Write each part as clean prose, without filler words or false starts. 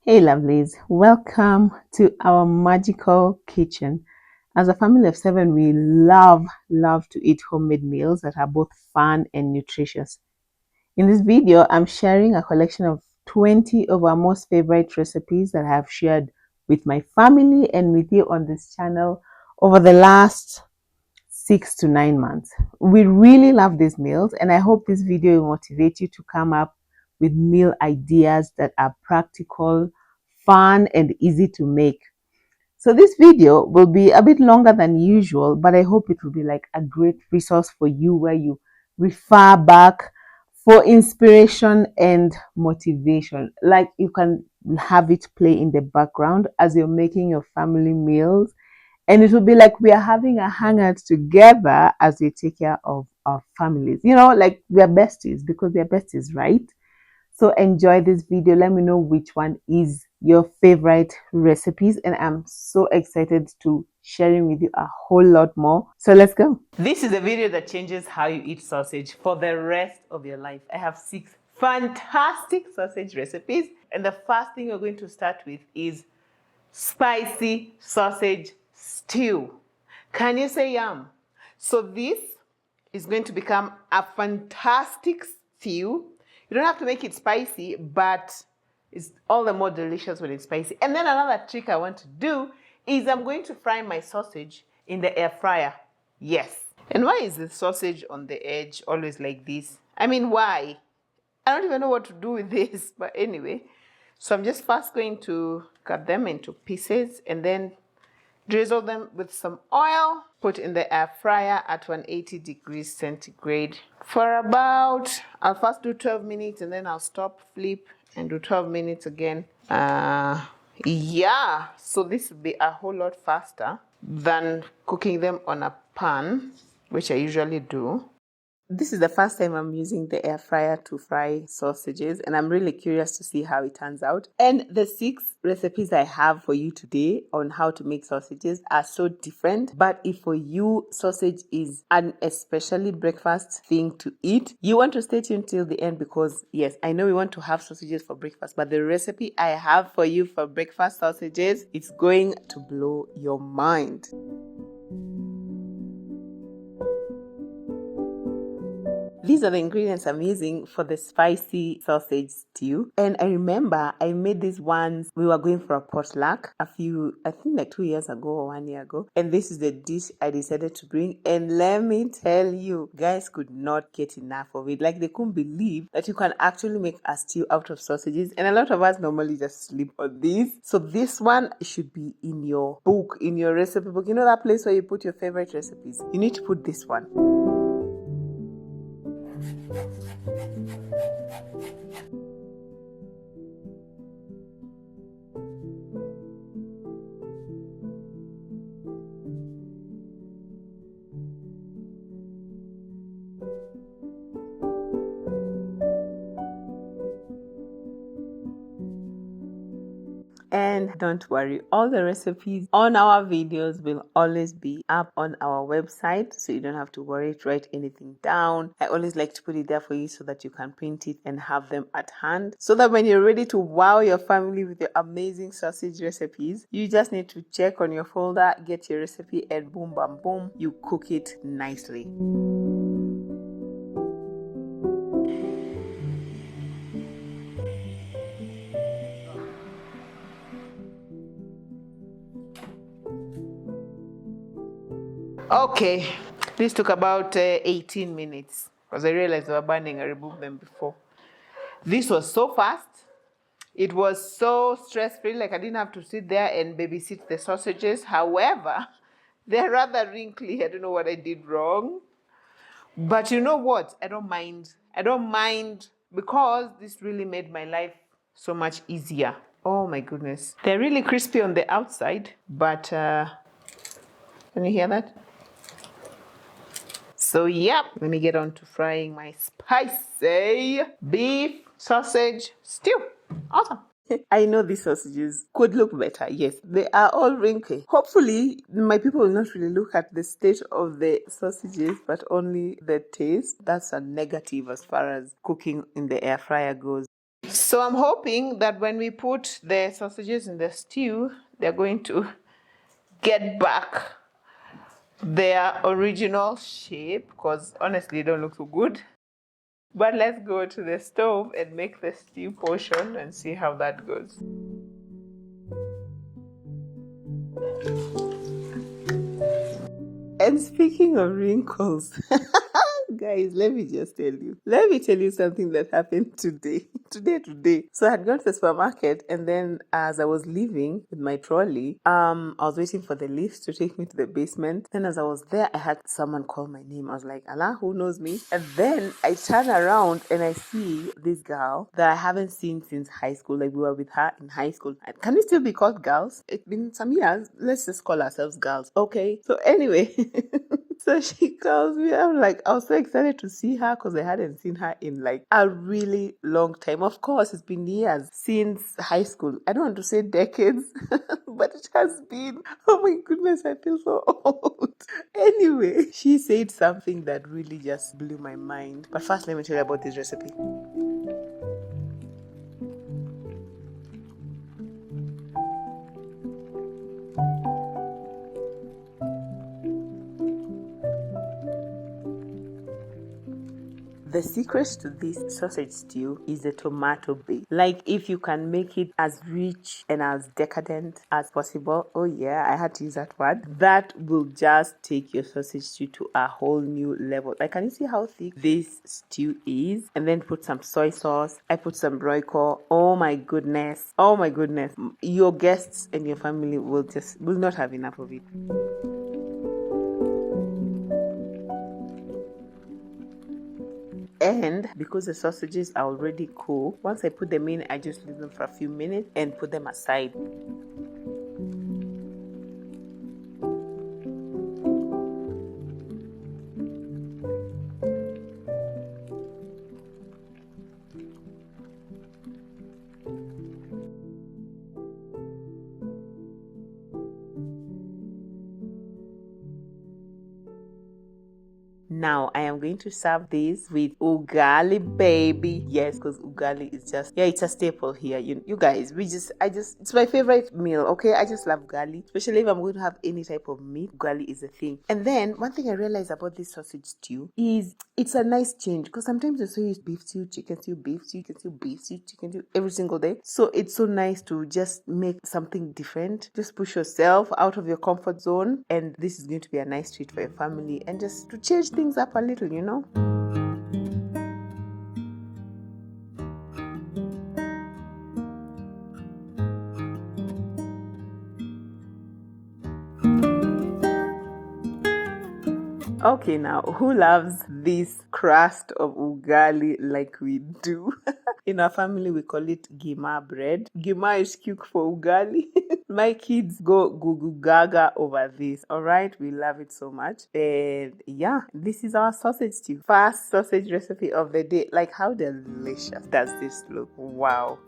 Hey lovelies, welcome to our magical kitchen. As a family of 7, we love to eat homemade meals that are both fun and nutritious. In this video, I'm sharing a collection of 20 of our most favorite recipes that I have shared with my family and with you on this channel over the last 6 to 9 months. We really love these meals, and I hope this video will motivate you to come up with meal ideas that are practical, fun, and easy to make. So this video will be a bit longer than usual, but I hope it will be like a great resource for you where you refer back for inspiration and motivation. Like you can have it play in the background as you're making your family meals, and it will be like we are having a hangout together as we take care of our families. You know, like we are besties because we are besties, right? So enjoy this video. Let me know which one is your favorite recipes, and I'm so excited to sharing with you a whole lot more. So let's go. This is a video that changes how you eat sausage for the rest of your life. I have 6 fantastic sausage recipes, and the first thing we're going to start with is spicy sausage stew. Can you say yum? So this is going to become a fantastic stew. You don't have to make it spicy, but it's all the more delicious when it's spicy. And then another trick I want to do is I'm going to fry my sausage in the air fryer. Yes. And why is the sausage on the edge always like this? I mean, why? I don't even know what to do with this, but anyway. So I'm just first going to cut them into pieces and then drizzle them with some oil, put in the air fryer at 180 degrees centigrade for about, I'll first do 12 minutes and then I'll stop, flip, and do 12 minutes again. Yeah, so this will be a whole lot faster than cooking them on a pan, which I usually do. This is the first time I'm using the air fryer to fry sausages, and I'm really curious to see how it turns out. And the 6 recipes I have for you today on how to make sausages are so different. But if for you, sausage is an especially breakfast thing to eat, you want to stay tuned till the end because, yes, I know we want to have sausages for breakfast, but the recipe I have for you for breakfast sausages, it's going to blow your mind. These are the ingredients I'm using for the spicy sausage stew. And I remember I made these ones, we were going for a potluck I think like 2 years ago or 1 year ago. And this is the dish I decided to bring. And let me tell you, guys could not get enough of it. Like they couldn't believe that you can actually make a stew out of sausages. And a lot of us normally just sleep on this. So this one should be in your book, in your recipe book. You know that place where you put your favorite recipes? You need to put this one. And don't worry, all the recipes on our videos will always be up on our website, so you don't have to worry to write anything down. I always like to put it there for you so that you can print it and have them at hand, so that when you're ready to wow your family with your amazing sausage recipes, you just need to check on your folder, get your recipe, and boom, bam, boom, you cook it nicely. Okay, this took about 18 minutes because I realized they were burning. I removed them before. This was so fast. It was so stress-free, like I didn't have to sit there and babysit the sausages. However, they're rather wrinkly. I don't know what I did wrong. But you know what? I don't mind. I don't mind because this really made my life so much easier. Oh my goodness. They're really crispy on the outside, but can you hear that? So yep, let me get on to frying my spicy beef sausage stew. Awesome. I know these sausages could look better. Yes, they are all wrinkly. Hopefully, my people will not really look at the state of the sausages, but only the taste. That's a negative as far as cooking in the air fryer goes. So I'm hoping that when we put the sausages in the stew, they're going to get back their original shape, because honestly, they don't look so good. But let's go to the stove and make the stew portion and see how that goes. And speaking of wrinkles, guys, let me tell you something that happened today. Today. So I had gone to the supermarket, and then as I was leaving with my trolley, I was waiting for the lift to take me to the basement. Then as I was there, I had someone call my name. I was like, Allah, who knows me? And then I turn around and I see this girl that I haven't seen since high school. Like, we were with her in high school. Can we still be called girls? It's been some years. Let's just call ourselves girls. Okay. So anyway, so she calls me. I was so excited to see her because I hadn't seen her in like a really long time. Of course, it's been years since high school. I don't want to say decades, but it has been. Oh my goodness, I feel so old. Anyway, she said something that really just blew my mind. But first, let me tell you about this recipe. The secret to this sausage stew is the tomato base. Like, if you can make it as rich and as decadent as possible, oh yeah, I had to use that word, that will just take your sausage stew to a whole new level. Like, can you see how thick this stew is? And then put some soy sauce. I put some Royco. Oh my goodness. Your guests and your family will not have enough of it. And because the sausages are already cool, once I put them in, I just leave them for a few minutes and put them aside. Now I am going to serve this with ugali, baby. Yes, because ugali is it's a staple here. You guys, it's my favorite meal. Okay, I just love ugali, especially if I'm going to have any type of meat. Ugali is a thing. And then one thing I realized about this sausage stew is it's a nice change, because sometimes you so use beef stew, chicken stew, beef stew, chicken stew, beef stew, chicken stew every single day. So it's so nice to just make something different. Just push yourself out of your comfort zone, and this is going to be a nice treat for your family, and just to change things up a little, Okay, now, who loves this crust of ugali like we do? In our family, we call it gima bread. Gima is cute for ugali. My kids go gugu gaga over this. All right, we love it so much. And yeah, this is our sausage stew. First sausage recipe of the day. Like, how delicious does this look? Wow.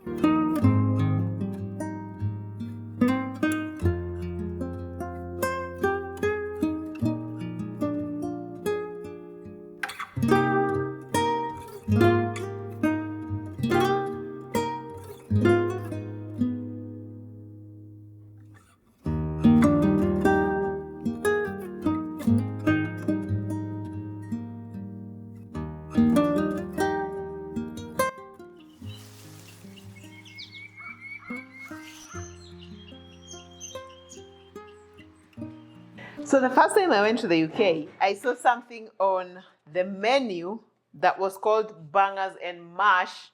So the first time I went to the UK, I saw something on the menu that was called bangers and mash.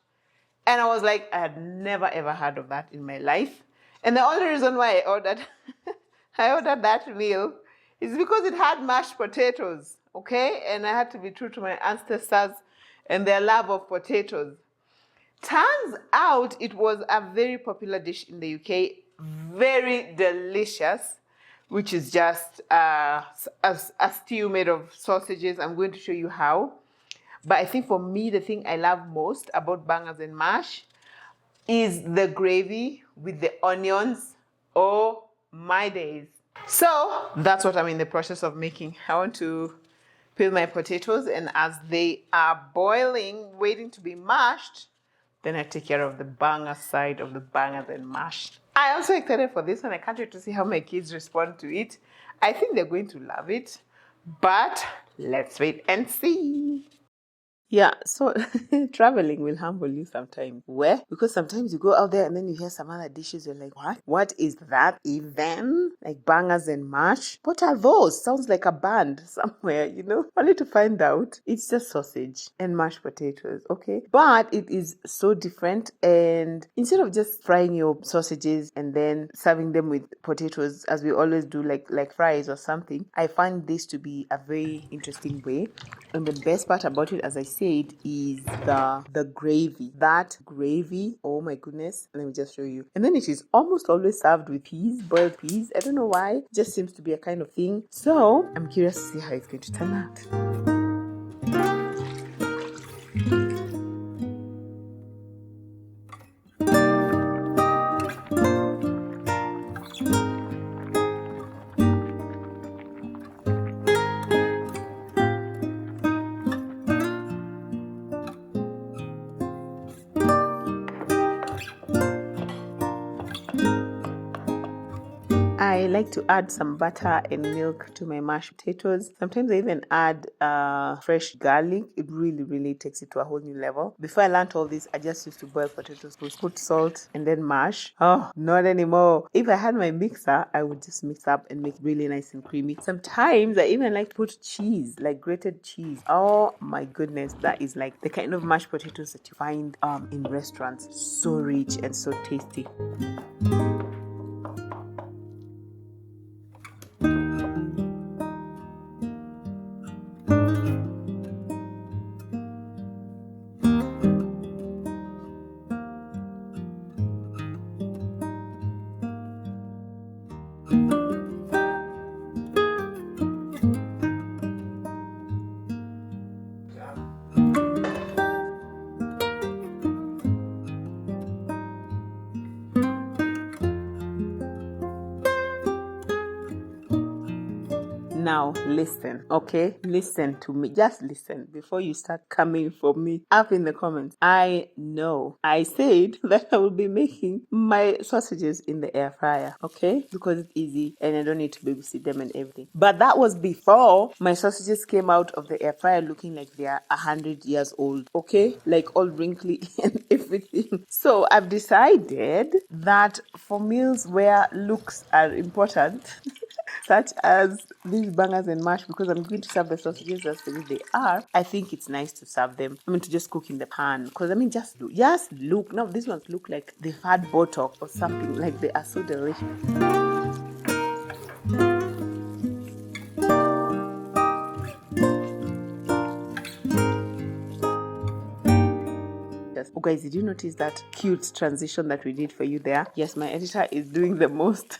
And I was like, I had never ever heard of that in my life. And the only reason why I ordered that meal is because it had mashed potatoes, okay? And I had to be true to my ancestors and their love of potatoes. Turns out it was a very popular dish in the UK, very delicious, which is just a stew made of sausages. I'm going to show you how. But I think for me, the thing I love most about bangers and mash is the gravy with the onions. Oh my days. So that's what I'm in the process of making. I want to peel my potatoes, and as they are boiling, waiting to be mashed, then I take care of the banger side of the banger, then mashed. I am so excited for this, and I can't wait to see how my kids respond to it. I think they're going to love it, but let's wait and see. Yeah, so traveling will humble you sometimes. Where? Because sometimes you go out there and then you hear some other dishes, you're like, what? What is that even? Like bangers and mash? What are those? Sounds like a band somewhere, you know? Only to find out it's just sausage and mashed potatoes, okay? But it is so different, and instead of just frying your sausages and then serving them with potatoes as we always do, like fries or something, I find this to be a very interesting way. And the best part about it, as I said, is the gravy. That gravy, oh my goodness. Let me just show you. And then it is almost always served with peas, boiled peas. I don't know why. It just seems to be a kind of thing. So I'm curious to see how it's going to turn out. I like to add some butter and milk to my mashed potatoes. Sometimes I even add fresh garlic. It really takes it to a whole new level. Before I learned all this, I just used to boil potatoes, put salt, and then mash. Oh, not anymore. If I had my mixer, I would just mix up and make it really nice and creamy. Sometimes I even like to put cheese, like grated cheese. Oh my goodness, that is like the kind of mashed potatoes that you find in restaurants. So rich and so tasty. Now listen, okay? Listen to me. Just listen before you start coming for me up in the comments. I know I said that I will be making my sausages in the air fryer, okay? Because it's easy and I don't need to babysit them and everything. But that was before my sausages came out of the air fryer looking like they are 100 years old, okay? Like all wrinkly and everything. So I've decided that for meals where looks are important, such as these bangers and mash, because I'm going to serve the sausages as the way they are, I think it's nice to serve them. To just cook in the pan. Because just look. Now these ones look like they've had Botox or something. Like they are so delicious. Oh guys, did you notice that cute transition that we did for you there? Yes, my editor is doing the most.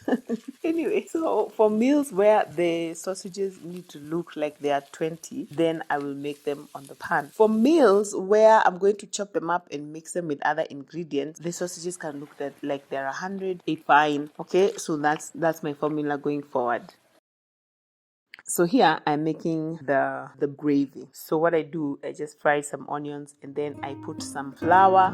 Anyway, so for meals where the sausages need to look like they are 20, then I will make them on the pan. For meals where I'm going to chop them up and mix them with other ingredients, the sausages can look like they're 100. It's fine. Okay, so that's my formula going forward. So here I'm making the gravy. So what I do, I just fry some onions and then I put some flour.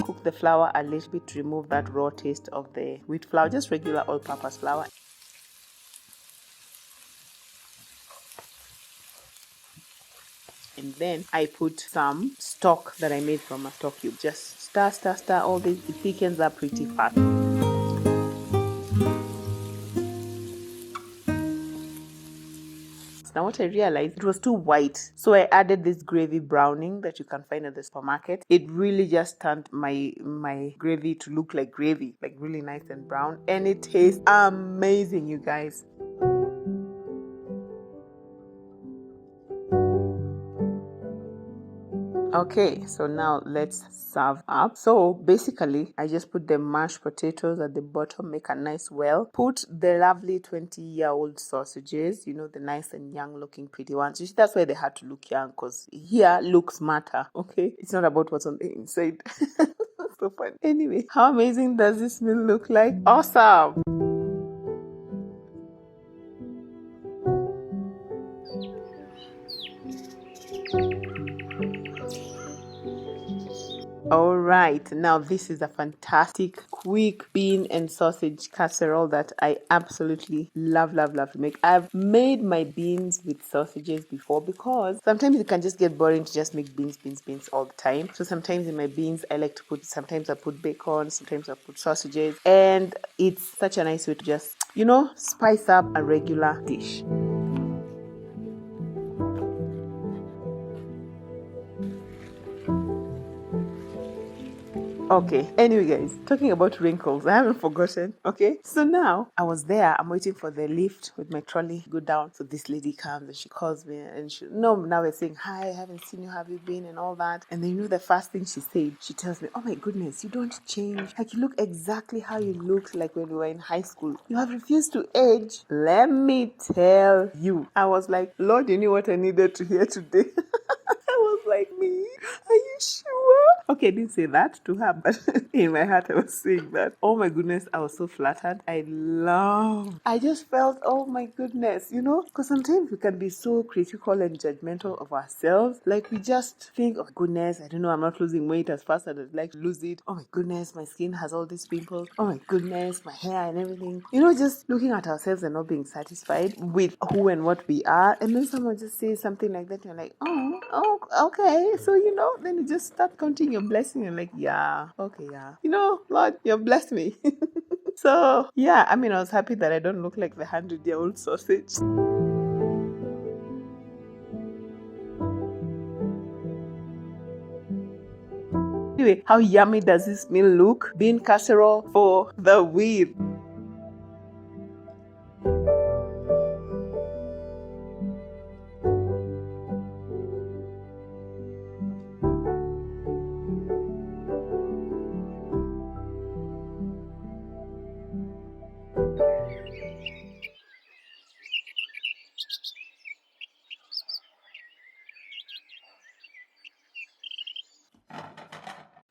Cook the flour a little bit to remove that raw taste of the wheat flour, just regular all-purpose flour. And then I put some stock that I made from a stock cube. Just stir all this. It thickens up pretty fast. Now what I realized, it was too white. So I added this gravy browning that you can find at the supermarket. It really just turned my gravy to look like gravy, like really nice and brown. And it tastes amazing, you guys. Okay, so now let's serve up. So basically, I just put the mashed potatoes at the bottom, make a nice well. Put the lovely 20-year-old sausages, you know, the nice and young looking pretty ones. You see, that's why they had to look young, because here looks matter, okay? It's not about what's on the inside. So fun. Anyway, how amazing does this meal look like? Awesome! All right, now this is a fantastic quick bean and sausage casserole that I absolutely love to make. I've made my beans with sausages before because sometimes it can just get boring to just make beans all the time. So sometimes in my beans I like to put, sometimes I put bacon, sometimes I put sausages, and it's such a nice way to just, you know, spice up a regular dish. Okay, anyway guys, talking about wrinkles, I haven't forgotten. Okay, so now I was there, I'm waiting for the lift with my trolley, go down. So this lady comes and she calls me and she, no, now we're saying, hi, I haven't seen you, have you been, and all that. And then you know the first thing she said, she tells me, oh my goodness, you don't change. Like you look exactly how you looked like when you were in high school. You have refused to age. Let me tell you. I was like, Lord, you knew what I needed to hear today. I was like, me? Are you sure? Okay, I didn't say that to her, but in my heart I was saying that. Oh my goodness, I was so flattered. I just felt, oh my goodness, you know, because sometimes we can be so critical and judgmental of ourselves. Like we just think, oh goodness, I don't know, I'm not losing weight as fast as I'd like to lose it. Oh my goodness, my skin has all these pimples. Oh my goodness, my hair and everything. You know, just looking at ourselves and not being satisfied with who and what we are. And then someone just says something like that, and you're like, oh, okay. So, you know, then you just start counting your blessing and like, yeah, okay, yeah. You know, Lord, you've blessed me. So, yeah, I mean, I was happy that I don't look like the 100-year-old sausage. Anyway, how yummy does this meal look? Bean casserole for the win.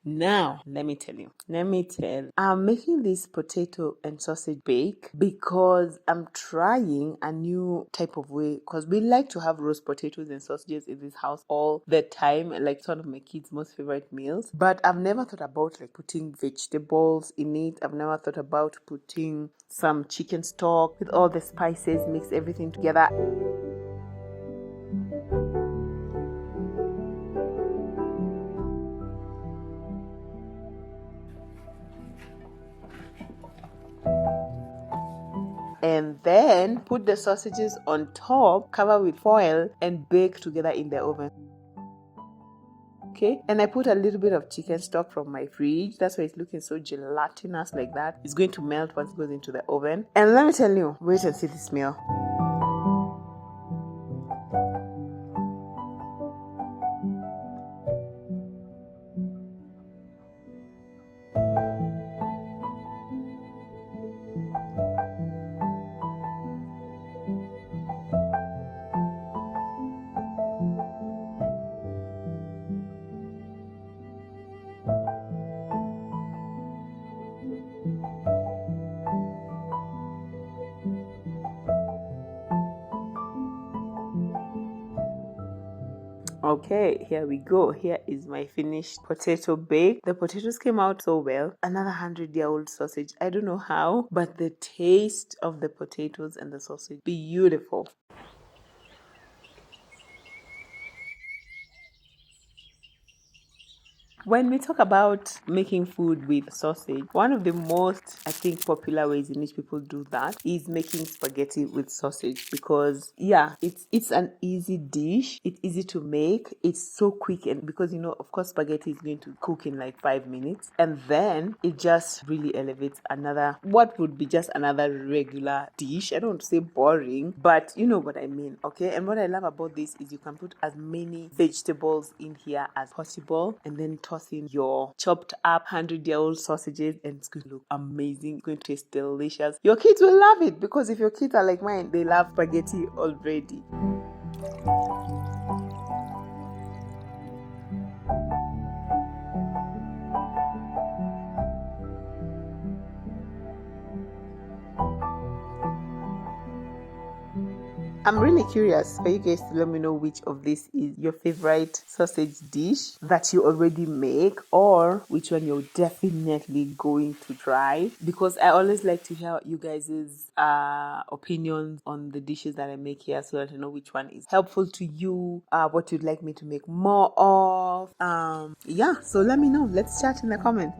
Now, let me tell. I'm making this potato and sausage bake because I'm trying a new type of way, because we like to have roast potatoes and sausages in this house all the time, like it's one of my kids' most favorite meals. But I've never thought about like putting vegetables in it. I've never thought about putting some chicken stock with all the spices, mix everything together. And then put the sausages on top, cover with foil, and bake together in the oven. Okay, and I put a little bit of chicken stock from my fridge. That's why it's looking so gelatinous like that. It's going to melt once it goes into the oven. And let me tell you, wait and see this meal. Okay, here we go. Here is my finished potato bake. The potatoes came out so well. Another 100-year-old sausage. I don't know how, but the taste of the potatoes and the sausage, beautiful. When we talk about making food with sausage, one of the most, I think, popular ways in which people do that is making spaghetti with sausage, because yeah, it's an easy dish. It's easy to make. It's so quick, and because of course, spaghetti is going to cook in like 5 minutes, and then it just really elevates another, what would be just another regular dish. I don't want to say boring, but you know what I mean, okay? And what I love about this is you can put as many vegetables in here as possible, and then toss in your chopped up 100-year-old sausages, and it's going to look amazing. It's going to taste delicious. Your kids will love it, because if your kids are like mine, they love spaghetti already. I'm really curious for you guys to let me know which of this is your favorite sausage dish that you already make, or which one you're definitely going to try, because I always like to hear you guys' opinions on the dishes that I make here, so that I know which one is helpful to you, what you'd like me to make more of. Yeah, so let me know. Let's chat in the comments.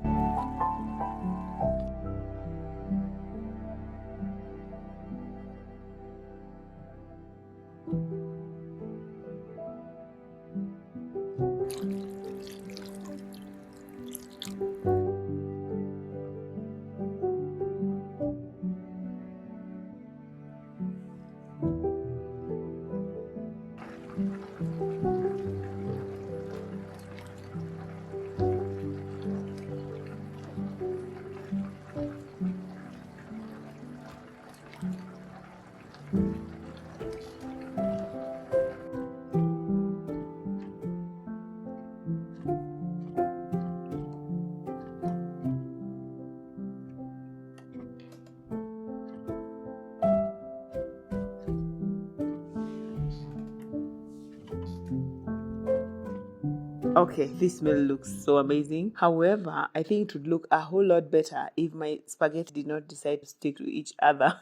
Okay, this smell looks so amazing. However, I think it would look a whole lot better if my spaghetti did not decide to stick to each other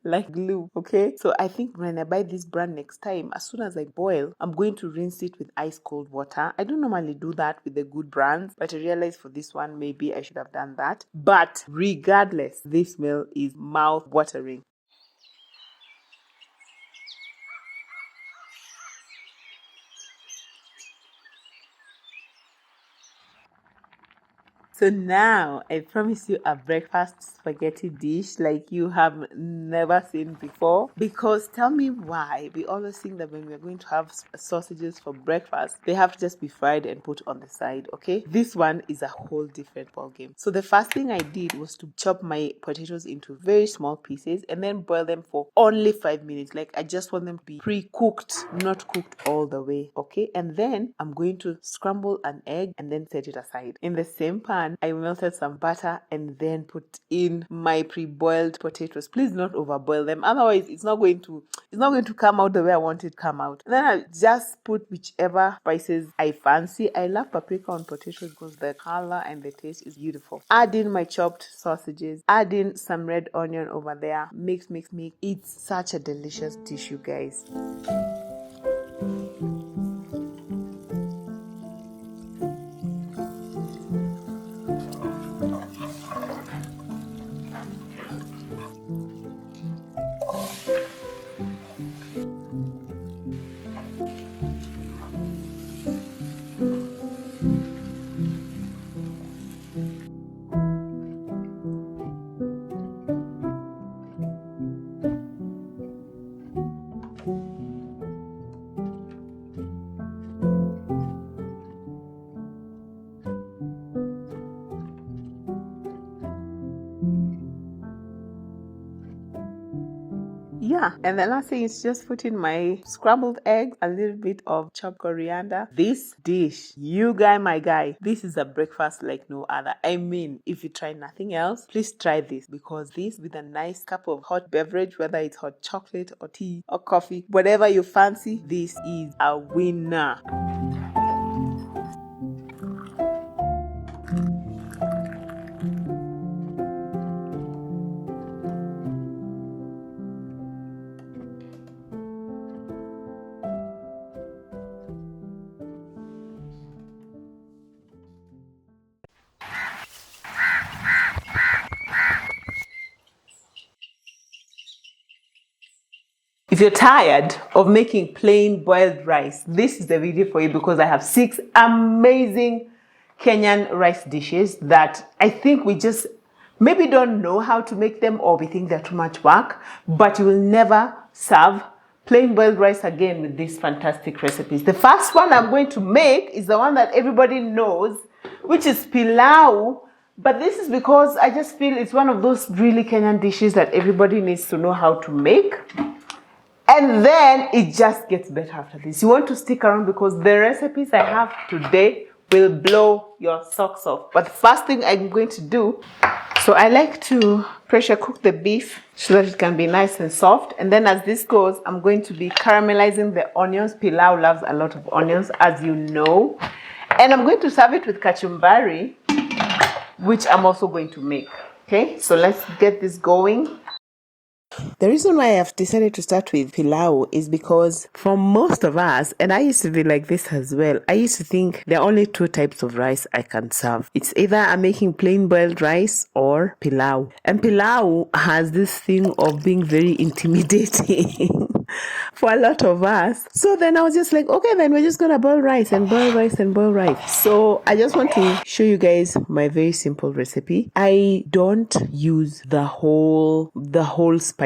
like glue, okay? So I think when I buy this brand next time, as soon as I boil, I'm going to rinse it with ice cold water. I don't normally do that with the good brands, but I realized for this one, maybe I should have done that. But regardless, this smell is mouth watering. So now I promise you a breakfast spaghetti dish like you have never seen before. Because tell me why we always think that when we're going to have sausages for breakfast, they have to just be fried and put on the side, okay? This one is a whole different ballgame. So the first thing I did was to chop my potatoes into very small pieces and then boil them for only 5 minutes. Like I just want them to be pre-cooked, not cooked all the way, okay? And then I'm going to scramble an egg and then set it aside. In the same pan, I melted some butter and then put in my pre-boiled potatoes. Please not overboil them, otherwise it's not going to come out the way I want it to come out. And then I just put whichever spices I fancy. I love paprika on potatoes because the color and the taste is beautiful. Add in my chopped sausages, add in some red onion over there, mix. It's such a delicious dish, you guys. Yeah, and the last thing is just put in my scrambled egg, a little bit of chopped coriander. This dish, my guy, this is a breakfast like no other. I mean, if you try nothing else, please try this, because this with a nice cup of hot beverage, whether it's hot chocolate or tea or coffee, whatever you fancy, this is a winner. If you're tired of making plain boiled rice, this is the video for you, because I have 6 amazing Kenyan rice dishes that I think we just maybe don't know how to make them, or we think they're too much work, but you will never serve plain boiled rice again with these fantastic recipes. The first one I'm going to make is the one that everybody knows, which is pilau. But this is because I just feel it's one of those really Kenyan dishes that everybody needs to know how to make. And then it just gets better after this. You want to stick around because the recipes I have today will blow your socks off. But the first thing I'm going to do, so I like to pressure cook the beef so that it can be nice and soft. And then as this goes, I'm going to be caramelizing the onions. Pilau loves a lot of onions, as you know. And I'm going to serve it with kachumbari, which I'm also going to make. Okay, so let's get this going. The reason why I've decided to start with pilau is because for most of us, and I used to be like this as well, I used to think there are only 2 types of rice I can serve. It's either I'm making plain boiled rice or pilau. And pilau has this thing of being very intimidating for a lot of us. So then I was just like, okay, then we're just gonna boil rice and boil rice and boil rice. So I just want to show you guys my very simple recipe. I don't use the whole spices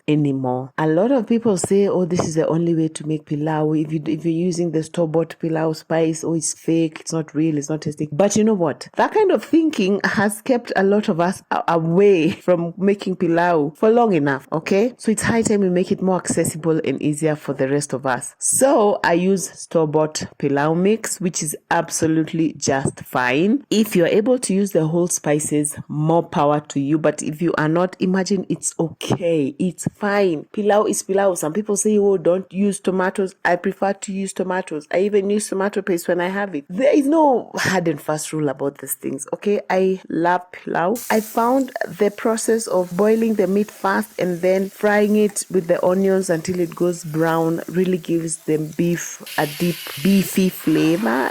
anymore. A lot of people say, oh, this is the only way to make pilau. If you're using the store-bought pilau spice, oh, it's fake, it's not real, it's not tasty. But you know what? That kind of thinking has kept a lot of us away from making pilau for long enough, okay? So it's high time we make it more accessible and easier for the rest of us. So I use store-bought pilau mix, which is absolutely just fine. If you're able to use the whole spices, more power to you. But if you are not, imagine it's okay. It's fine. Pilau is pilau. Some people say, oh, don't use tomatoes. I prefer to use tomatoes. I even use tomato paste when I have it. There is no hard and fast rule about these things, okay? I love pilau. I found the process of boiling the meat first and then frying it with the onions until it goes brown really gives the beef a deep beefy flavor,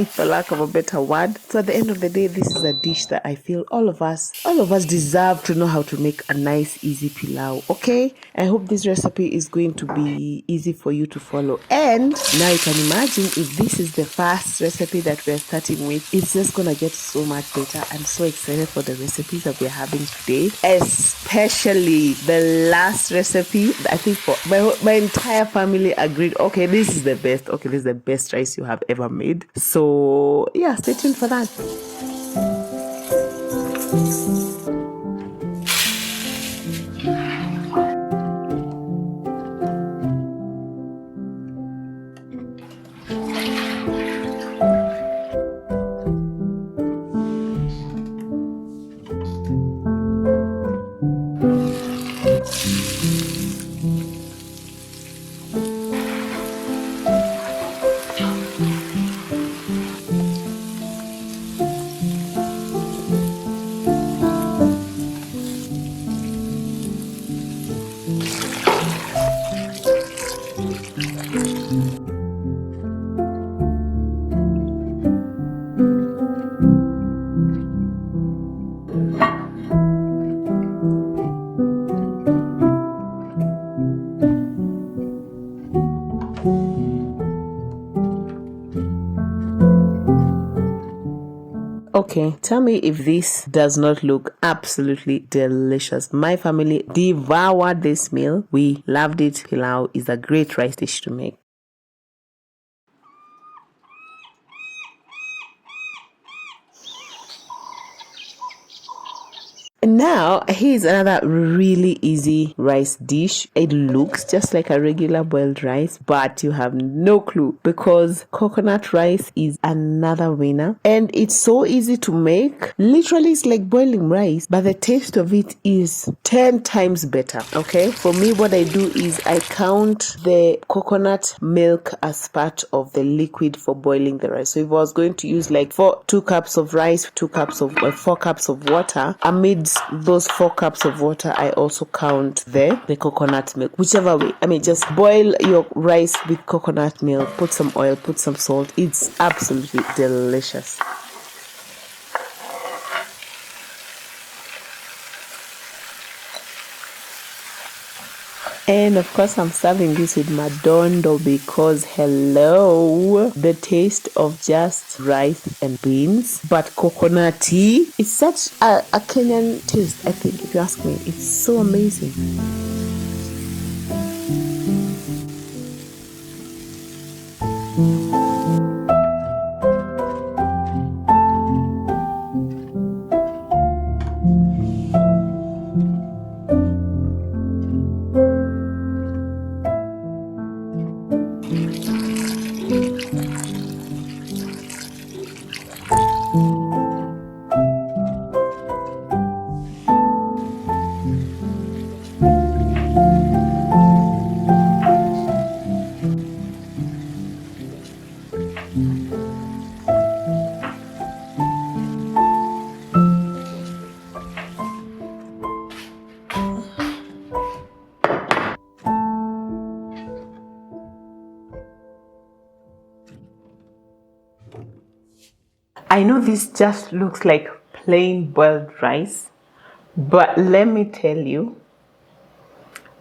for lack of a better word. So at the end of the day, this is a dish that I feel all of us deserve to know how to make a nice, easy pilau, okay? I hope this recipe is going to be easy for you to follow. And now you can imagine, if this is the first recipe that we're starting with, it's just gonna get so much better. I'm so excited for the recipes that we're having today, especially the last recipe. I think for my entire family agreed, okay, this is the best. Okay, this is the best rice you have ever made. So yeah, stay tuned for that. Okay, tell me if this does not look absolutely delicious. My family devoured this meal. We loved it. Pilau is a great rice dish to make. Now, here's another really easy rice dish. It looks just like a regular boiled rice, but you have no clue because coconut rice is another winner. And it's so easy to make. Literally, it's like boiling rice, but the taste of it is 10 times better, okay? For me, what I do is I count the coconut milk as part of the liquid for boiling the rice. So if I was going to use like 2 cups of rice, 4 cups of water, amidst those 4 cups of water, I also count the coconut milk, whichever way. I mean, just boil your rice with coconut milk, put some oil, put some salt. It's absolutely delicious. And of course, I'm serving this with madondo because hello, the taste of just rice and beans, but coconutty. It's such a Kenyan taste, I think, if you ask me. It's so amazing. I know this just looks like plain boiled rice, but let me tell you,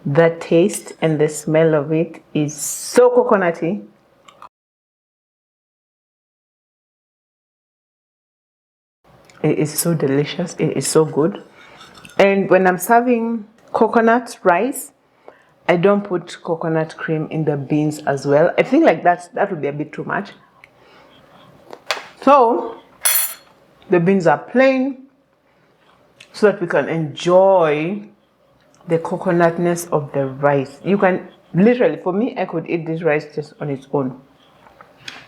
the taste and the smell of it is so coconutty. It is so delicious. It is so good. And when I'm serving coconut rice, I don't put coconut cream in the beans as well. I think like that would be a bit too much. So the beans are plain so that we can enjoy the coconutness of the rice. You can literally, for me, I could eat this rice just on its own.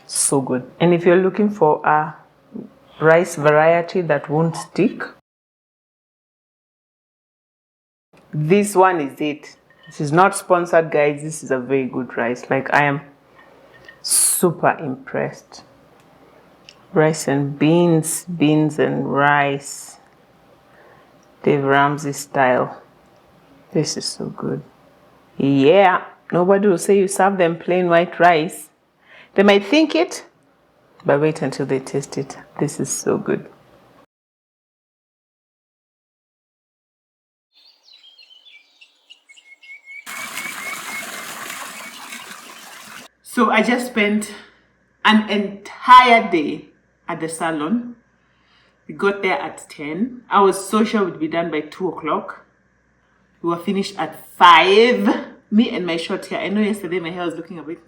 So good. And if you're looking for a rice variety that won't stick, this one is it. This is not sponsored, guys. This is a very good rice. Like, I am super impressed. Rice and beans, beans and rice. Dave Ramsey style. This is so good. Yeah, nobody will say you serve them plain white rice. They might think it, but wait until they taste it. This is so good. So I just spent an entire day at the salon. We got there at 10. I was so sure we'd be done by 2 o'clock. We were finished at 5. Me and my short hair. I know yesterday my hair was looking a bit,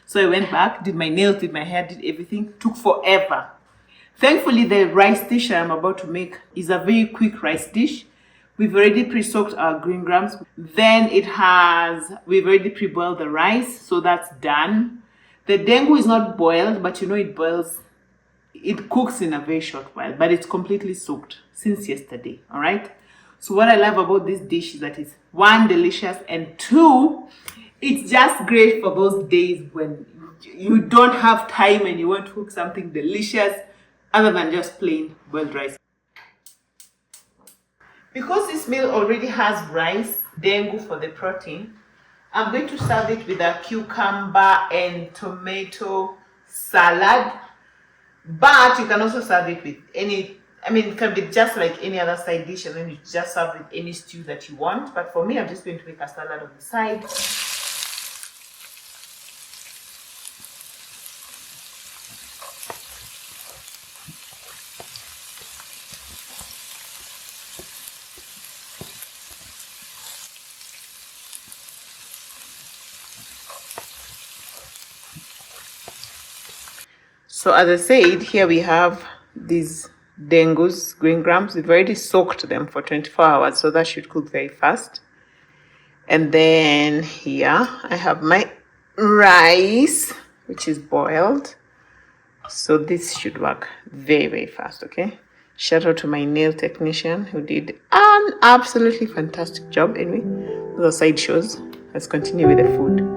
So I went back, did my nails, did my hair, did everything. Took forever. Thankfully, the rice dish that I'm about to make is a very quick rice dish. We've already pre-soaked our green grams. Then we've already pre-boiled the rice, so that's done. The dengu is not boiled, but it boils. It cooks in a very short while, but it's completely soaked since yesterday, all right? So what I love about this dish is that it's 1, delicious, and 2, it's just great for those days when you don't have time and you want to cook something delicious other than just plain boiled rice. Because this meal already has rice, dengu for the protein, I'm going to serve it with a cucumber and tomato salad. But you can also serve it with it can be just like any other side dish, and then you just serve with any stew that you want. But for me, I'm just going to make a salad on the side. So as I said, here we have these dengus, green grams. We've already soaked them for 24 hours, so that should cook very fast. And then here I have my rice, which is boiled. So this should work very, very fast, okay? Shout out to my nail technician who did an absolutely fantastic job. Anyway, those are side shows. Let's continue with the food.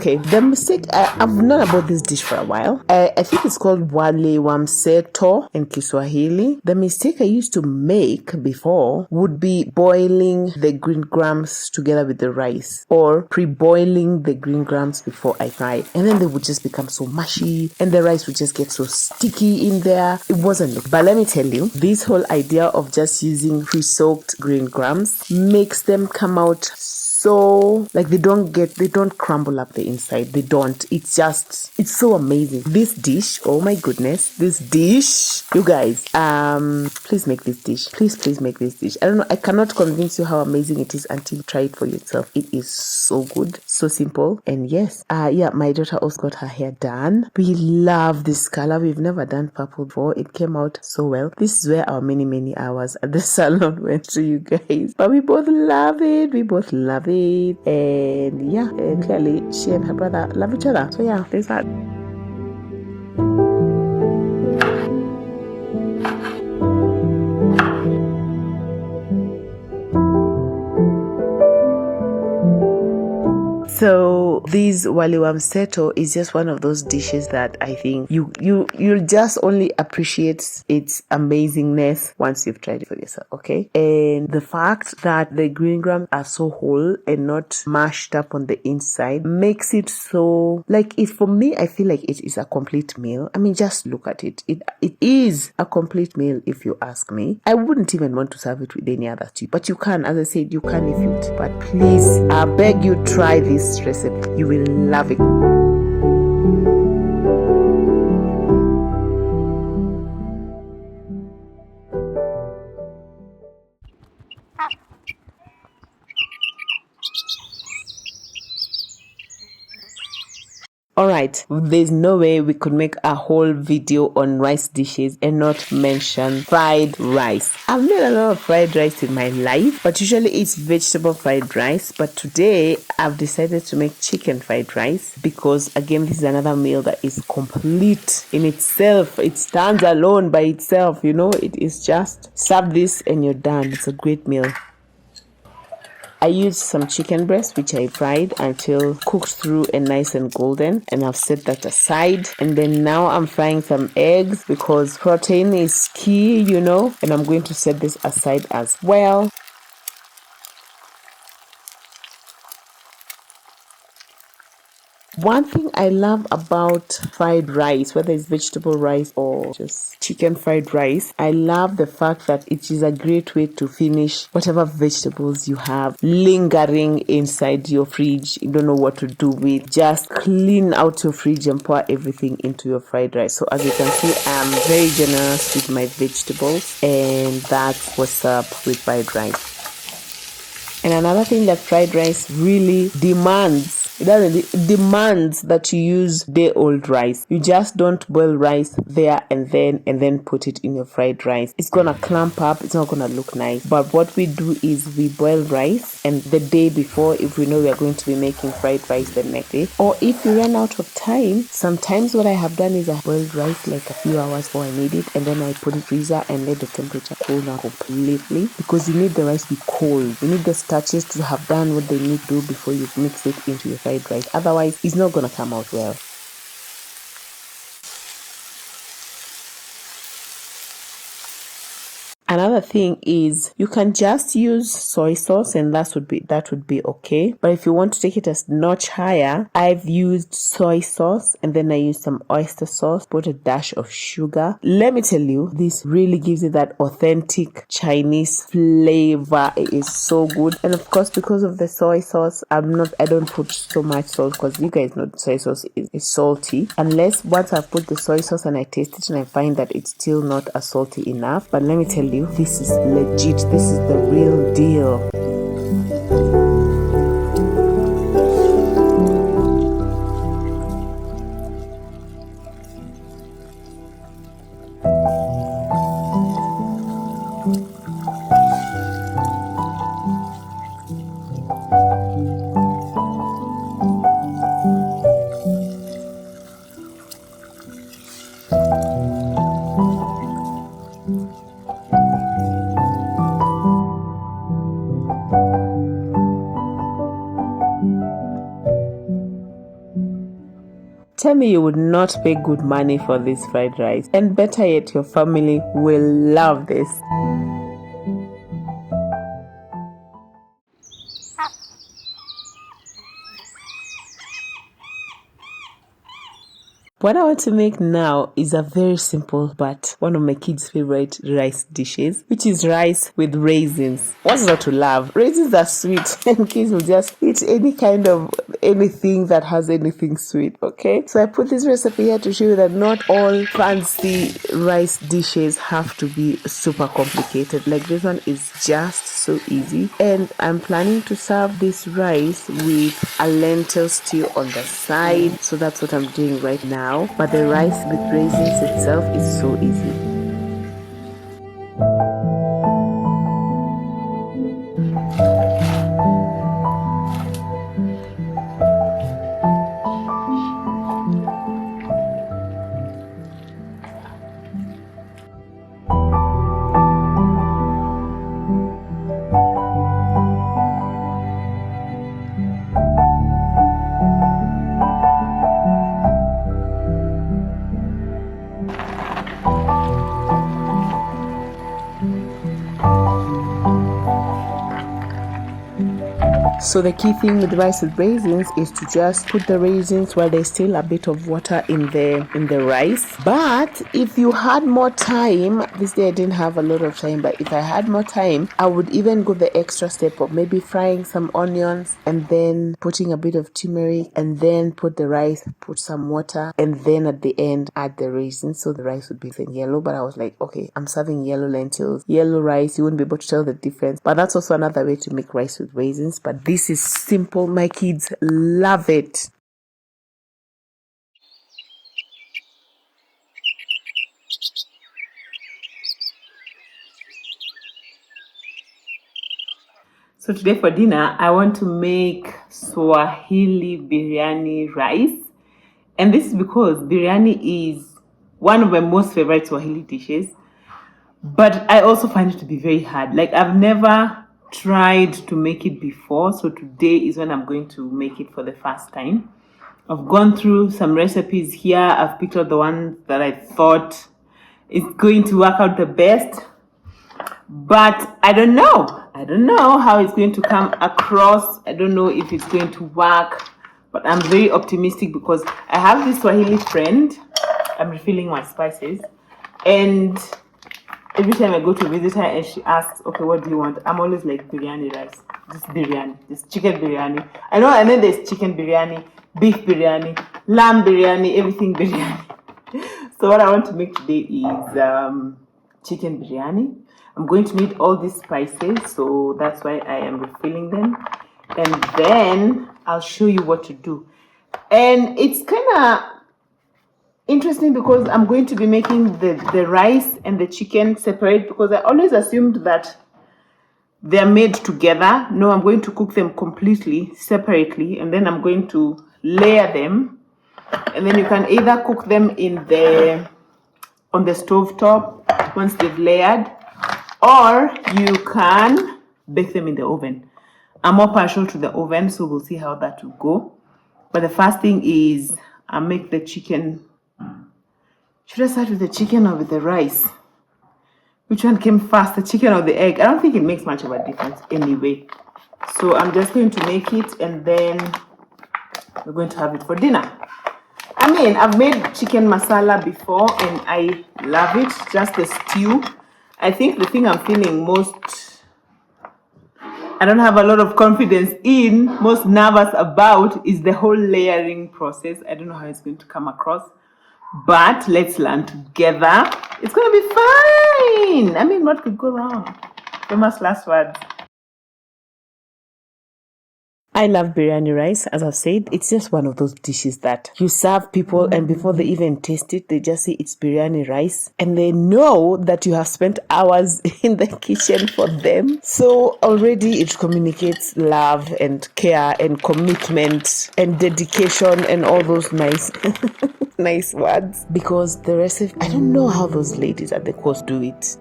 Okay, the mistake, I've known about this dish for a while. I think it's called Wali mseto in Kiswahili. The mistake I used to make before would be boiling the green grams together with the rice, or pre-boiling the green grams before I fry, and then they would just become so mushy and the rice would just get so sticky in there. It wasn't good. But let me tell you, this whole idea of just using pre-soaked green grams makes them come out so, like, they don't crumble up the inside. They don't. It's so amazing. This dish, oh my goodness, this dish, you guys, please make this dish. Please make this dish. I don't know, I cannot convince you how amazing it is until you try it for yourself. It is so good, so simple. And yes, yeah, my daughter also got her hair done. We love this color. We've never done purple before. It came out so well. This is where our many hours at the salon went to, you guys. But we both love it. And yeah, and clearly she and her brother love each other. So yeah, there's that. So this wali wa mseto is just one of those dishes that I think you'll just only appreciate its amazingness once you've tried it for yourself, okay? And the fact that the green grams are so whole and not mashed up on the inside makes it so, like, it, for me, I feel like it is a complete meal. I mean, just look at it. It is a complete meal if you ask me. I wouldn't even want to serve it with any other stew, but you can, as I said, you can if you want. But please, I beg you, try this recipe. You will love it. Alright, there's no way we could make a whole video on rice dishes and not mention fried rice. I've made a lot of fried rice in my life, but usually it's vegetable fried rice. But today I've decided to make chicken fried rice because, again, this is another meal that is complete in itself. It stands alone by itself, you know. It is just serve this and you're done. It's a great meal. I used some chicken breast, which I fried until cooked through and nice and golden, and I've set that aside. And then now I'm frying some eggs because protein is key, you know, and I'm going to set this aside as well. One thing I love about fried rice, whether it's vegetable rice or just chicken fried rice, I love the fact that it is a great way to finish whatever vegetables you have lingering inside your fridge. You don't know what to do with. Just clean out your fridge and pour everything into your fried rice. So as you can see, I'm very generous with my vegetables, and that's what's up with fried rice. And another thing that fried rice really demands, it demands that you use day-old rice. You just don't boil rice there and then put it in your fried rice. It's gonna clump up, it's not gonna look nice. But what we do is we boil rice, and the day before, if we know we are going to be making fried rice the next day, or if we run out of time, sometimes what I have done is I boiled rice like a few hours before I need it, and then I put it in the freezer and let the temperature cool down completely, because you need the rice to be cold. You need the starches to have done what they need to do before you mix it into your fried rice. Otherwise, it's not gonna come out well. Another thing is you can just use soy sauce, and that would be okay. But if you want to take it a notch higher, I've used soy sauce, and then I used some oyster sauce, put a dash of sugar. Let me tell you, this really gives it that authentic Chinese flavor. It is so good. And of course, because of the soy sauce, I don't put so much salt, because you guys know soy sauce is salty. Unless once I've put the soy sauce and I taste it and I find that it's still not as salty enough. But let me tell you, this is legit. This is the real deal. tell me you would not pay good money for this fried rice. And better yet, your family will love this. What I want to make now is a very simple but one of my kids' favorite rice dishes, which is rice with raisins. What's not to love? Raisins are sweet and kids will just eat any kind of anything that has anything sweet, okay? So I put this recipe here to show you that not all fancy rice dishes have to be super complicated. Like this one is just so easy. And I'm planning to serve this rice with a lentil stew on the side. So that's what I'm doing right now. But the rice with raisins itself is so easy. So the key thing with rice with raisins is to just put the raisins while there's still a bit of water in the rice. But if you had more time, this day I didn't have a lot of time, but if I had more time, I would even go the extra step of maybe frying some onions and then putting a bit of turmeric and then put the rice, put some water, and then at the end add the raisins. So the rice would be in yellow, but I was like, okay, I'm serving yellow lentils, yellow rice, you wouldn't be able to tell the difference. But that's also another way to make rice with raisins. But this is simple. My kids love it. So today for dinner, I want to make Swahili biryani rice. And this is because biryani is one of my most favorite Swahili dishes. But I also find it to be very hard. Like I've never tried to make it before. So today is when I'm going to make it for the first time. I've gone through some recipes here. I've picked out the ones that I thought is going to work out the best. But I don't know. I don't know how it's going to come across. I don't know if it's going to work. But I'm very optimistic because I have this Swahili friend. I'm refilling my spices. And every time I go to visit her and she asks, okay, what do you want? I'm always like biryani rice. Just biryani. Just chicken biryani. I know, and then there's chicken biryani, beef biryani, lamb biryani, everything biryani. So what I want to make today is chicken biryani. I'm going to need all these spices, so that's why I am refilling them. And then I'll show you what to do. And it's kind of interesting because I'm going to be making the rice and the chicken separate because I always assumed that they're made together. No, I'm going to cook them completely separately and then I'm going to layer them. And then you can either cook them on the stove top once they've layered, or you can bake them in the oven. I'm more partial to the oven, so we'll see how that will go. But the first thing is I make the chicken. Should I start with the chicken or with the rice? Which one came first, the chicken or the egg? I don't think it makes much of a difference anyway. So I'm just going to make it and then we're going to have it for dinner. I mean, I've made chicken masala before and I love it, just the stew. I think the thing I'm feeling most, I don't have a lot of confidence in, most nervous about is the whole layering process. I don't know how it's going to come across, but let's learn together. It's going to be fine. I mean, what could go wrong? Famous last words. I love biryani rice. As I've said, it's just one of those dishes that you serve people and before they even taste it, they just say it's biryani rice and they know that you have spent hours in the kitchen for them. So already it communicates love and care and commitment and dedication and all those nice nice words. Because the recipe, I don't know how those ladies at the coast do it.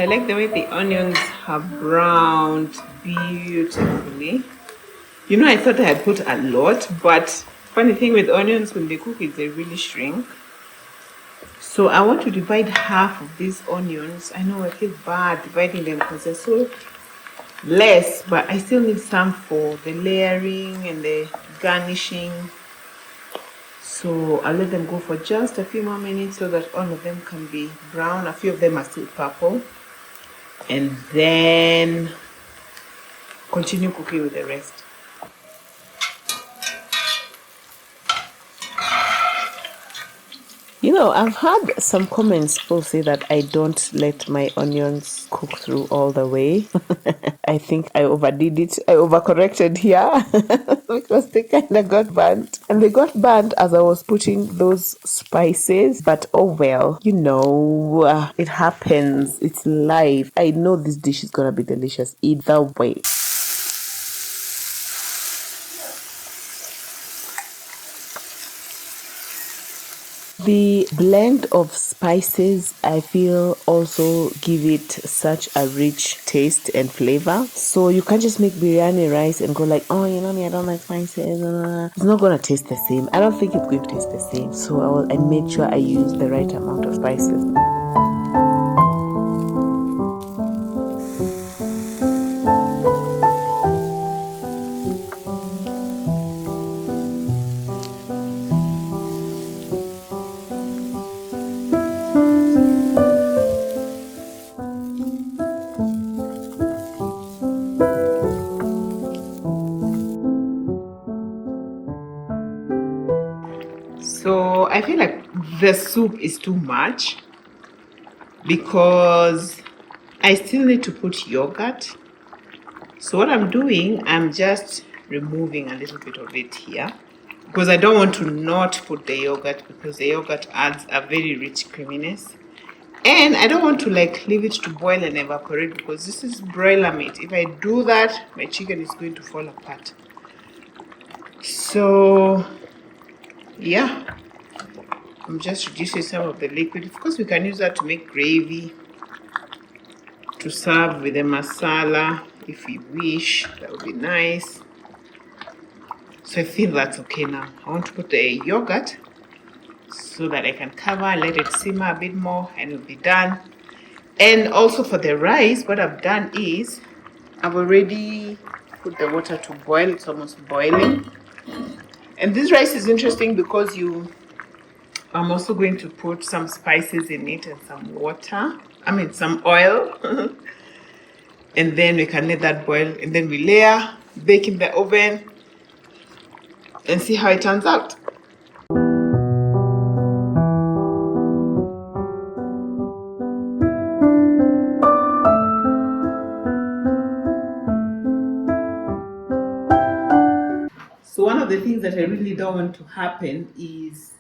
So I like the way the onions have browned beautifully. You know, I thought I had put a lot, but funny thing with onions, when they cook it, they really shrink. So I want to divide half of these onions. I know I feel bad dividing them because they're so less, but I still need some for the layering and the garnishing. So I'll let them go for just a few more minutes so that all of them can be brown. A few of them are still purple. And then continue cooking with the rest. You know, I've had some comments people say that I don't let my onions cook through all the way. I think I overdid it. I overcorrected here because they kind of got burnt. And they got burnt as I was putting those spices. But oh well, you know, it happens. It's life. I know this dish is going to be delicious either way. The blend of spices, I feel, also give it such a rich taste and flavor. So you can't just make biryani rice and go like, oh, you know me, I don't like spices. It's not going to taste the same. I don't think it's going to taste the same. So I made sure I used the right amount of spices. So I feel like the soup is too much because I still need to put yogurt. So what I'm doing, I'm just removing a little bit of it here because I don't want to not put the yogurt because the yogurt adds a very rich creaminess. And I don't want to like leave it to boil and evaporate because this is broiler meat. If I do that, my chicken is going to fall apart. So yeah, I'm just reducing some of the liquid. Of course, we can use that to make gravy, to serve with the masala if we wish. That would be nice. So I feel that's okay now. I want to put the yogurt so that I can cover, let it simmer a bit more, and it'll be done. And also for the rice, what I've done is I've already put the water to boil. It's almost boiling. And this rice is interesting because I'm also going to put some spices in it and some water. Some oil. And then we can let that boil. And then we layer, bake in the oven, and see how it turns out. So one of the things that I really don't want to happen is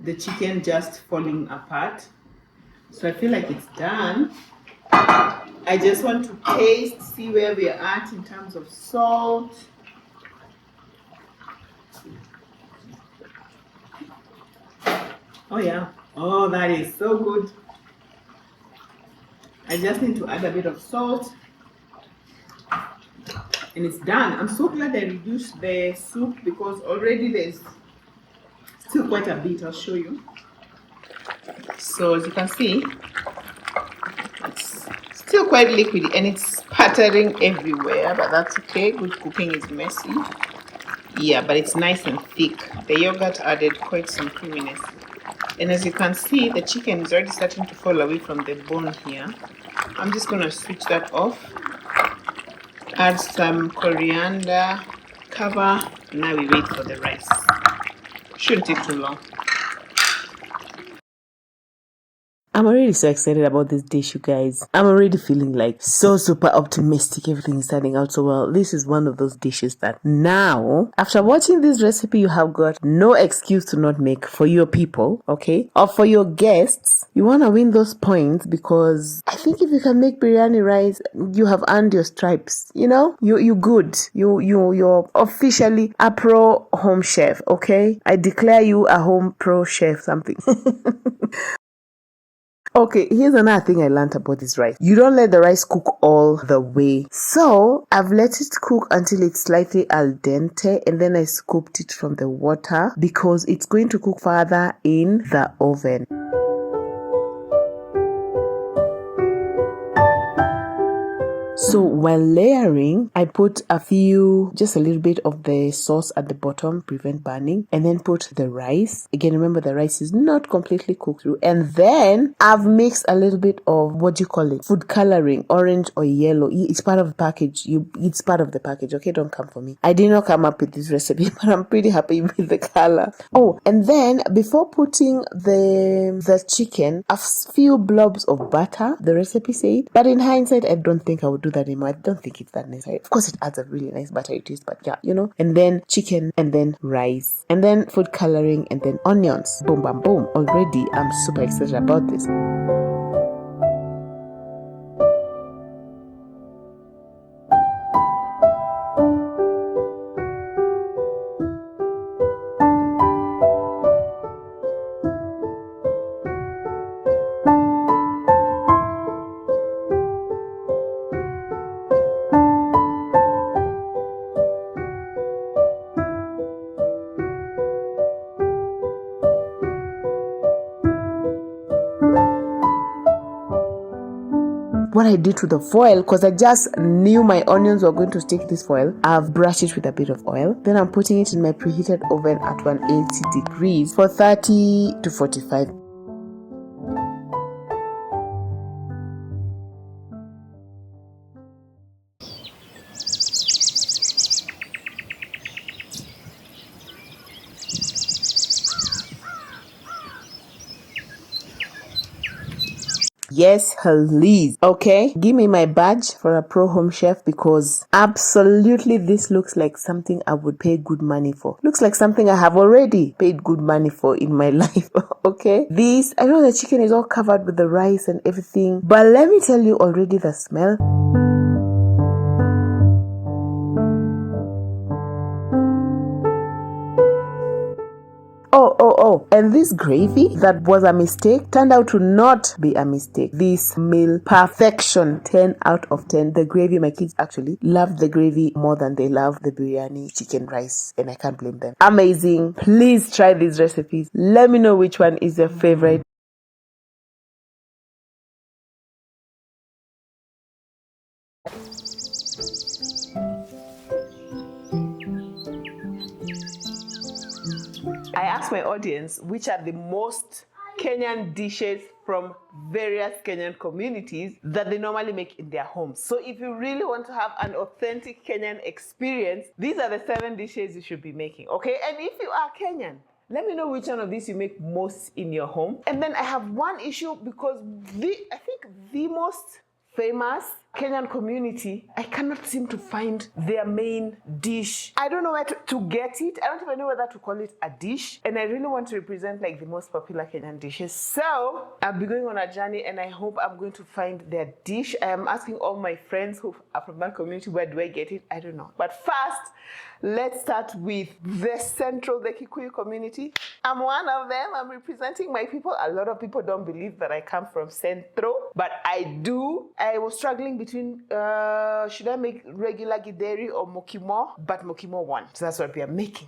the chicken just falling apart. So I feel like it's done. I just want to taste, see where we are at in terms of salt. Oh yeah, oh that is so good. I just need to add a bit of salt. And it's done. I'm so glad I reduced the soup because already there's still quite a bit. I'll show you. So as you can see, it's still quite liquidy and it's spattering everywhere, but that's okay. Good cooking is messy. Yeah, but it's nice and thick. The yogurt added quite some creaminess. And as you can see, the chicken is already starting to fall away from the bone here. I'm just going to switch that off. Add some coriander, cover. Now we wait for the rice. Shouldn't take too long. I'm already so excited about this dish, you guys. I'm already feeling like so super optimistic. Everything is turning out so well. This is one of those dishes that now, after watching this recipe, you have got no excuse to not make for your people, okay? Or for your guests. You want to win those points because I think if you can make biryani rice, you have earned your stripes. You know, you good. You're officially a pro home chef, okay? I declare you a home pro chef something. Okay, here's another thing I learned about this rice. You don't let the rice cook all the way. So I've let it cook until it's slightly al dente, and then I scooped it from the water because it's going to cook further in the oven. So while layering, I put just a little bit of the sauce at the bottom, prevent burning, and then put the rice. Again, remember the rice is not completely cooked through. And then I've mixed a little bit of, what do you call it? Food coloring, orange or yellow. It's part of the package. It's part of the package, okay? Don't come for me. I did not come up with this recipe, but I'm pretty happy with the color. Oh, and then before putting the chicken, a few blobs of butter, the recipe said. But in hindsight, I don't think I would do that anymore. I don't think it's that necessary. Of course, it adds a really nice buttery taste, but yeah, and then chicken, and then rice, and then food coloring, and then onions. Boom, bam, boom. Already, I'm super excited about this. What I did to the foil, because I just knew my onions were going to stick this foil, I've brushed it with a bit of oil. Then I'm putting it in my preheated oven at 180 degrees for 30 to 45. Yes, please. Okay, give me my badge for a pro home chef, because absolutely this looks like something I would pay good money for. Looks like something I have already paid good money for in my life. Okay, I know the chicken is all covered with the rice and everything, but let me tell you already the smell. Oh, and this gravy that was a mistake turned out to not be a mistake. This meal, perfection, 10 out of 10. The gravy, my kids actually love the gravy more than they love the biryani chicken rice, and I can't blame them. Amazing. Please try these recipes. Let me know which one is your favorite. I asked my audience which are the most Kenyan dishes from various Kenyan communities that they normally make in their homes. So if you really want to have an authentic Kenyan experience, these are the 7 dishes you should be making, okay? And if you are Kenyan, let me know which one of these you make most in your home. And then I have one issue, because I think the most famous Kenyan community, I cannot seem to find their main dish. I don't know where to get it. I don't even know whether to call it a dish. And I really want to represent like the most popular Kenyan dishes. So I'll be going on a journey, and I hope I'm going to find their dish. I am asking all my friends who are from that community, where do I get it? I don't know. But first, let's start with the Kikuyu community. I'm one of them. I'm representing my people. A lot of people don't believe that I come from Centro, but I do. I was struggling between should I make regular gideri or Mukimo, but Mukimo won. So that's what we are making.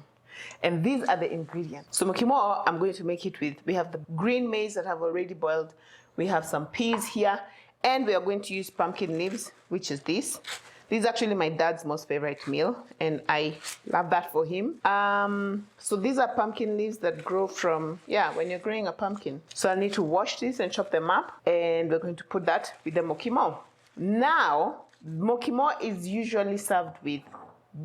And these are the ingredients. So Mukimo, I'm going to make it with, we have the green maize that have already boiled. We have some peas here, and we are going to use pumpkin leaves, which is this. This is actually my dad's most favorite meal, and I love that for him. So these are pumpkin leaves that grow from, when you're growing a pumpkin. So I need to wash this and chop them up, and we're going to put that with the Mukimo. Now, Mukimo is usually served with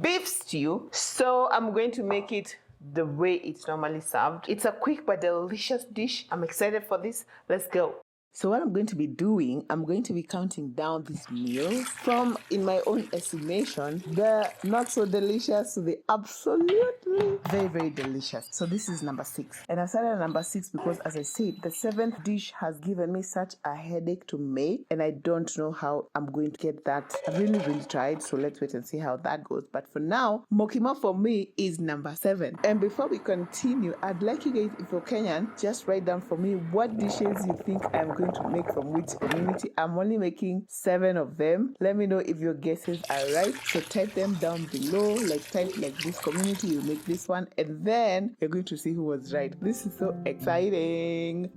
beef stew, so I'm going to make it the way it's normally served. It's a quick but delicious dish. I'm excited for this. Let's go. So what I'm going to be doing, I'm going to be counting down this meal from, in my own estimation, the not so delicious to the absolutely very, very delicious. So this is number 6. And I started at number 6 because, as I said, the 7th dish has given me such a headache to make, and I don't know how I'm going to get that. I've really, really tried, so let's wait and see how that goes. But for now, Mukimo for me is number 7. And before we continue, I'd like you guys, if you're Kenyan, just write down for me what dishes you think I'm going going to make from which community. I'm only making 7 of them. Let me know if your guesses are right. So type them down below, like type like this community, you make this one, and then you're going to see who was right. This is so exciting.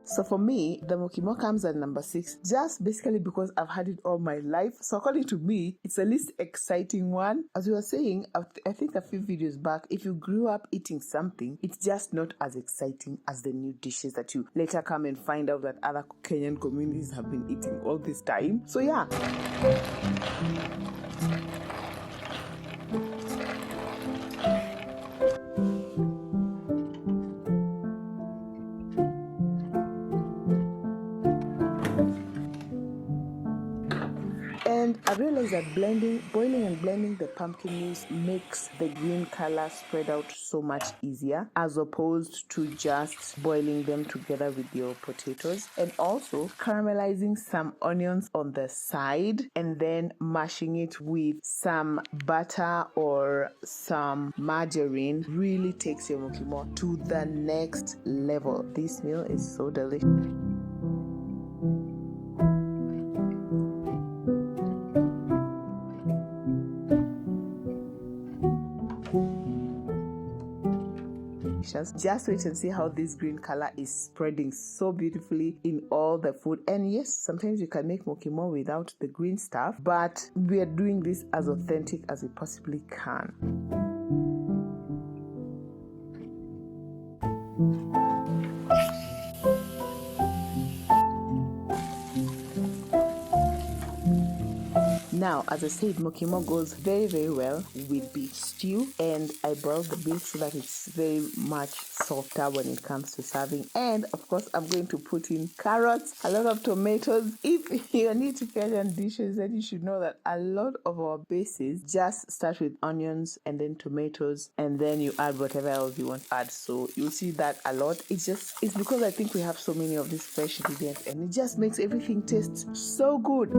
So for me, the Mukimo comes at number 6, just basically because I've had it all my life. So according to me, it's the least exciting one. As we were saying, I think a few videos back, if you grew up eating something, it's just not as exciting as the new dishes that you later come and find out that other Kenyan communities have been eating all this time. So yeah. And I realized that boiling and blending the pumpkin leaves makes the green color spread out so much easier as opposed to just boiling them together with your potatoes. And also caramelizing some onions on the side and then mashing it with some butter or some margarine really takes your mukimo to the next level. This meal is so delicious. Just wait and see how this green color is spreading so beautifully in all the food. And yes, sometimes you can make mukimo without the green stuff, but we are doing this as authentic as we possibly can. Now, as I said, mukimo goes very, very well with beef stew, and I boiled the beef so that it's very much softer when it comes to serving. And of course, I'm going to put in carrots, a lot of tomatoes. If you're new to Kenyan dishes, then you should know that a lot of our bases just start with onions and then tomatoes, and then you add whatever else you want to add. So you'll see that a lot. It's because I think we have so many of these fresh ingredients, and it just makes everything taste so good.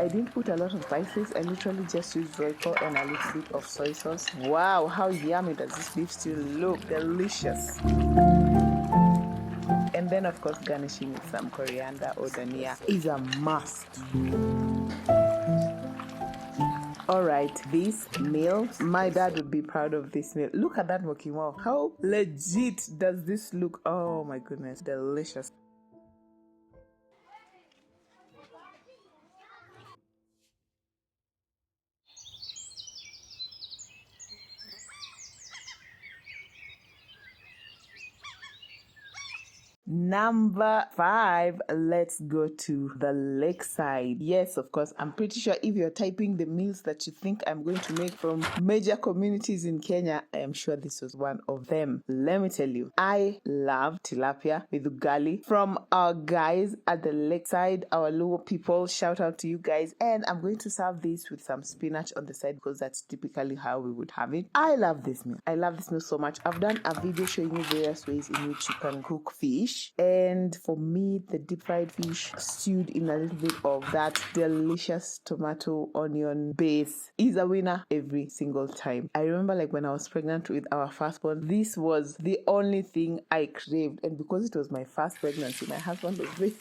I didn't put a lot of spices. I literally just used Royco and a little bit of soy sauce. Wow, how yummy does this beef stew look? Delicious. And then of course garnishing with some coriander or dhania is a must. Alright, this meal, my dad would be proud of this meal. Look at that mukimo. How legit does this look? Oh my goodness, delicious. Number 5, let's go to the lakeside. Yes, of course, I'm pretty sure if you're typing the meals that you think I'm going to make from major communities in Kenya, I am sure this was one of them. Let me tell you, I love tilapia with ugali from our guys at the lakeside, our Luo people. Shout out to you guys. And I'm going to serve this with some spinach on the side because that's typically how we would have it. I love this meal. I love this meal so much. I've done a video showing you various ways in which you can cook fish. And for me, the deep fried fish stewed in a little bit of that delicious tomato onion base is a winner every single time. I remember like when I was pregnant with our firstborn, this was the only thing I craved. And because it was my first pregnancy, my husband was very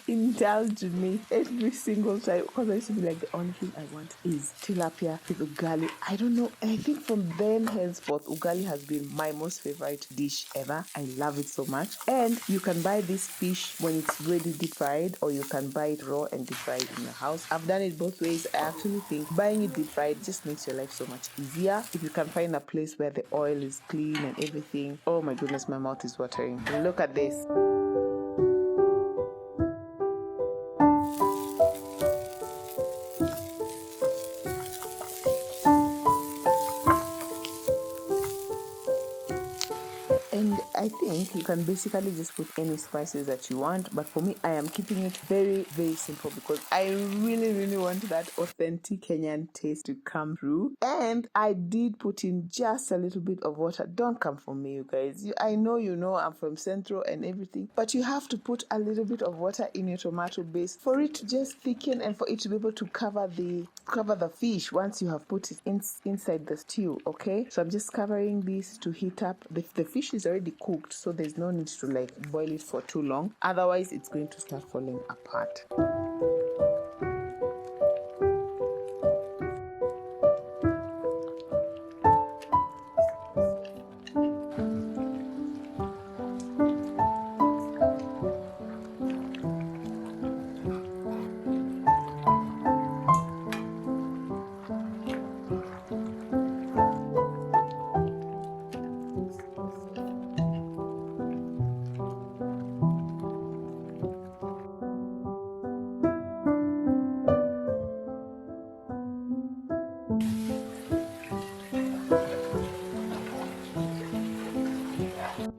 indulged me every single time because I used to be like, the only thing I want is tilapia with ugali. I don't know. And I think from then henceforth, ugali has been my most favorite dish ever. I love it so much. And you can buy this fish when it's ready deep fried, or you can buy it raw and deep fried in your house. I've done it both ways. I actually think buying it deep fried just makes your life so much easier. If you can find a place where the oil is clean and everything. Oh my goodness, my mouth is watering. Look at this. And I think You can basically just put any spices that you want, but for me, I am keeping it very, very simple because I really, really want that authentic Kenyan taste to come through. And I did put in just a little bit of water. Don't come for me, you guys. I know I'm from Central and everything, but you have to put a little bit of water in your tomato base for it to just thicken and for it to be able to cover the fish once you have put it inside the stew. Okay, so I'm just covering this to heat up. The fish is already cooked, so there's no need to like boil it for too long, otherwise it's going to start falling apart.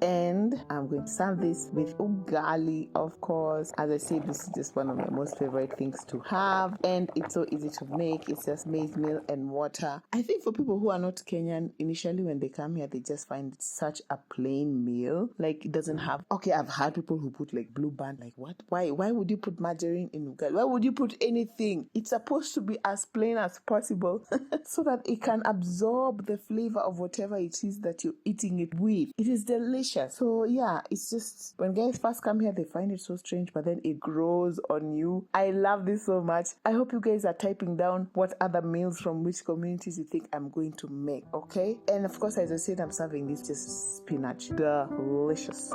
And I'm going to serve this with ugali, of course. As I said, this is just one of my most favorite things to have, and it's so easy to make. It's just maize meal and water. I think for people who are not Kenyan, initially when they come here, they just find it such a plain meal. Like, it doesn't have, okay, I've had people who put like blue band, like what? Why would you put margarine in ugali? Why would you put anything? It's supposed to be as plain as possible so that it can absorb the flavor of whatever it is that you're eating it with. It is delicious. So yeah, it's just when guys first come here, they find it so strange, but then it grows on you. I love this so much. I hope you guys are typing down what other meals from which communities you think I'm going to make, okay? And of course, as I said, I'm serving this just spinach. Delicious.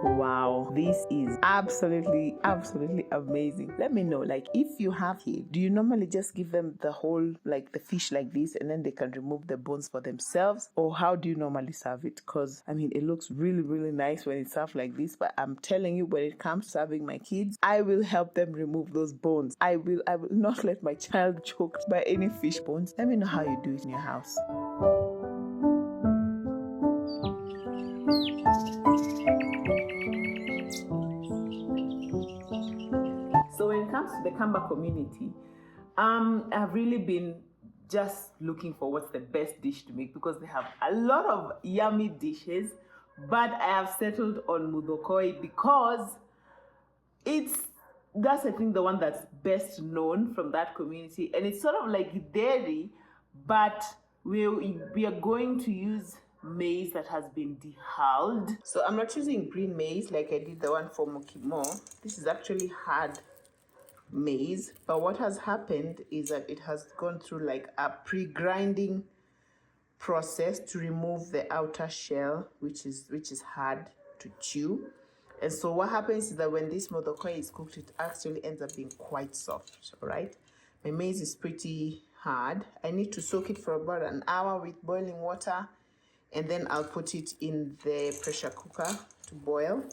Wow, this is absolutely amazing. Let me know, like, if you have here, do you normally just give them the whole, like the fish like this, and then they can remove the bones for themselves, or how do you normally serve it? Because I mean, it looks really nice when it's served like this, but I'm telling you, when it comes to serving my kids, I will help them remove those bones. I will not let my child choked by any fish bones. Let me know how you do it in your house. So when it comes to the Kamba community, I've really been just looking for what's the best dish to make because they have a lot of yummy dishes, but I have settled on Mudhokoi because that's I think the one that's best known from that community, and it's sort of like dairy, but we are going to use maize that has been dehulled. So I'm not using green maize like I did the one for Mukimo. This is actually hard maize, but what has happened is that it has gone through like a pre-grinding process to remove the outer shell, which is hard to chew. And so what happens is that when this Mudhokoi is cooked, it actually ends up being quite soft. All right, my maize is pretty hard. I need to soak it for about an hour with boiling water, and then I'll put it in the pressure cooker to boil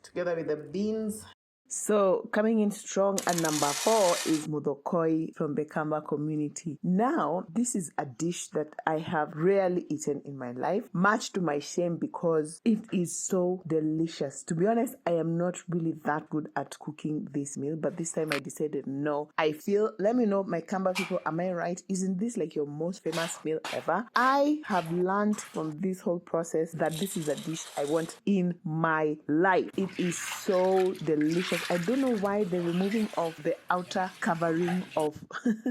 together with the beans. So coming in strong at number 4 is Mudhokoi from the Kamba community. Now, this is a dish that I have rarely eaten in my life, much to my shame because it is so delicious. To be honest, I am not really that good at cooking this meal, but this time I decided no. Let me know, my Kamba people, am I right? Isn't this like your most famous meal ever? I have learned from this whole process that this is a dish I want in my life. It is so delicious. I don't know why the removing of the outer covering of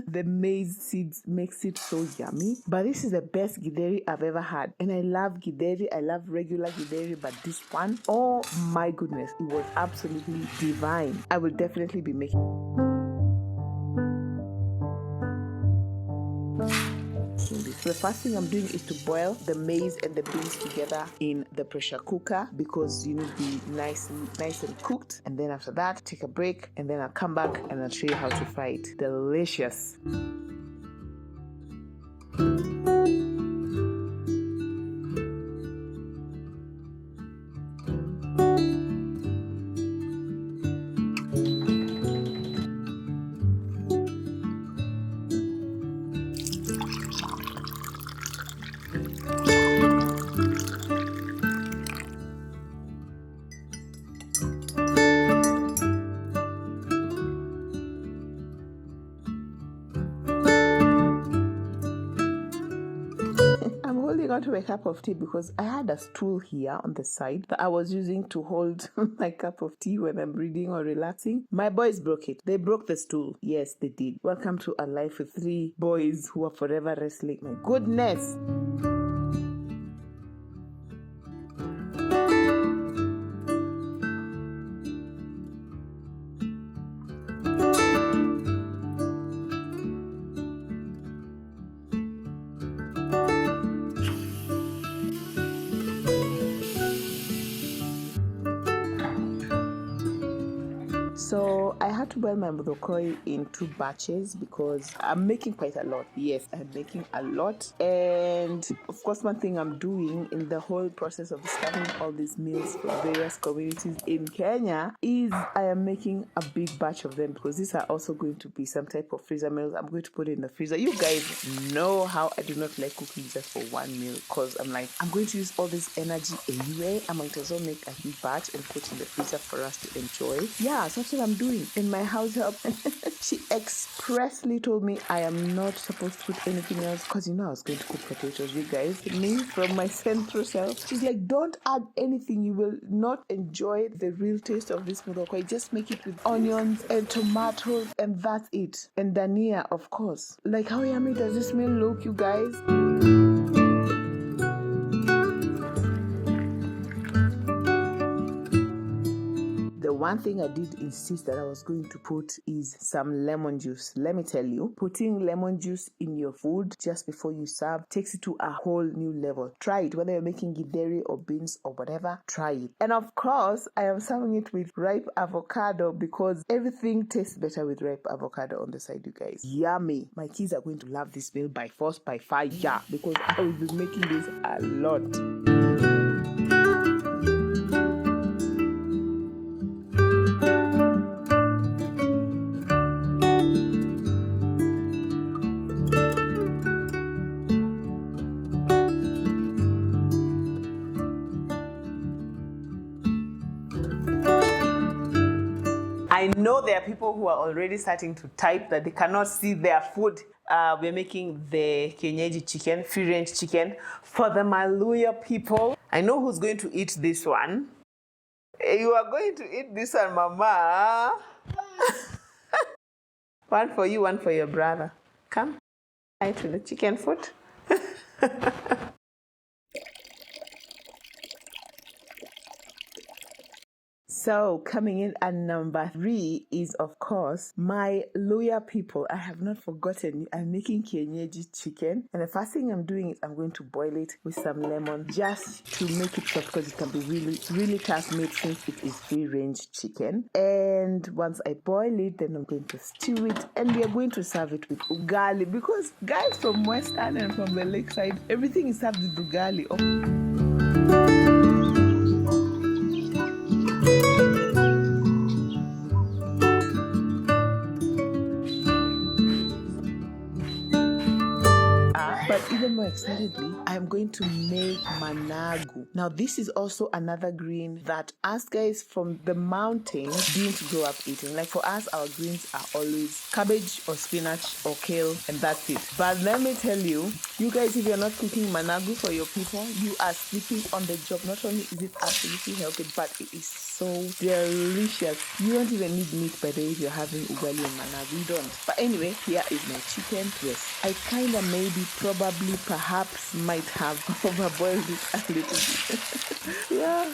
the maize seeds makes it so yummy. But this is the best githeri I've ever had. And I love githeri. I love regular githeri. But this one, oh my goodness, it was absolutely divine. I will definitely be making. So the first thing I'm doing is to boil the maize and the beans together in the pressure cooker because you need to be nice and cooked. And then after that, take a break, and then I'll come back and I'll show you how to fry it. Delicious. I'm holding on to a cup of tea because I had a stool here on the side that I was using to hold my cup of tea when I'm reading or relaxing. My boys broke it. They broke the stool. Yes, they did. Welcome to a life with 3 boys who are forever wrestling. My goodness. So I had to boil my Mudhokoi in 2 batches because I'm making quite a lot. Yes, I'm making a lot. And of course, one thing I'm doing in the whole process of discovering all these meals from various communities in Kenya is I am making a big batch of them because these are also going to be some type of freezer meals. I'm going to put it in the freezer. You guys know how I do not like cooking just for one meal because I'm like, I'm going to use all this energy anyway. I might as well make a huge batch and put in the freezer for us to enjoy. Yeah, so that's what I'm doing. In my house help, she expressly told me I am not supposed to put anything else because I was going to cook potatoes. You guys, me from my central self, she's like, don't add anything. You will not enjoy the real taste of this Mudhokoi. Just make it with onions and tomatoes, and that's it. And dania, of course. Like, how yummy does this meal look, you guys? The one thing I did insist that I was going to put is some lemon juice. Let me tell you, putting lemon juice in your food just before you serve takes it to a whole new level. Try it, whether you're making githeri or beans or whatever, try it. And of course, I am serving it with ripe avocado because everything tastes better with ripe avocado on the side, you guys. Yummy. My kids are going to love this meal by force, by fire, because I will be making this a lot. I know there are people who are already starting to type that they cannot see their food. We're making the Kienyeji chicken, free range chicken for the Maluya people. I know who's going to eat this one. You are going to eat this one, Mama. One for you, one for your brother. Come, eat with the chicken foot. So coming in at number 3 is, of course, my Luya people. I have not forgotten you. I'm making Kienyeji chicken. And the first thing I'm doing is I'm going to boil it with some lemon just to make it soft because it can be really, really tough made since it is free-range chicken. And once I boil it, then I'm going to stew it. And we are going to serve it with ugali because guys from Western and from the lakeside, everything is served with ugali. But even more excitedly, I'm going to make managu. Now, this is also another green that us guys from the mountains didn't grow up eating. Like for us, our greens are always cabbage or spinach or kale, and that's it. But let me tell you, you guys, if you're not cooking managu for your people, you are sleeping on the job. Not only is it absolutely healthy, but it is so delicious. You don't even need meat by the way if you're having ugali and managu. You don't. But anyway, here is my chicken. Yes, I kind of maybe probably perhaps might have overboiled it a little bit. Yeah.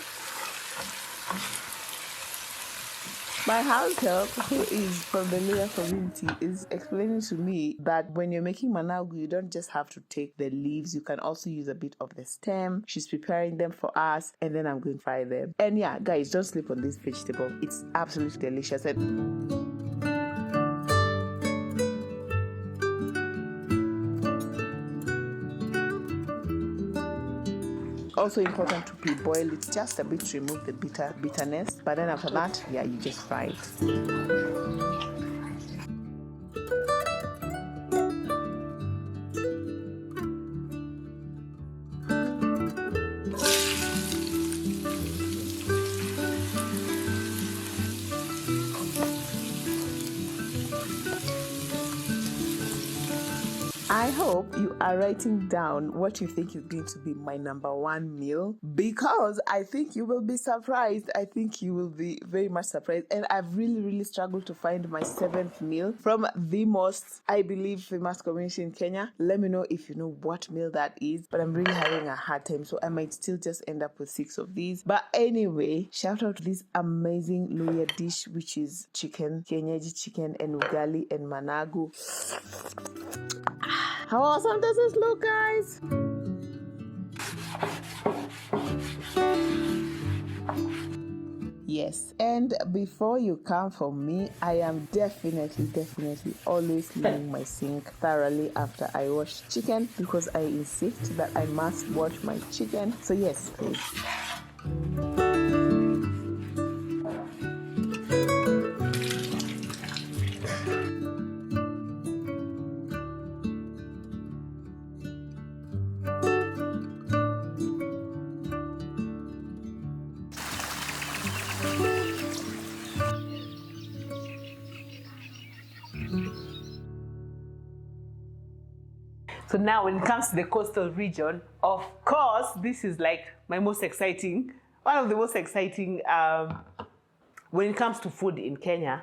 My house help, who is from the Luya community, is explaining to me that when you're making managu, you don't just have to take the leaves, you can also use a bit of the stem. She's preparing them for us, and then I'm going to fry them. And yeah, guys, don't sleep on this vegetable. It's absolutely delicious. And also important to pre-boil it just a bit to remove the bitterness. But then after that, yeah, you just fry it. I hope you are writing down what you think is going to be my number one meal, because I think you will be surprised. I think you will be very much surprised. And I've really struggled to find my 7th meal from the most, I believe, famous community in Kenya. Let me know if you know what meal that is, but I'm really having a hard time, so I might still just end up with 6 of these. But anyway, shout out to this amazing Luya dish, which is chicken, Kienyeji chicken and ugali and managu. How awesome does this look, guys? Yes, and before you come for me, I am definitely always cleaning my sink thoroughly after I wash chicken, because I insist that I must wash my chicken. So yes, please. So now when it comes to the coastal region, of course, this is like my most exciting, one of the most exciting when it comes to food in Kenya.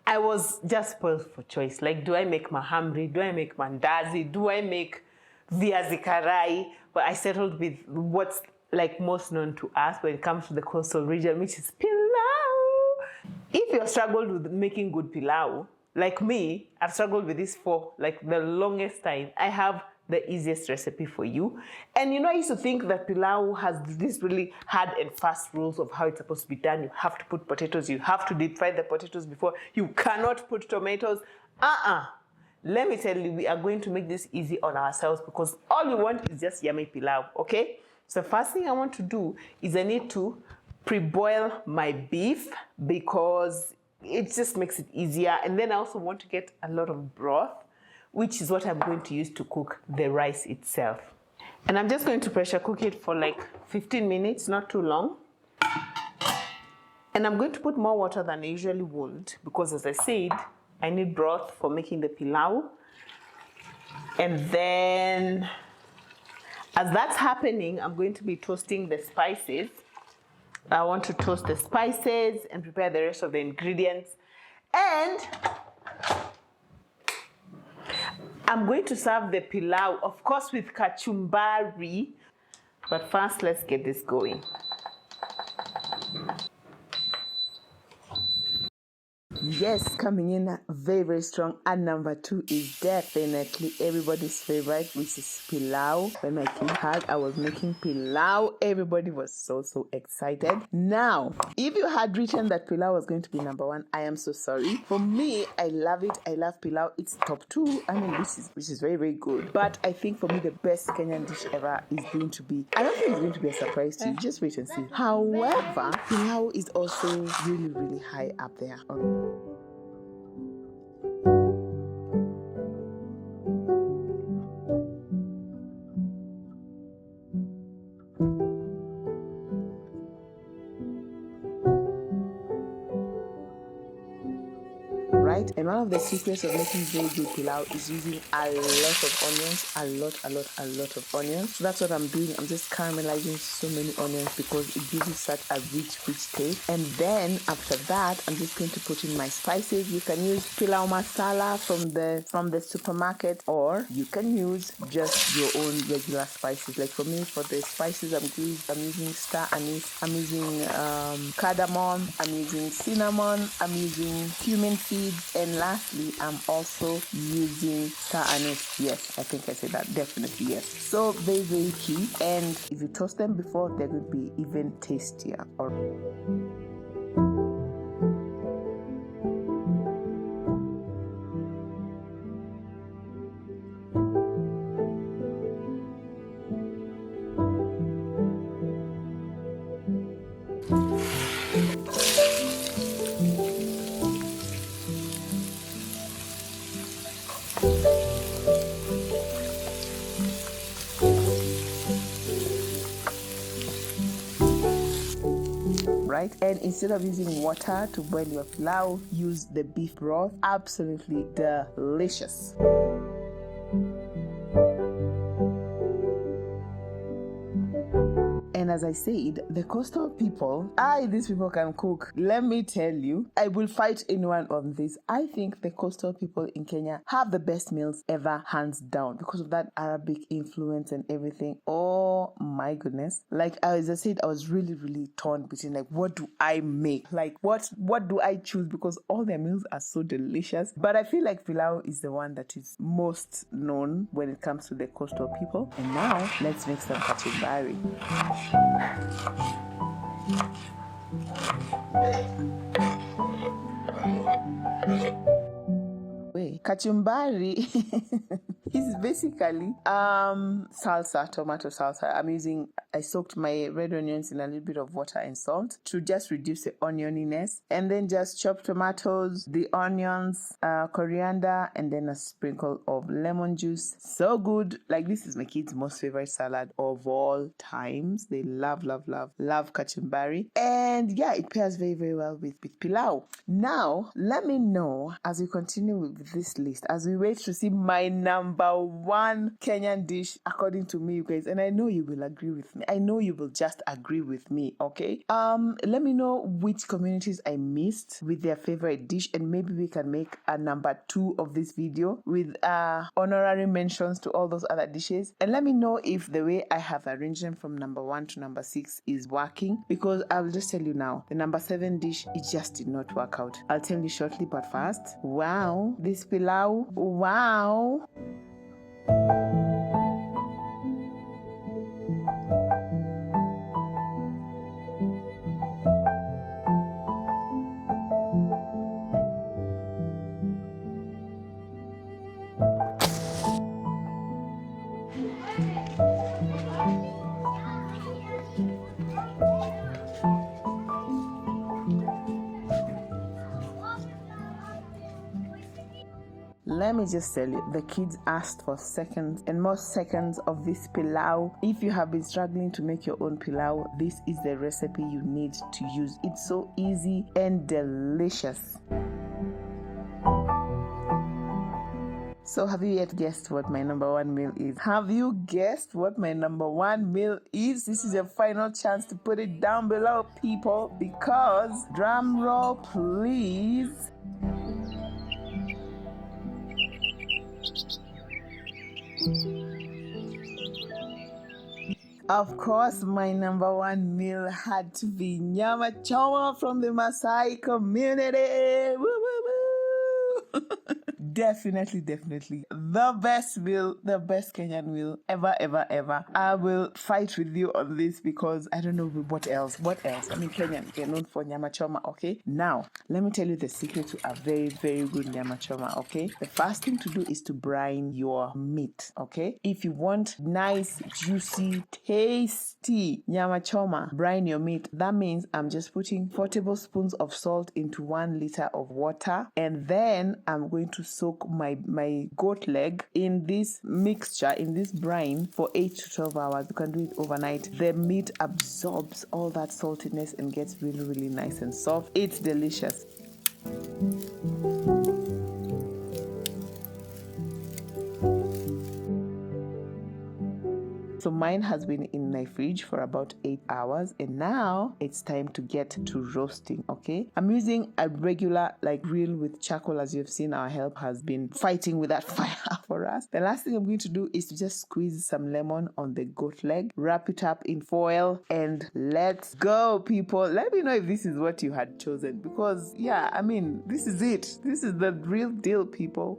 I was just spoiled for choice. Like, do I make mahamri? Do I make mandazi? Do I make viazi karai? But I settled with what's like most known to us when it comes to the coastal region, which is pilau. If you've struggled with making good pilau, like me, I've struggled with this for like the longest time. I have the easiest recipe for you. And you know, I used to think that pilau has this really hard and fast rules of how it's supposed to be done. You have to put potatoes, you have to deep fry the potatoes before, you cannot put tomatoes. Let me tell you, we are going to make this easy on ourselves, because all we want is just yummy pilau, okay? So the first thing I want to do is I need to pre-boil my beef, because it just makes it easier. And then I also want to get a lot of broth, which is what I'm going to use to cook the rice itself. And I'm just going to pressure cook it for like 15 minutes, not too long. And I'm going to put more water than I usually would, because as I said, I need broth for making the pilau. And then as that's happening, I'm going to be toasting the spices. I want to toast the spices and prepare the rest of the ingredients. And I'm going to serve the pilau, of course, with kachumbari. But first, let's get this going. Yes, coming in very strong. And number 2 is definitely everybody's favorite, which is pilau. When my kid heard I was making pilau, everybody was so excited. Now, if you had written that pilau was going to be number 1, I am so sorry. For me, I love it. I love pilau. It's top 2. I mean, which is very good. But I think for me, the best Kenyan dish ever is going to be, I don't think it's going to be a surprise to you. Just wait and see. However, pilau is also really high up there. right? And one of the secrets of making very good pilau is using a lot of onions, a lot of onions. So that's what I'm doing. I'm just caramelizing so many onions because it gives you such a rich taste. And then after that, I'm just going to put in my spices. You can use pilau masala from the supermarket, or you can use just your own regular spices. Like for me, for the spices I'm using star anise, I'm using cardamom, I'm using cinnamon, I'm using cumin seeds, and lastly I'm also using star anise. Yes, I think I said that, definitely yes. So very key, and if you toast them before, they're going to be even tastier. Right? And instead of using water to boil your pilau, use the beef broth. Absolutely delicious. And as I said, the coastal people, these people can cook. Let me tell you, I will fight anyone on this. I think the coastal people in Kenya have the best meals ever, hands down, because of that Arabic influence and everything. Oh my goodness. Like, as I said, I was really torn between, like, what do I make? Like, what do I choose? Because all their meals are so delicious. But I feel like pilau is the one that is most known when it comes to the coastal people. And now, let's make some kachumbari. Kachumbari is basically salsa, tomato salsa. I soaked my red onions in a little bit of water and salt to just reduce the onioniness, and then just chop tomatoes, the onions, coriander, and then a sprinkle of lemon juice. So good. Like, this is my kids' most favorite salad of all times. They love kachumbari, and yeah, it pairs very well with pilau. Now let me know, as we continue with this list, as we wait to see my number one Kenyan dish according to me, you guys, and I know you will agree with me. I know you will just agree with me, okay? Let me know which communities I missed with their favorite dish, and maybe we can make a number 2 of this video with honorary mentions to all those other dishes. And let me know if the way I have arranged them from number 1 to number 6 is working, because I'll just tell you now, the number 7 dish, it just did not work out. I'll tell you shortly, but first, wow, this pilau, wow. Let me just tell you, the kids asked for seconds and more seconds of this pilau. If you have been struggling to make your own pilau, this is the recipe you need to use. It's so easy and delicious. So have you yet guessed what my number 1 meal is? Have you guessed what my number 1 meal is? This is your final chance to put it down below, people, because, drum roll please, of course, my number 1 meal had to be Nyama choma from the Maasai community. Woo, woo, woo. Definitely the best meal, the best Kenyan meal ever. I will fight with you on this, because I don't know what else. I mean, Kenyan, they're known for Nyama choma, okay? Now, let me tell you the secret to a very good Nyama choma, okay? The first thing to do is to brine your meat, okay? If you want nice, juicy, tasty Nyama choma, brine your meat. That means I'm just putting 4 tablespoons of salt into 1 liter of water, and then I'm going to soak my goat leg in this mixture, in this brine, for 8 to 12 hours. You can do it overnight. The meat absorbs all that saltiness and gets really nice and soft. It's delicious. So mine has been in my fridge for about 8 hours, and now it's time to get to roasting. Okay, I'm using a regular like grill with charcoal. As you've seen, our help has been fighting with that fire for us. The last thing I'm going to do is to just squeeze some lemon on the goat leg, wrap it up in foil, and let's go, people. Let me know if this is what you had chosen, because yeah, I mean, this is it. This is the real deal, people.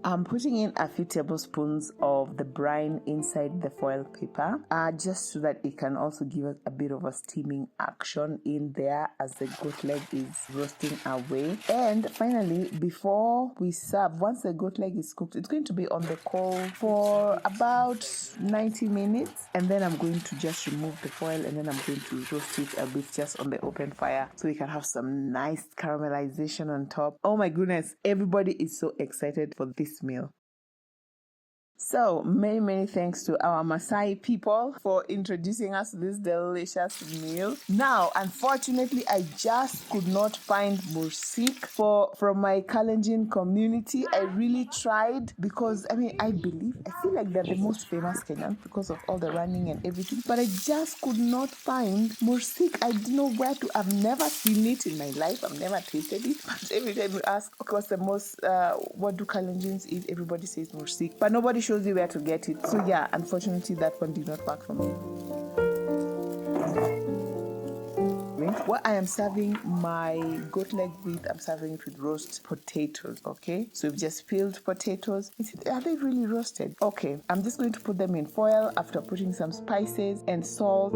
I'm putting in a few tablespoons of the brine inside the foil paper, just so that it can also give us a bit of a steaming action in there as the goat leg is roasting away. And finally, before we serve, once the goat leg is cooked, it's going to be on the coal for about 90 minutes. And then I'm going to just remove the foil, and then I'm going to roast it a bit just on the open fire, so we can have some nice caramelization on top. Oh my goodness, everybody is so excited for this meal. So many thanks to our Maasai people for introducing us to this delicious meal. Now, unfortunately, I just could not find mursik from my Kalenjin community. I really tried, because I feel like they're the most famous Kenyan because of all the running and everything, but I just could not find mursik. I don't know where to. I've never seen it in my life. I've never tasted it, but every time you ask, okay, what's the most what do Kalenjins eat, everybody says mursik, but nobody shows you where to get it. So yeah, unfortunately that one did not work for me. What I am serving my goat leg with, I'm serving it with roast potatoes. Okay, so we've just peeled potatoes. Are they really roasted? Okay, I'm just going to put them in foil after putting some spices and salt.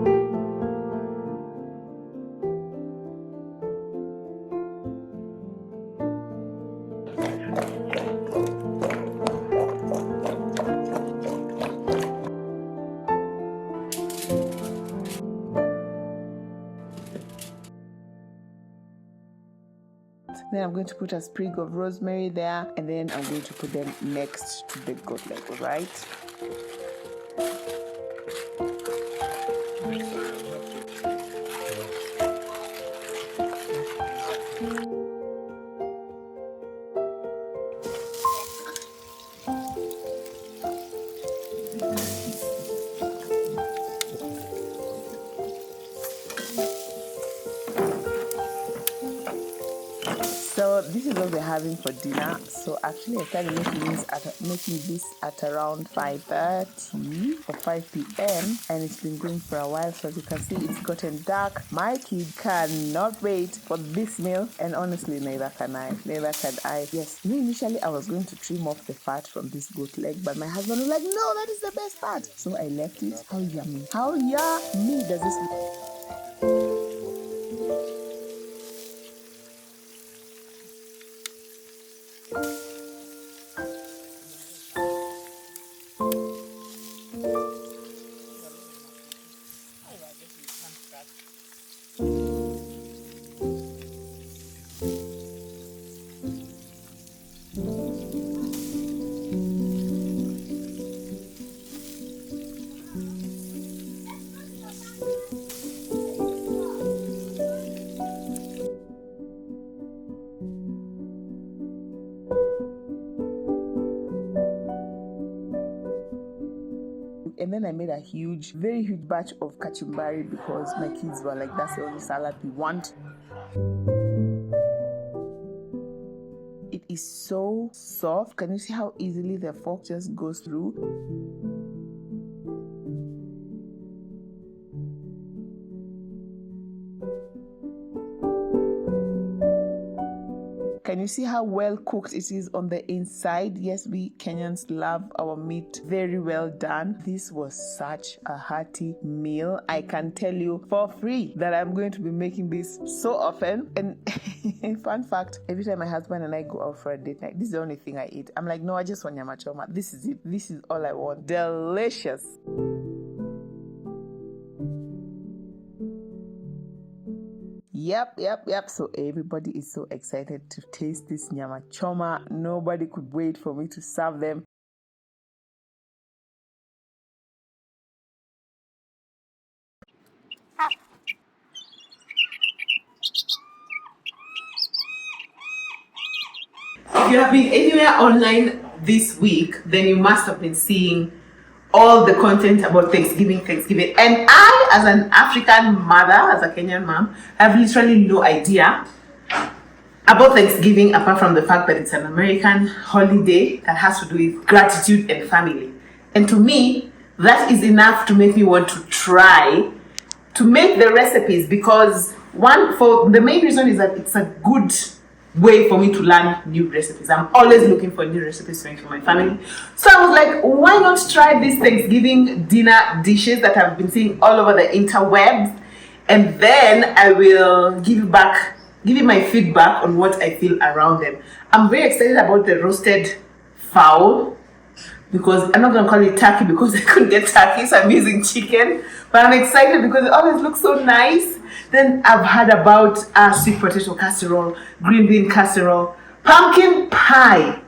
Then I'm going to put a sprig of rosemary there, and then I'm going to put them next to the goat leg, all right? So this is what we're having for dinner. So actually I started making this at around 5:30 or 5 p.m. and it's been going for a while. So as you can see, it's gotten dark. My kid cannot wait for this meal, and honestly neither can I. Yes, initially I was going to trim off the fat from this goat leg, but my husband was like, no, that is the best part. So I left it. How yummy does this look? And then I made a very huge batch of kachumbari, because my kids were like, that's the only salad we want. It is so soft. Can you see how easily the fork just goes through? Can you see how well cooked it is on the inside? Yes, we Kenyans love our meat very well done. This was such a hearty meal. I can tell you for free that I'm going to be making this so often. And fun fact, every time my husband and I go out for a date night, this is the only thing I eat. I'm like, no, I just want Nyama choma. This is it. This is all I want. Delicious. Yep. So everybody is so excited to taste this Nyama choma. Nobody could wait for me to serve them. if you have been anywhere online this week, then you must have been seeing all the content about Thanksgiving. And I, as an African mother, as a Kenyan mom, have literally no idea about Thanksgiving apart from the fact that it's an American holiday that has to do with gratitude and family. And to me, that is enough to make me want to try to make the recipes, because for the main reason is that it's a good way for me to learn new recipes. I'm always looking for new recipes to make for my family. So I was like, why not try these Thanksgiving dinner dishes that I've been seeing all over the interwebs, and then I will give you my feedback on what I feel around them. I'm very excited about the roasted fowl, because I'm not going to call it turkey because I couldn't get turkey, so I'm using chicken. But I'm excited because it always looks so nice. Then I've heard about sweet potato casserole, green bean casserole, pumpkin pie.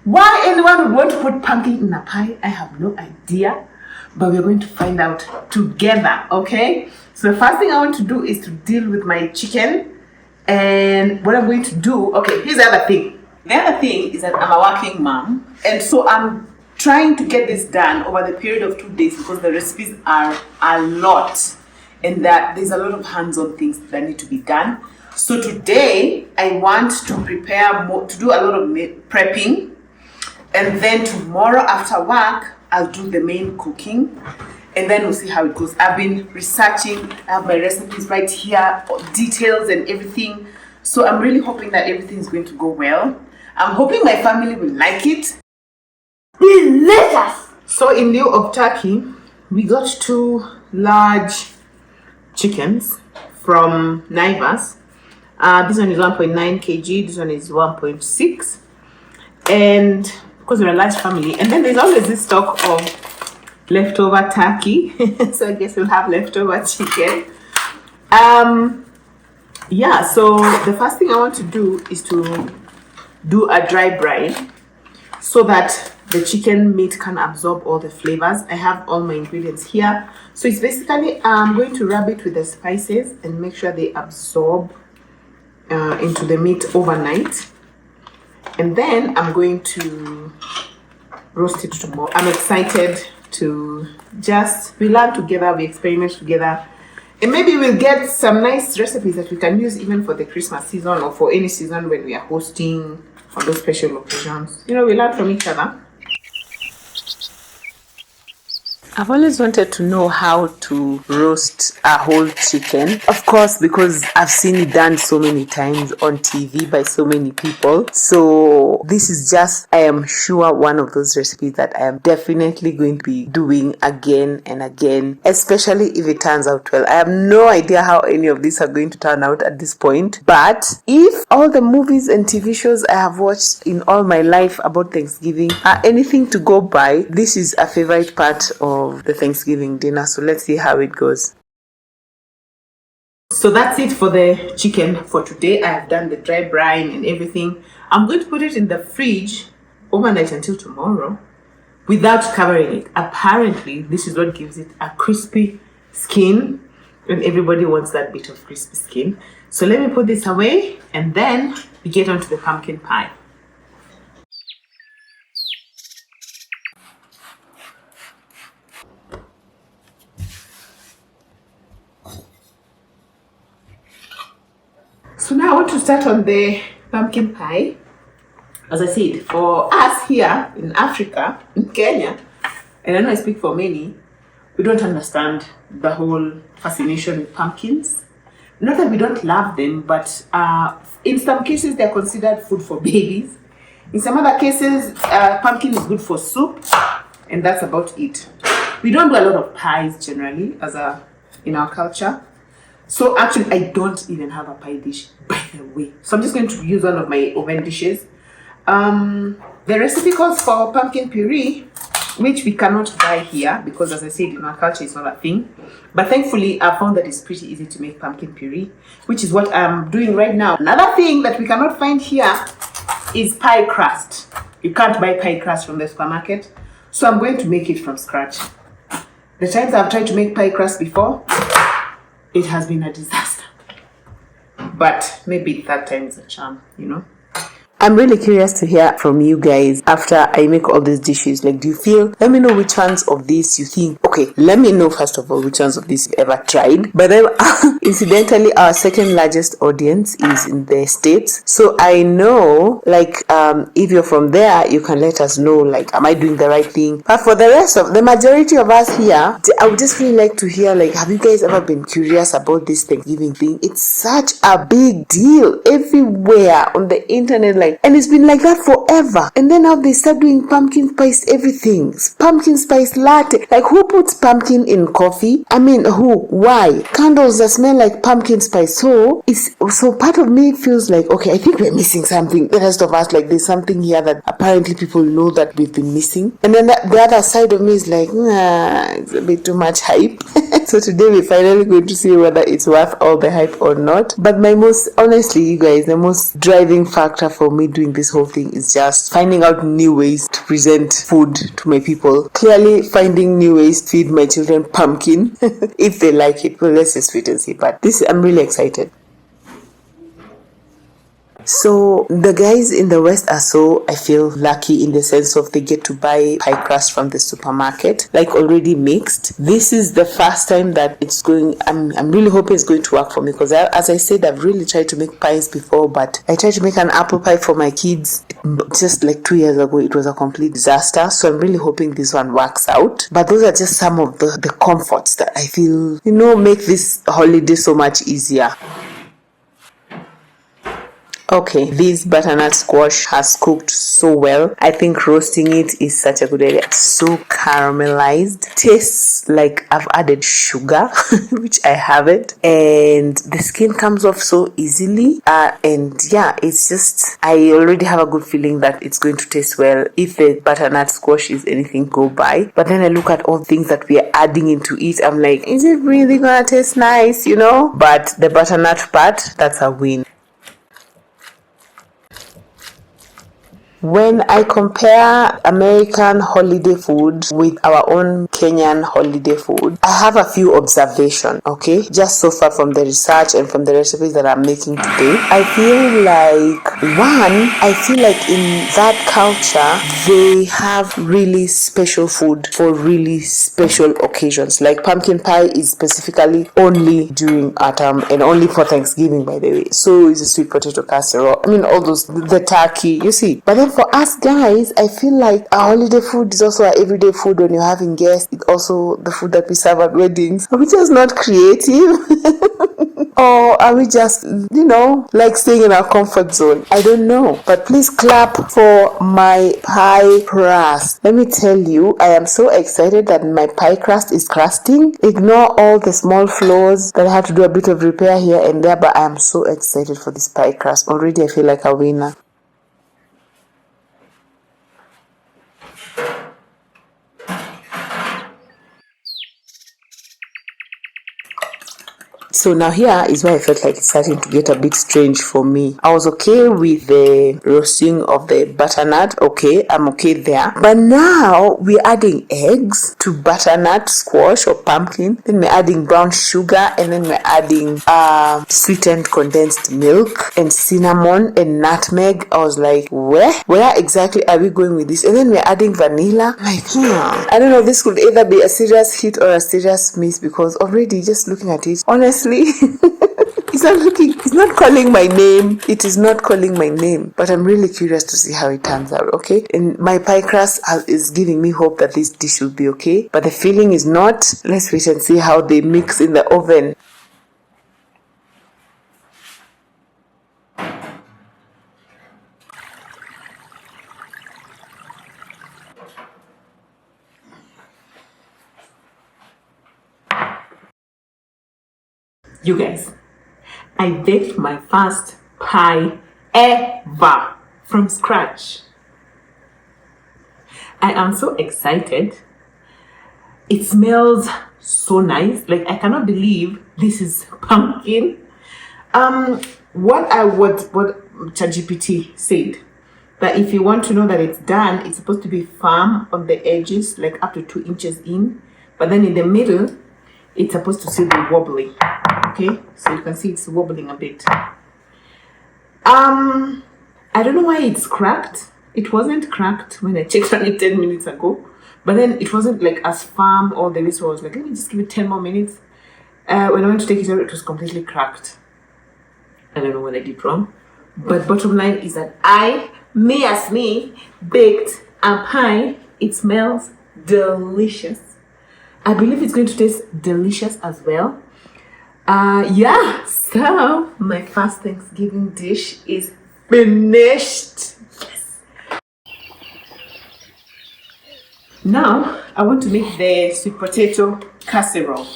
Why anyone would want to put pumpkin in a pie, I have no idea. But we're going to find out together, okay? So the first thing I want to do is to deal with my chicken. And what I'm going to do, okay, here's the other thing. The other thing is that I'm a working mom. And so I'm trying to get this done over the period of 2 days because the recipes are a lot. And that there's a lot of hands-on things that need to be done. So today, I want to prepare more, to do a lot of prepping. And then tomorrow after work, I'll do the main cooking. And then we'll see how it goes. I've been researching, I have my recipes right here, details and everything. So I'm really hoping that everything is going to go well. I'm hoping my family will like it. Delicious! So in lieu of turkey, we got 2 large chickens from Naivas. This one is 1.9 kg, this one is 1.6. And because we're a large family, and then there's always this stock of leftover turkey. So I guess we'll have leftover chicken. Yeah, so the first thing I want to do is to do a dry brine so that the chicken meat can absorb all the flavors. I have all my ingredients here. So it's basically, I'm going to rub it with the spices and make sure they absorb into the meat overnight. And then I'm going to roast it tomorrow. I'm excited to we learn together, we experiment together. And maybe we'll get some nice recipes that we can use even for the Christmas season or for any season when we are hosting on those special occasions. You know, we learn from each other. I've always wanted to know how to roast a whole chicken. Of course, because I've seen it done so many times on TV by so many people. So this is just, I am sure, one of those recipes that I am definitely going to be doing again and again, especially if it turns out well. I have no idea how any of these are going to turn out at this point. But if all the movies and TV shows I have watched in all my life about Thanksgiving are anything to go by, this is a favorite part of the Thanksgiving dinner. So let's see how it goes. So that's it for the chicken for today. I have done the dry brine and everything. I'm going to put it in the fridge overnight until tomorrow without covering it. Apparently, this is what gives it a crispy skin, and everybody wants that bit of crispy skin. So let me put this away and then we get onto the pumpkin pie. So now I want to start on the pumpkin pie. As I said, for us here in Africa, in Kenya, and I know I speak for many, we don't understand the whole fascination with pumpkins. Not that we don't love them, but in some cases they're considered food for babies. In some other cases, pumpkin is good for soup, and that's about it. We don't do a lot of pies generally in our culture. So actually, I don't even have a pie dish, by the way. So I'm just going to use one of my oven dishes. The recipe calls for pumpkin puree, which we cannot buy here because, as I said, in our culture, it's not a thing. But thankfully, I found that it's pretty easy to make pumpkin puree, which is what I'm doing right now. Another thing that we cannot find here is pie crust. You can't buy pie crust from the supermarket. So I'm going to make it from scratch. The times I've tried to make pie crust before, it has been a disaster. But maybe that time is a charm, you know. I'm really curious to hear from you guys after I make all these dishes. Like, do you feel, let me know which ones of these you think, okay, let me know first of all which ones of these you've ever tried. But then, incidentally, our second largest audience is in the States. So I know, like, if you're from there, you can let us know, like, am I doing the right thing? But for the rest of the majority of us here, I would just really like to hear, like, have you guys ever been curious about this Thanksgiving thing? It's such a big deal everywhere on the internet, like, and it's been like that forever. And then now they start doing pumpkin spice everything, pumpkin spice latte. Like, who puts pumpkin in coffee? I mean, who? Why? Candles that smell like pumpkin spice. So part of me feels like, okay, I think we're missing something. The rest of us, like, there's something here that apparently people know that we've been missing. And then the other side of me is like, nah, it's a bit too much hype. So today we're finally going to see whether it's worth all the hype or not. But honestly, you guys, the most driving factor for me doing this whole thing is just finding out new ways to present food to my people. Clearly finding new ways to feed my children pumpkin if they like it. Well, let's just wait and see. But I'm really excited. So the guys in the West are so, I feel, lucky in the sense of they get to buy pie crust from the supermarket, like already mixed. This is the first time that it's going, I'm really hoping it's going to work for me, because as I said, I've really tried to make pies before, but I tried to make an apple pie for my kids just like 2 years ago. It was a complete disaster. So I'm really hoping this one works out. But those are just some of the comforts that I feel, make this holiday so much easier. Okay, this butternut squash has cooked so well. I think roasting it is such a good idea. It's so caramelized. Tastes like I've added sugar, which I haven't. And the skin comes off so easily. And yeah, it's just, I already have a good feeling that it's going to taste well if the butternut squash is anything go by. But then I look at all the things that we are adding into it. I'm like, is it really gonna taste nice, But the butternut part, that's a win. When I compare American holiday food with our own Kenyan holiday food, I have a few observations, okay? Just so far from the research and from the recipes that I'm making today. I feel like in that culture, they have really special food for really special occasions. Like pumpkin pie is specifically only during autumn and only for Thanksgiving, by the way. So is a sweet potato casserole. I mean, all those, the turkey, you see. But then for us guys, I feel like our holiday food is also our everyday food when you're having guests. It's also the food that we serve at weddings. Are we just not creative? Or are we just, like staying in our comfort zone? I don't know. But please clap for my pie crust. Let me tell you, I am so excited that my pie crust is crusting. Ignore all the small flaws that I had to do a bit of repair here and there, but I am so excited for this pie crust. Already I feel like a winner. So now here is where I felt like it's starting to get a bit strange for me. I was okay with the roasting of the butternut. Okay, I'm okay there. But now we're adding eggs to butternut squash or pumpkin. Then we're adding brown sugar, and then we're adding sweetened condensed milk and cinnamon and nutmeg. I was like, where exactly are we going with this? And then we're adding vanilla. Like, I don't know, this could either be a serious hit or a serious miss, because already just looking at it, honestly, it's not calling my name. It is not calling my name. But I'm really curious to see how it turns out, okay? And my pie crust is giving me hope that this dish will be okay. But the feeling is not. Let's wait and see how they mix in the oven. You guys, I baked my first pie ever from scratch. I am so excited. It smells so nice. Like, I cannot believe this is pumpkin. What ChatGPT said, that if you want to know that it's done, it's supposed to be firm on the edges, like up to 2 inches in, but then in the middle, it's supposed to still be wobbly. Okay, so you can see it's wobbling a bit. I don't know why it's cracked. It wasn't cracked when I checked on it 10 minutes ago. But then it wasn't like as firm all the way, so I was like, let me just give it 10 more minutes. When I went to take it out, it was completely cracked. I don't know what I did wrong. But bottom line is that me, baked a pie. It smells delicious. I believe it's going to taste delicious as well. Yeah, so my first Thanksgiving dish is finished. Yes. Now, I want to make the sweet potato casserole.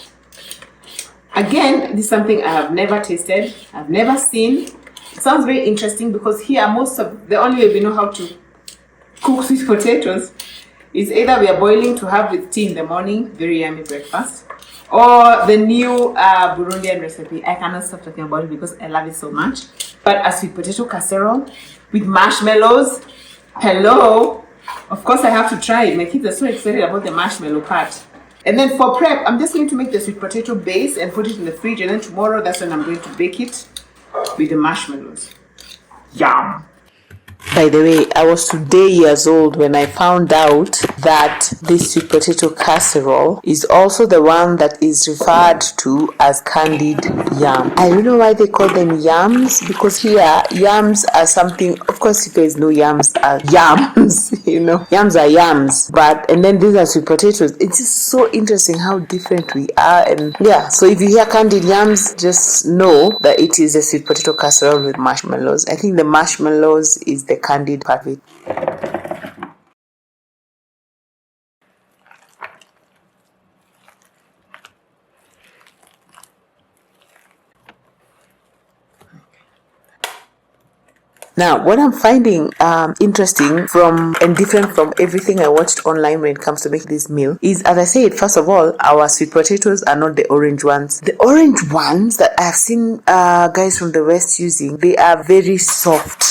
Again, this is something I have never tasted, I've never seen. It sounds very interesting because here the only way we know how to cook sweet potatoes is either we are boiling to have with tea in the morning, very yummy breakfast, or the new Burundian recipe. I cannot stop talking about it because I love it so much. But a sweet potato casserole with marshmallows, hello! Of course I have to try it. My kids are so excited about the marshmallow part. And then for prep, I'm just going to make the sweet potato base and put it in the fridge, and then tomorrow that's when I'm going to bake it with the marshmallows. Yum! By the way, I was today years old when I found out that this sweet potato casserole is also the one that is referred to as candied yam. I don't know why they call them yams, because here yams are something, of course you guys know yams are yams, yams are yams, and then these are sweet potatoes. It's just so interesting how different we are. And yeah, so if you hear candied yams, just know that it is a sweet potato casserole with marshmallows. I think the marshmallows is the candied part of it. Now, what I'm finding interesting and different from everything I watched online when it comes to making this meal is, as I said, first of all, our sweet potatoes are not the orange ones. The orange ones that I've seen guys from the West using, they are very soft.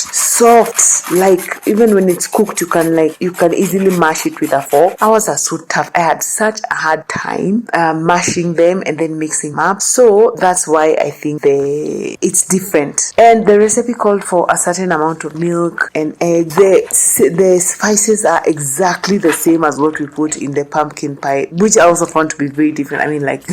Like even when it's cooked, you can easily mash it with a fork. Ours are so tough. I had such a hard time mashing them and then mixing them up. So that's why I think it's different. And the recipe called for a certain amount of milk and eggs. The spices are exactly the same as what we put in the pumpkin pie, which I also found to be very different. I mean, like,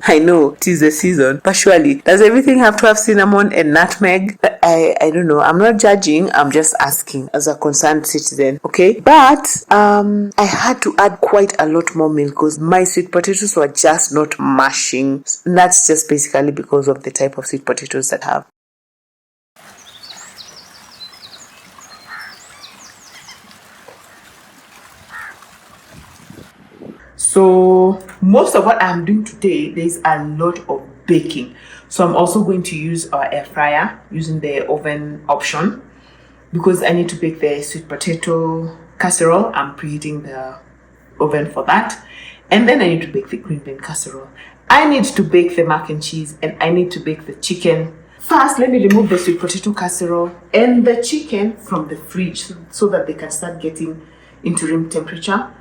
I know it is the season, but surely does everything have to have cinnamon and nutmeg? I don't know. I'm not judging. I'm just asking as a concerned citizen. Okay, but I had to add quite a lot more milk because my sweet potatoes were just not mashing. That's just basically because of the type of sweet potatoes that I have. So most of what I'm doing today, there's a lot of baking. So I'm also going to use our air fryer using the oven option because I need to bake the sweet potato casserole. I'm preheating the oven for that. And then I need to bake the green bean casserole. I need to bake the mac and cheese, and I need to bake the chicken. First, let me remove the sweet potato casserole and the chicken from the fridge so that they can start getting into room temperature.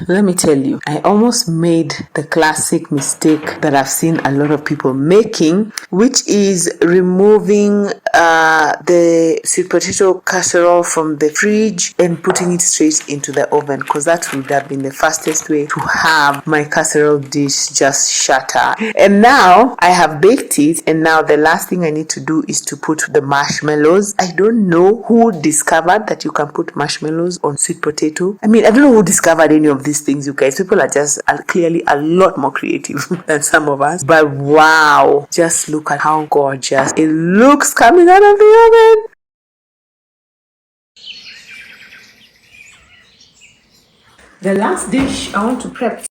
Let me tell you, I almost made the classic mistake that I've seen a lot of people making, which is removing the sweet potato casserole from the fridge and putting it straight into the oven, because that would have been the fastest way to have my casserole dish just shatter. And now I have baked it, and now the last thing I need to do is to put the marshmallows. I don't know who discovered that you can put marshmallows on sweet potato. I mean, I don't know who discovered any of these things, you guys. People are just clearly a lot more creative than some of us. But wow, just look at how gorgeous it looks coming out of the oven. The last dish I want to prep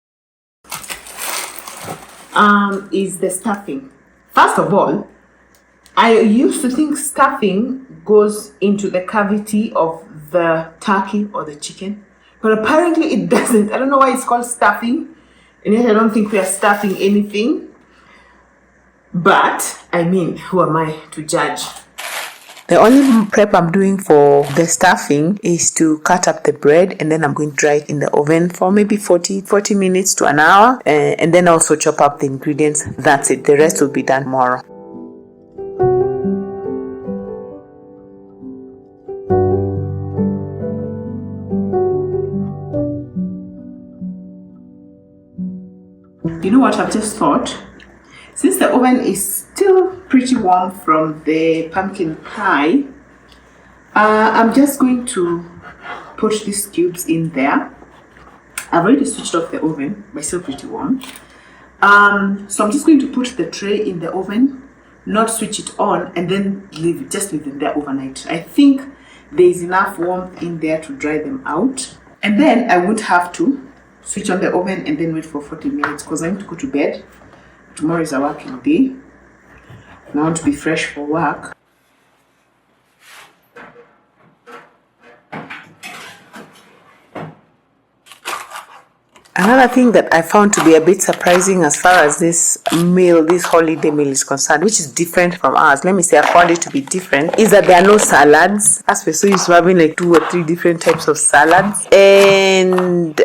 is the stuffing. First of all, I used to think stuffing goes into the cavity of the turkey or the chicken, but apparently it doesn't. I don't know why it's called stuffing, and yet I don't think we are stuffing anything. But I mean, who am I to judge? The only prep I'm doing for the stuffing is to cut up the bread, and then I'm going to dry it in the oven for maybe 40 minutes to an hour, and then also chop up the ingredients. That's it. The rest will be done tomorrow. you know what I've just thought? Since the oven is still pretty warm from the pumpkin pie, I'm just going to put these cubes in there. I've already switched off the oven, but it's still pretty warm. So I'm just going to put the tray in the oven, not switch it on, and then leave it in there overnight. I think there is enough warmth in there to dry them out. And then I won't have to switch on the oven and then wait for 40 minutes because I need to go to bed. Tomorrow is a working day. And I want to be fresh for work. Another thing that I found to be a bit surprising as far as this holiday meal is concerned, which is different from ours, let me say I found it to be different, is that there are no salads. As we're so used to having like 2 or 3 different types of salads, and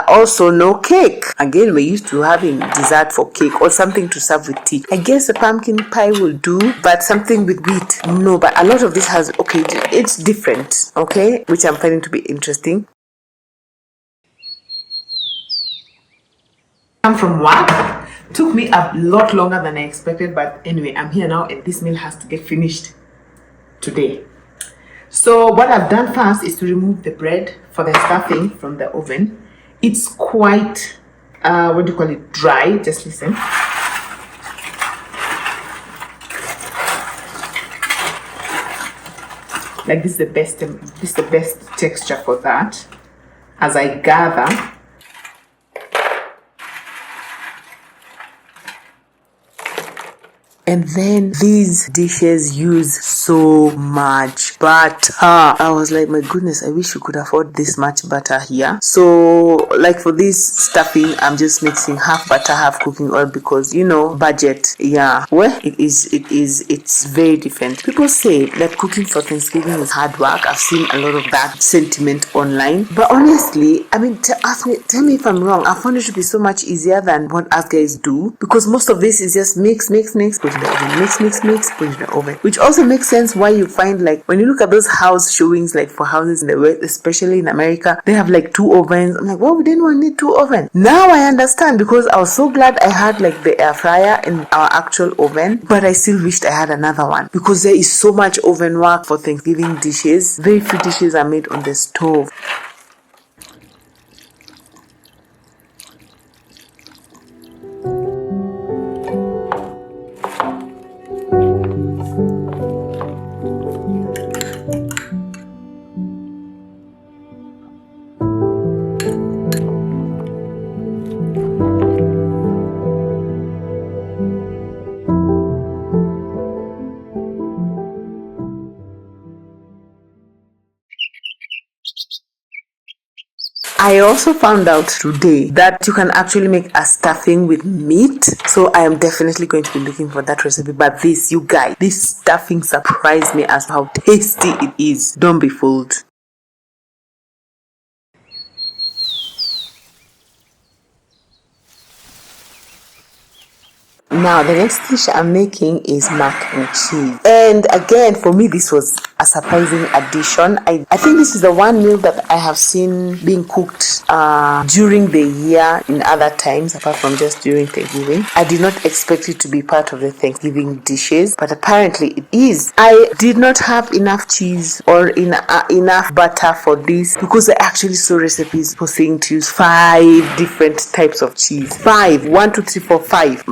also no cake. Again, we're used to having dessert for cake or something to serve with tea. I guess a pumpkin pie will do, but something with wheat, no. But a lot of this has, okay, it's different, okay, which I'm finding to be interesting. Come from work. Took me a lot longer than I expected, but anyway, I'm here now and this meal has to get finished today. So what I've done first is to remove the bread for the stuffing from the oven. It's quite what do you call it, dry. Just listen. Like this is the best texture for that. As I gather, and then these dishes use so much butter. I was like, my goodness, I wish you could afford this much butter here. So like for this stuffing, I'm just mixing half butter, half cooking oil because, you know, budget. Yeah, well, it's very different. People say that cooking for Thanksgiving is hard work. I've seen a lot of that sentiment online. But honestly, I mean, tell me if I'm wrong. I found it to be so much easier than what us guys do, because most of this is just mix, put in the oven, mix, put in the oven. Which also makes sense why you find, like, when you look at those house showings, like for houses in the West, especially in America, they have like 2 ovens. I'm like, well, we didn't want to need 2 ovens. Now I understand, because I was so glad I had like the air fryer in our actual oven, but I still wished I had another one because there is so much oven work for Thanksgiving dishes. Very few dishes are made on the stove. I also found out today that you can actually make a stuffing with meat. So I am definitely going to be looking for that recipe. But this, you guys, this stuffing surprised me as to how tasty it is. Don't be fooled. Now, the next dish I'm making is mac and cheese. And again, for me, this was a surprising addition. I think this is the one meal that I have seen being cooked during the year in other times, apart from just during Thanksgiving. I did not expect it to be part of the Thanksgiving dishes, but apparently it is. I did not have enough cheese or enough butter for this, because I actually saw recipes for saying to use 5 different types of cheese. 5. 1, 2, 3, 4, 5.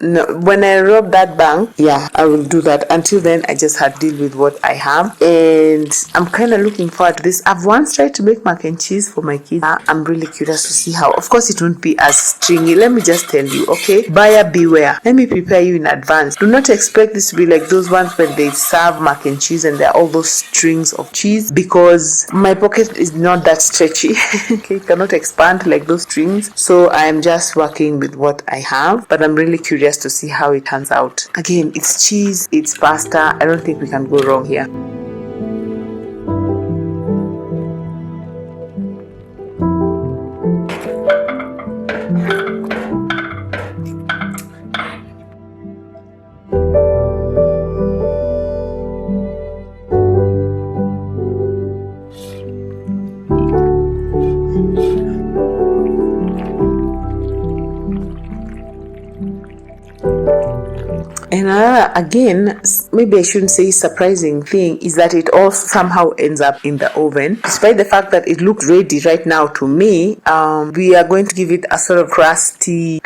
No, when I rob that bank, yeah, I will do that. Until then, I just had to deal with what I have, and I'm kind of looking forward to this. I've once tried to make mac and cheese for my kids. I'm really curious to see how. Of course, it won't be as stringy. Let me just tell you, okay? Buyer beware. Let me prepare you in advance. Do not expect this to be like those ones when they serve mac and cheese and there are all those strings of cheese, because my pocket is not that stretchy. Okay, it cannot expand like those strings. So I am just working with what I have, but I'm really curious to see how it turns out. Again, it's cheese, it's pasta. I don't think we can go wrong here. Again, maybe I shouldn't say surprising thing is that it all somehow ends up in the oven. Despite the fact that it looks ready right now to me, we are going to give it a sort of crusty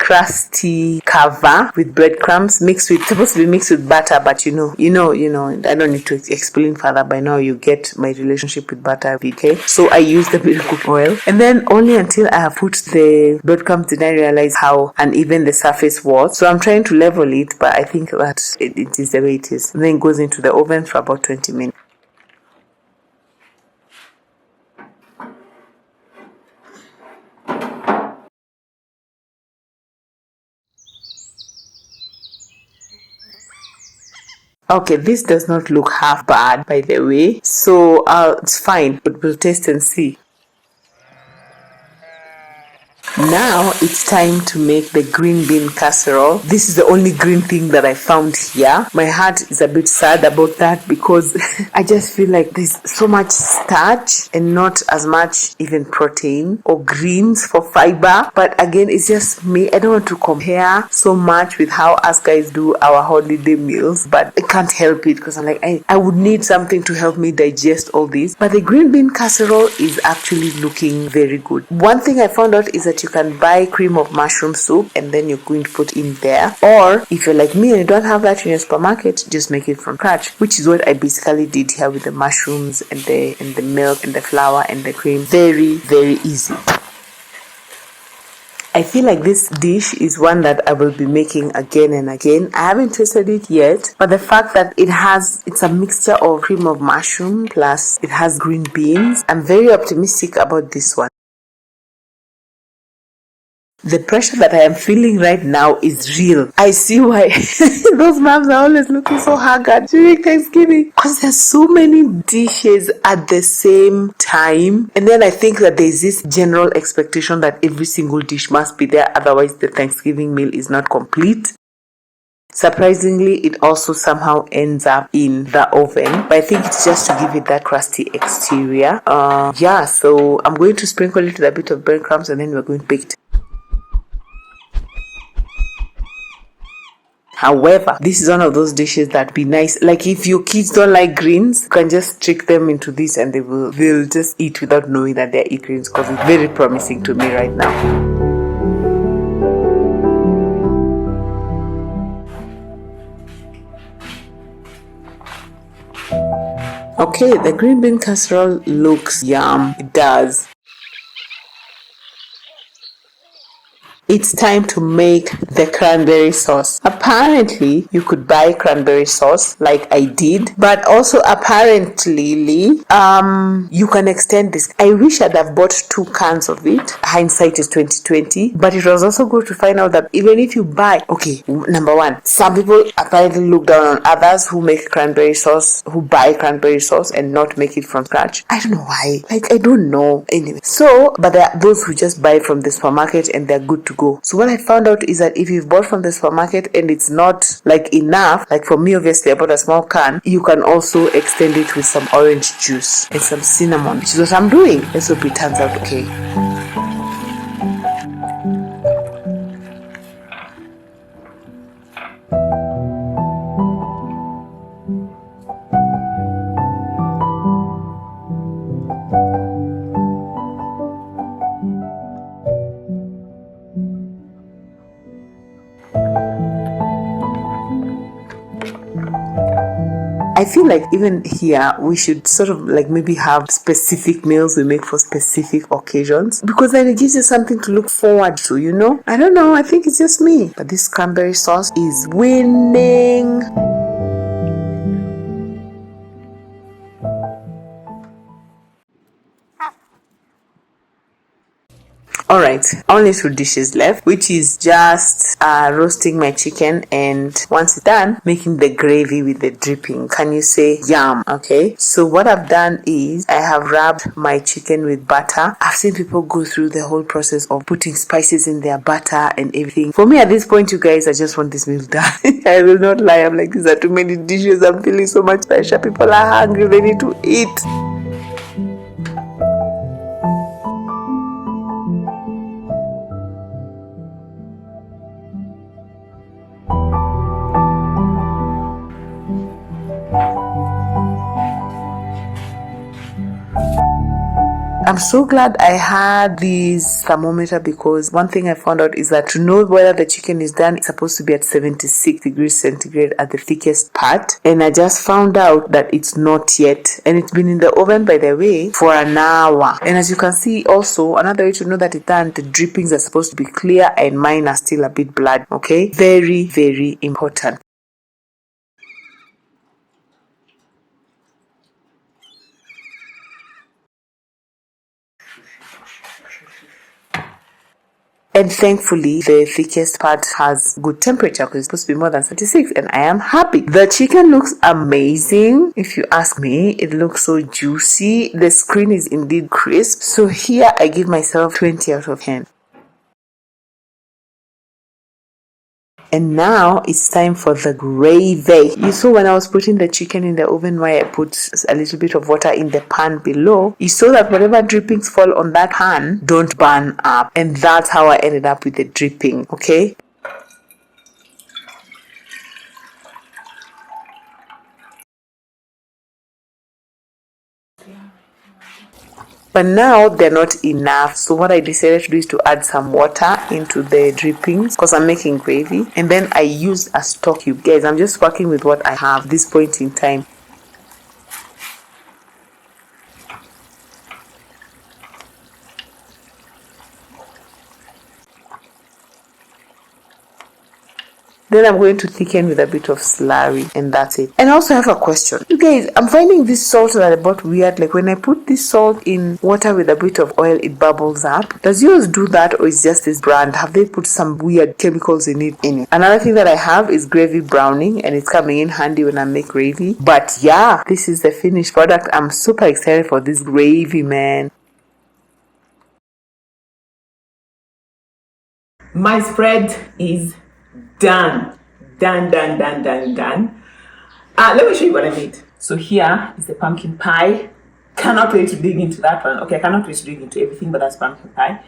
cover with breadcrumbs supposed to be mixed with butter, but you know, I don't need to explain further. By now you get my relationship with butter, okay? So I used a bit of cooked oil, and then only until I have put the breadcrumbs did I realize how uneven the surface was. So I'm trying to level it, but I think that it is the way it is. And then it goes into the oven for about 20 minutes. Okay, this does not look half bad, by the way. So it's fine, but we'll taste and see. Now it's time to make the green bean casserole. This is the only green thing that I found here. My heart is a bit sad about that because I just feel like there's so much starch and not as much even protein or greens for fiber. But again, it's just me. I don't want to compare so much with how us guys do our holiday meals, but I can't help it because I'm like, I would need something to help me digest all this. But the green bean casserole is actually looking very good. One thing I found out is that you can buy cream of mushroom soup and then you're going to put in there, or if you're like me and you don't have that in your supermarket, just make it from scratch, which is what I basically did here with the mushrooms and the milk and the flour and the cream. Very, very easy. I feel like this dish is one that I will be making again and again. I haven't tasted it yet, but the fact that it's a mixture of cream of mushroom plus it has green beans, I'm very optimistic about this one. The pressure that I am feeling right now is real. I see why those moms are always looking so haggard during Thanksgiving, because there's so many dishes at the same time. And then I think that there's this general expectation that every single dish must be there, otherwise the Thanksgiving meal is not complete. Surprisingly, it also somehow ends up in the oven, but I think it's just to give it that crusty exterior. So I'm going to sprinkle it with a bit of breadcrumbs and then we're going to bake it. However, this is one of those dishes that be nice. Like if your kids don't like greens, you can just trick them into this and they'll just eat without knowing that they're eating greens, because it's very promising to me right now. Okay, the green bean casserole looks yum. It does. It's time to make the cranberry sauce. Apparently, you could buy cranberry sauce like I did, but also apparently, you can extend this. I wish I'd have bought 2 cans of it. Hindsight is 2020, but it was also good to find out that even if you buy, okay, number one, some people apparently look down on others who make cranberry sauce, who buy cranberry sauce and not make it from scratch. I don't know why. Like, I don't know. Anyway, so, but there are those who just buy from the supermarket and they're good to go. So what I found out is that if you've bought from the supermarket and it's not like enough, like for me obviously I bought a small can, you can also extend it with some orange juice and some cinnamon, which is what I'm doing. Let's hope it turns out okay. I feel like even here we should sort of like maybe have specific meals we make for specific occasions, because then it gives you something to look forward to, you know? I don't know, I think it's just me. But this cranberry sauce is winning. Alright, only 2 dishes left, which is just roasting my chicken and once it's done, making the gravy with the dripping. Can you say yum? Okay, so what I've done is I have wrapped my chicken with butter. I've seen people go through the whole process of putting spices in their butter and everything. For me at this point, you guys, I just want this meal done. I will not lie, I'm like, these are too many dishes, I'm feeling so much pressure. People are hungry, they need to eat. I'm so glad I had this thermometer, because one thing I found out is that to know whether the chicken is done, it's supposed to be at 76 degrees centigrade at the thickest part, and I just found out that it's not yet, and it's been in the oven, by the way, for an hour. And as you can see, also another way to know that it's done, the drippings are supposed to be clear and mine are still a bit blood. Okay, very, very important. And thankfully, the thickest part has good temperature, because it's supposed to be more than 36, and I am happy. The chicken looks amazing. If you ask me, it looks so juicy. The skin is indeed crisp. So here I give myself 20 out of 10. And now it's time for the gravy. You saw when I was putting the chicken in the oven, why I put a little bit of water in the pan below, you saw that whatever drippings fall on that pan don't burn up. And that's how I ended up with the dripping, okay? But now they're not enough, so what I decided to do is to add some water into the drippings, because I'm making gravy, and then I used a stock cube. Guys, I'm just working with what I have at this point in time. Then I'm going to thicken with a bit of slurry, and that's it. And I also have a question. You guys, I'm finding this salt that I bought weird. Like when I put this salt in water with a bit of oil, it bubbles up. Does yours do that, or is just this brand? Have they put some weird chemicals in it? Another thing that I have is gravy browning, and it's coming in handy when I make gravy. But yeah, this is the finished product. I'm super excited for this gravy, man. My spread is done. Let me show you what I made. So here is the pumpkin pie. Cannot wait to dig into that one. Okay, I cannot wait to dig into everything, but that's pumpkin pie.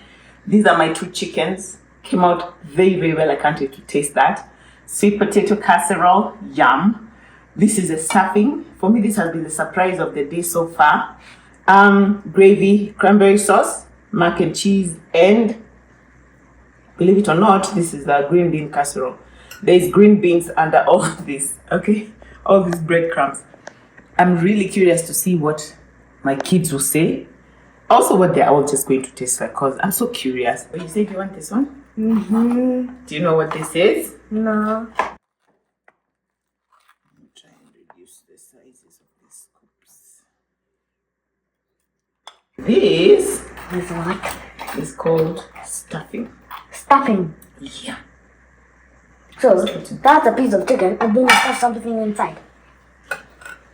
These are my 2 chickens. Came out very, very well. I can't wait to taste that. Sweet potato casserole, yum. This is a stuffing. For me, this has been the surprise of the day so far. Gravy, cranberry sauce, mac and cheese, and believe it or not, this is the green bean casserole. There's green beans under all of this, okay? All these breadcrumbs. I'm really curious to see what my kids will say. Also, what they're all just going to taste like, because I'm so curious. Oh, you said you want this one? Mm-hmm. Do you know what this is? No. Try and reduce the sizes of these scoops. This This what? is called stuffing. Stuffing. Yeah. So that's a piece of chicken and then you stuff something inside.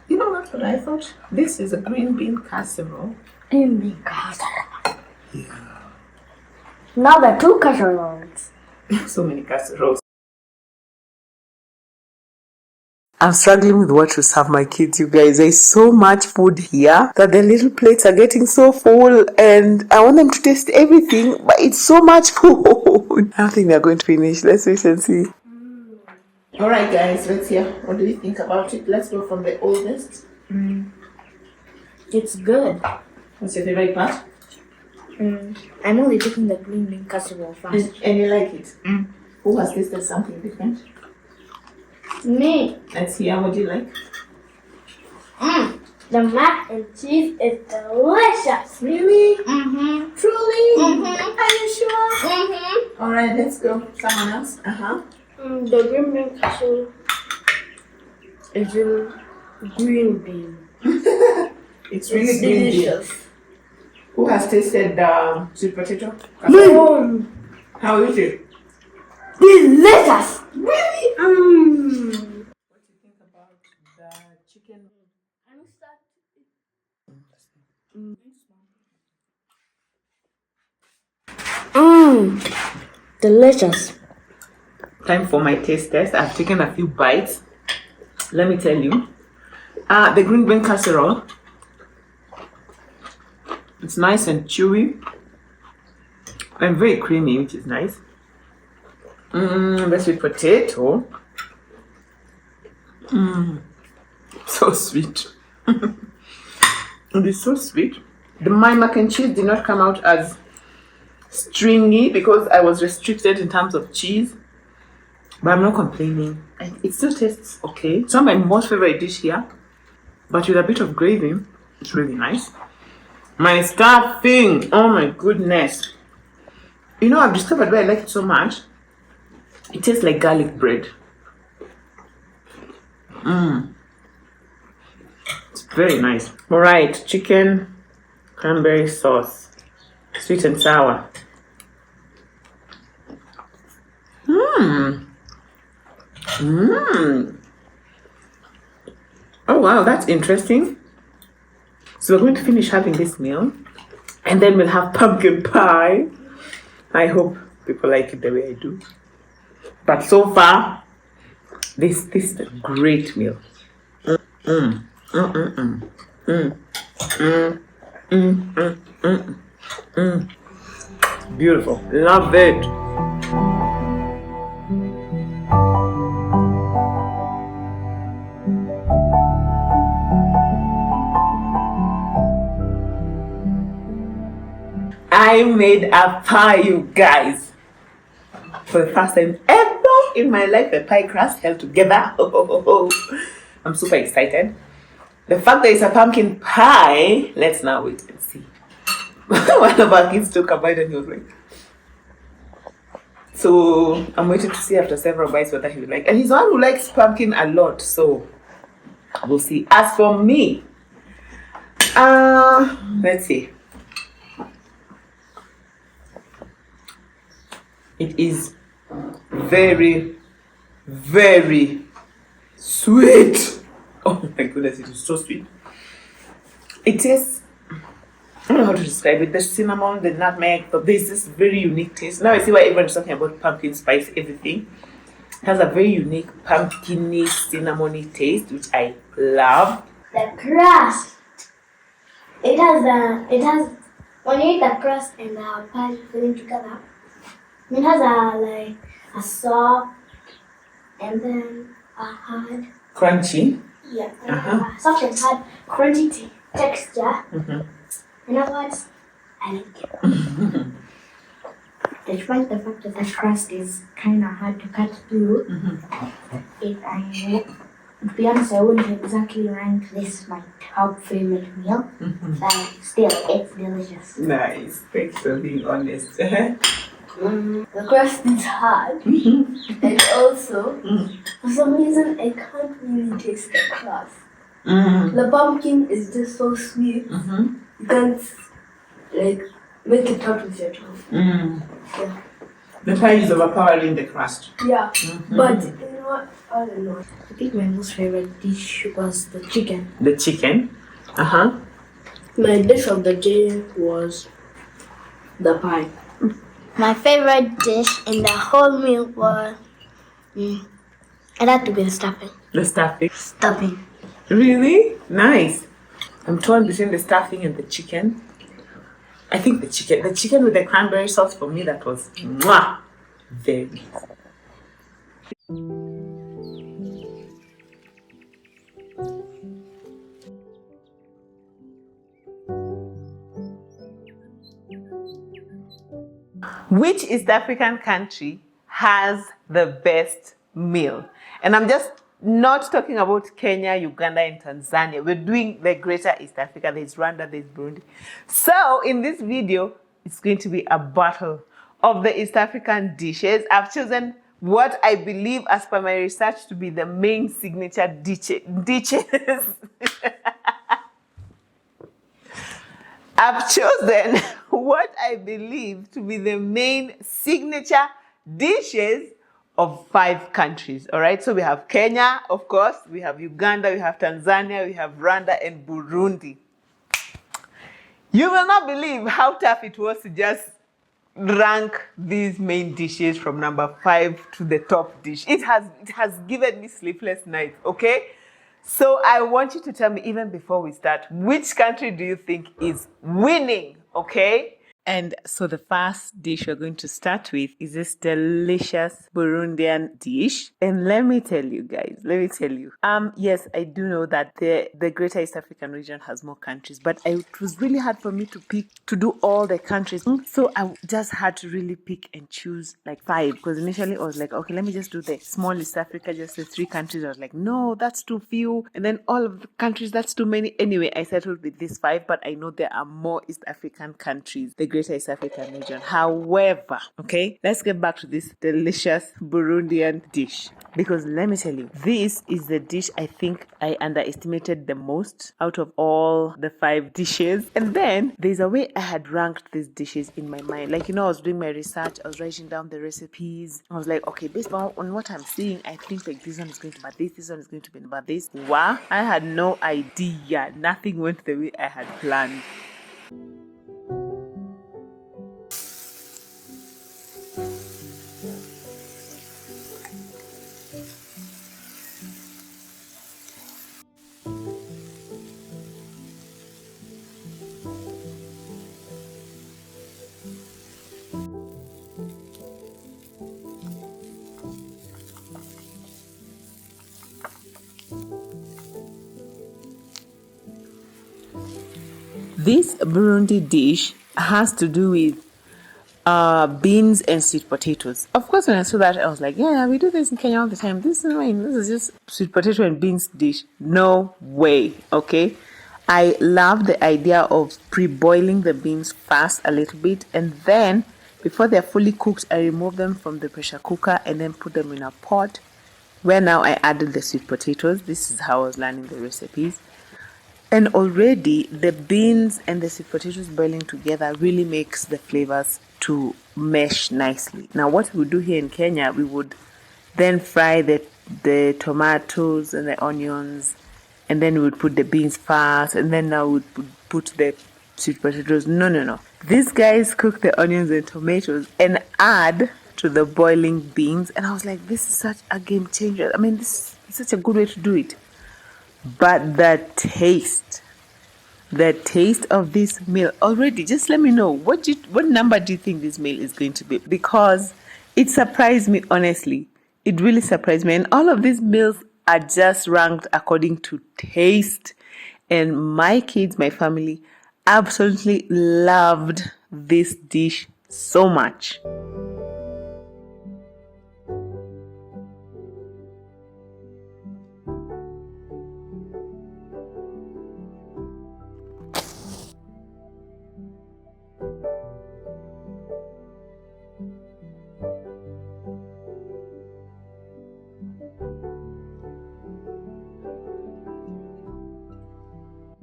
You know what I thought? This is a green bean casserole. Green bean casserole. Yeah. Now there are 2 casseroles. So many casseroles. I'm struggling with what to serve my kids, you guys. There's so much food here that the little plates are getting so full, and I want them to taste everything, but it's so much food. I don't think they're going to finish. Let's wait and see. All right, guys, let's hear. What do you think about it? Let's go from the oldest. It's good. What's your favorite part? I'm only taking the green bean casserole first. And you like it? Who has tasted something different? Me. Let's hear. What do you like? The mac and cheese is delicious. Really? Truly? Are you sure? All right, let's go. Someone else? The green bean casserole is in green bean. It's really It's green bean. delicious. Who has tasted the sweet potato? How is it? Delicious. Really? What do you think about the chicken? Delicious. Time for my taste test. I've taken a few bites. Let me tell you. The green bean casserole. It's nice and chewy and very creamy, which is nice. The sweet potato. So sweet. It is so sweet. My mac and cheese did not come out as stringy because I was restricted in terms of cheese. But I'm not complaining. It still tastes okay. It's not my most favorite dish here, but with a bit of gravy, it's really nice. My stuffing, oh my goodness. You know, I've discovered why I like it so much. It tastes like garlic bread. It's very nice. All right, chicken, cranberry sauce, sweet and sour. Oh wow, that's interesting. So we're going to finish having this meal, and then we'll have pumpkin pie. I hope people like it the way I do. But so far, this is a great meal. Beautiful. Love it. I made a pie, you guys. For the first time ever in my life, a pie crust held together. I'm super excited. The fact that it's a pumpkin pie, let's now wait and see. One of our kids took a bite and he was like, so I'm waiting to see after several bites whether he will like. And he's one who likes pumpkin a lot, so we'll see. As for me, let's see. It is very, very sweet. Oh my goodness, it is so sweet. It tastes, I don't know how to describe it. The cinnamon, the nutmeg, there's this very unique taste. Now I see why everyone's talking about pumpkin spice, everything. It has a very unique pumpkiny, cinnamony taste, which I love. The crust. It has, when you eat the crust and the pie filling together, it has a soft and then a hard. Crunchy. Yeah. Soft and hard, crunchy texture. In other words, I like it. Despite the fact that the crust is kind of hard to cut through, to be honest, I wouldn't exactly rank this my top favorite meal, but still, it's delicious. Nice. Thanks for being honest. The crust is hard, and also, for some reason, I can't really taste the crust. The pumpkin is just so sweet, you can't make it out with your tongue. Yeah. The pie is overpowering the crust. Yeah, but you know what? I don't know. I think my most favorite dish was the chicken. The chicken? My dish of the day was the pie. My favorite dish in the whole meal was, it had to be the stuffing. The stuffing. Stuffing. Really? Nice. I'm torn between the stuffing and the chicken. I think the chicken with the cranberry sauce, for me, that was mwah, very nice. Which East African country has the best meal? And I'm just not talking about Kenya, Uganda, and Tanzania. We're doing the greater East Africa. There's Rwanda, there's Burundi. So in this video, it's going to be a battle of the East African dishes. I've chosen what I believe, as per my research, to be the main signature dishes. I've chosen what I believe to be the main signature dishes of 5 countries. All right, so we have Kenya, of course, we have Uganda, we have Tanzania, we have Rwanda, and Burundi. You will not believe how tough it was to just rank these main dishes from number 5 to the top dish. It has given me sleepless nights, okay? So I want you to tell me, even before we start, which country do you think is winning, okay? And so the first dish we're going to start with is this delicious Burundian dish. And let me tell you guys, yes, I do know that the Greater East African region has more countries, but it was really hard for me to do all the countries. So I just had to really pick and choose like 5, because initially I was like, okay, let me just do the small East Africa, just the 3 countries. I was like, no, that's too few. And then all of the countries, that's too many. Anyway, I settled with these 5, but I know there are more East African countries, the Greater East African region. However, okay, let's get back to this delicious Burundian dish. Because let me tell you, this is the dish I think I underestimated the most out of all the 5 dishes. And then there's a way I had ranked these dishes in my mind. Like, I was doing my research, I was writing down the recipes. I was like, okay, based on what I'm seeing, I think like this one is going to be this one is going to be about this. Wow, I had no idea. Nothing went the way I had planned. This Burundi dish has to do with beans and sweet potatoes. Of course, when I saw that, I was like, yeah, we do this in Kenya all the time. This is just sweet potato and beans dish. No way, okay? I love the idea of pre-boiling the beans first a little bit, and then before they're fully cooked, I remove them from the pressure cooker and then put them in a pot where now I added the sweet potatoes. This is how I was learning the recipes. And already the beans and the sweet potatoes boiling together really makes the flavors to mesh nicely. Now what we would do here in Kenya, we would then fry the tomatoes and the onions, and then we would put the beans first, and then now we would put the sweet potatoes. No. These guys cook the onions and tomatoes and add to the boiling beans. And I was like, this is such a game changer. I mean, this is such a good way to do it. But the taste of this meal already, just let me know what number do you think this meal is going to be, because it surprised me, honestly. It really surprised me. And all of these meals are just ranked according to taste, and my kids, my family, absolutely loved this dish so much.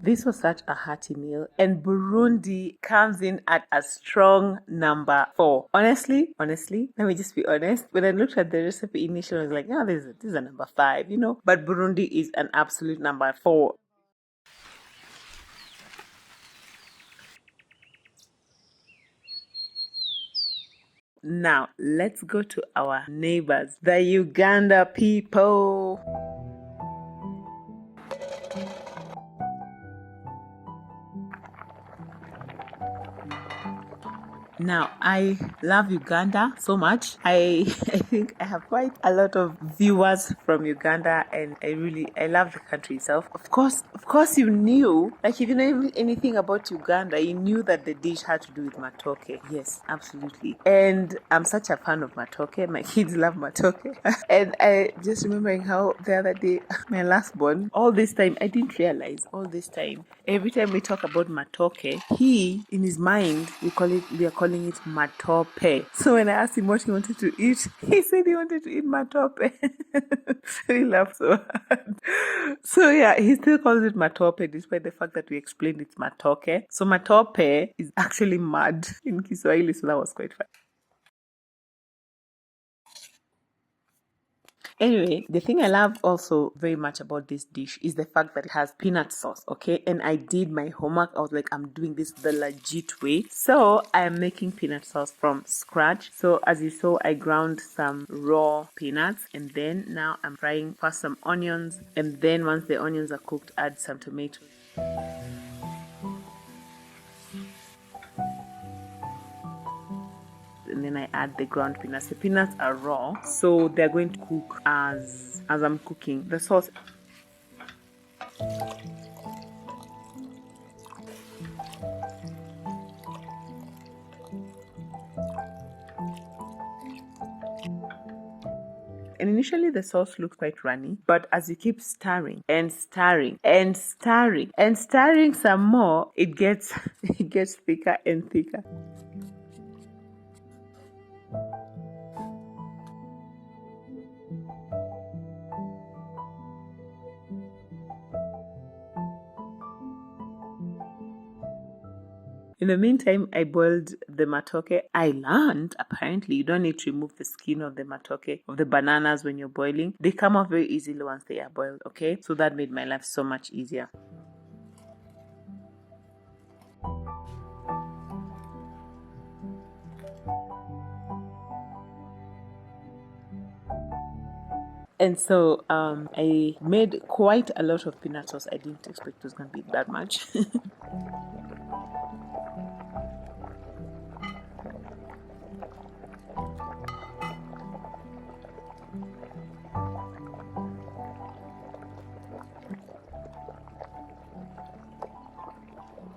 This was such a hearty meal, and Burundi comes in at a strong number 4. Honestly, let me just be honest. When I looked at the recipe initially, I was like, yeah, this is a number 5, but Burundi is an absolute number 4. Now, let's go to our neighbors, the Uganda people. Now, I love Uganda so much. I think I have quite a lot of viewers from Uganda, and I love the country itself. Of course, you knew, like, if you know anything about Uganda, you knew that the dish had to do with matoke. Yes, absolutely. And I'm such a fan of matoke. My kids love matoke. And I just remembering how the other day, my last born, all this time, I didn't realize all this time, every time we talk about matoke, he, in his mind, we are calling it matope. So when I asked him what he wanted to eat, he said he wanted to eat matope. So he laughed so hard. So yeah, he still calls it matope despite the fact that we explained it's matoke. So matope is actually mud in Kiswahili, so that was quite fun. Anyway, the thing I love also very much about this dish is the fact that it has peanut sauce, okay? And I did my homework. I was like, I'm doing this the legit way. So I am making peanut sauce from scratch. So as you saw, I ground some raw peanuts, and then now I'm frying first some onions, and then once the onions are cooked, add some tomatoes. and then I add the ground peanuts. The peanuts are raw, so they're going to cook as I'm cooking. The sauce. And initially the sauce looks quite runny, but as you keep stirring and stirring and stirring and stirring some more, it gets it gets thicker and thicker. In the meantime, I boiled the matoke. I learned, apparently, you don't need to remove the skin of the matoke, of the bananas when you're boiling. They come off very easily once they are boiled, okay? So that made my life so much easier. And so I made quite a lot of peanut sauce. I didn't expect it was going to be that much.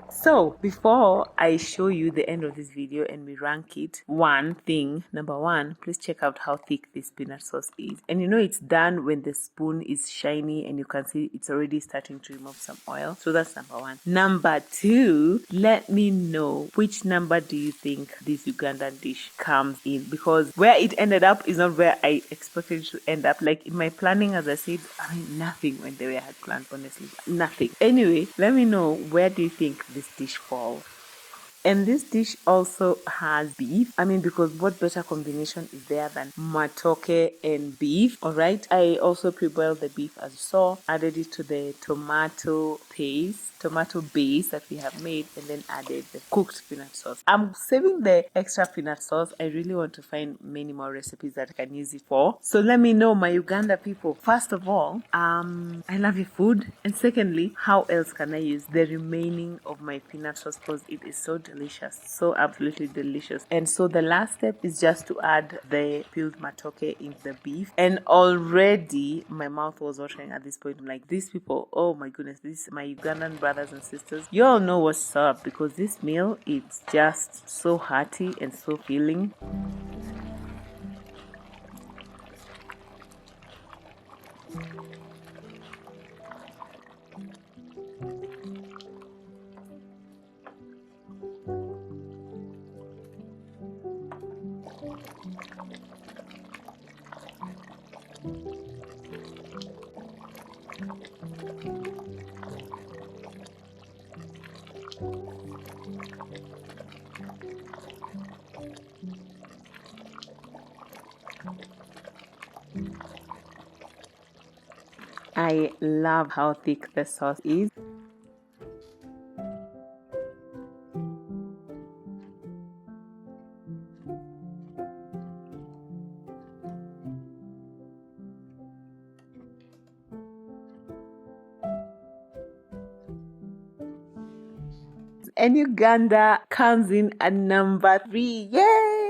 So before I show you the end of this video and we rank it, number one, please check out how thick this peanut sauce is. And you know it's done when the spoon is shiny and you can see it's already starting to remove some oil. So that's number one. Number two, let me know which number do you think this Ugandan dish comes in, because where it ended up is not where I expected it to end up. Like in my planning, as I said, I mean nothing went the way I had planned, honestly. Nothing. Anyway, let me know, where do you think this dish falls? And this dish also has beef. I mean, because what better combination is there than matoke and beef? All right. I also pre-boiled the beef as you saw, added it to the tomato base that we have made, and then added the cooked peanut sauce. I'm saving the extra peanut sauce. I really want to find many more recipes that I can use it for. So let me know, my Uganda people. First of all, I love your food. And secondly, how else can I use the remaining of my peanut sauce, because it is so delicious, so absolutely delicious. And so the last step is just to add the peeled matoke into the beef. And already my mouth was watering at this point. I'm like, these people, oh my goodness, this my Ugandan brothers and sisters, you all know what's up, because this meal is just so hearty and so filling. I love how thick the sauce is. And Uganda comes in at number 3. Yay!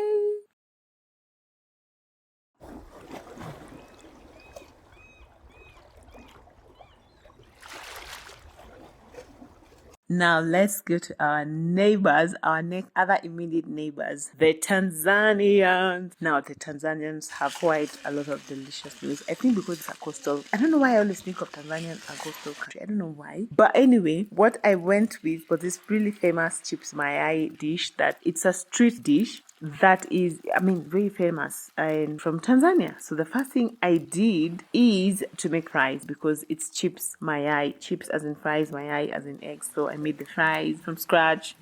Now let's go to our neighbors, our other immediate neighbors, the Tanzanians. Now the Tanzanians have quite a lot of delicious meals. I think because it's a coastal, I don't know why I always think of Tanzania as a coastal country. I don't know why. But anyway, what I went with was this really famous chips mayai dish, that it's a street dish that is, I mean, very famous and from Tanzania. So the first thing I did is to make fries, because it's chips mayai, chips as in fries, mayai as in eggs. So I made the fries from scratch.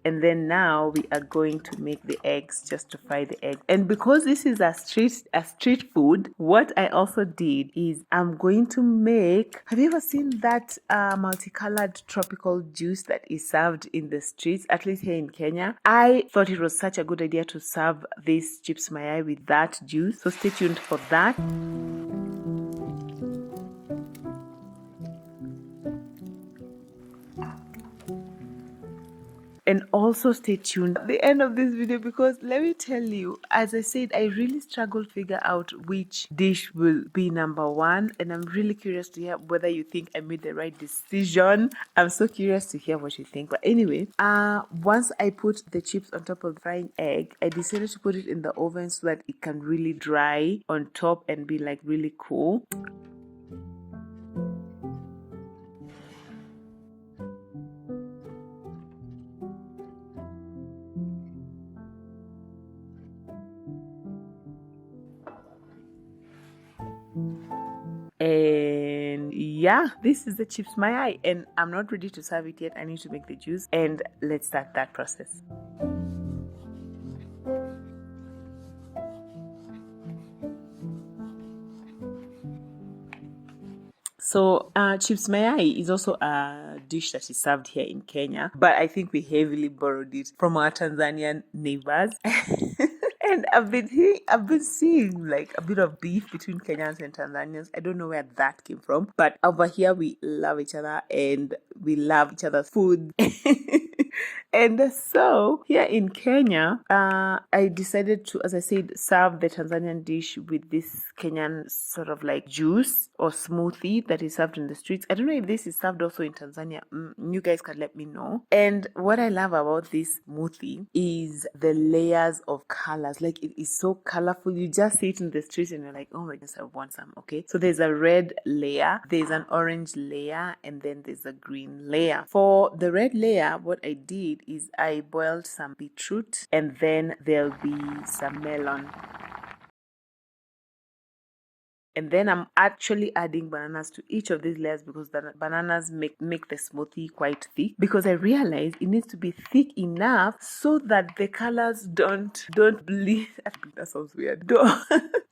And then now we are going to make the eggs, just to fry the eggs. And because this is a street food, what I also did is I'm going to make, have you ever seen that multicolored tropical juice that is served in the streets, at least here in Kenya? I thought it was such a good idea to serve this chips mayai with that juice. So stay tuned for that. And also stay tuned at the end of this video, because let me tell you, as I said, I really struggled to figure out which dish will be number one, and I'm really curious to hear whether you think I made the right decision. I'm so curious to hear what you think. But anyway, once I put the chips on top of the frying egg, I decided to put it in the oven so that it can really dry on top and be like really cool. And yeah, this is the chips mayai, and I'm not ready to serve it yet. I need to make the juice, and let's start that process. So chips mayai is also a dish that is served here in Kenya, but I think we heavily borrowed it from our Tanzanian neighbors. And I've been seeing like a bit of beef between Kenyans and Tanzanians. I don't know where that came from, but over here we love each other and we love each other's food. And so here in Kenya, I decided to, as I said, serve the Tanzanian dish with this Kenyan sort of like juice or smoothie that is served in the streets. I don't know if this is served also in Tanzania. You guys can let me know. And what I love about this smoothie is the layers of colors. Like, it is so colorful. You just see it in the streets and you're like, oh my goodness, I want some. Okay, so there's a red layer, there's an orange layer, and then there's a green layer. For the red layer, what I did is I boiled some beetroot, and then there'll be some melon. And then I'm actually adding bananas to each of these layers, because the bananas make the smoothie quite thick, because I realized it needs to be thick enough so that the colors don't bleed. That sounds weird.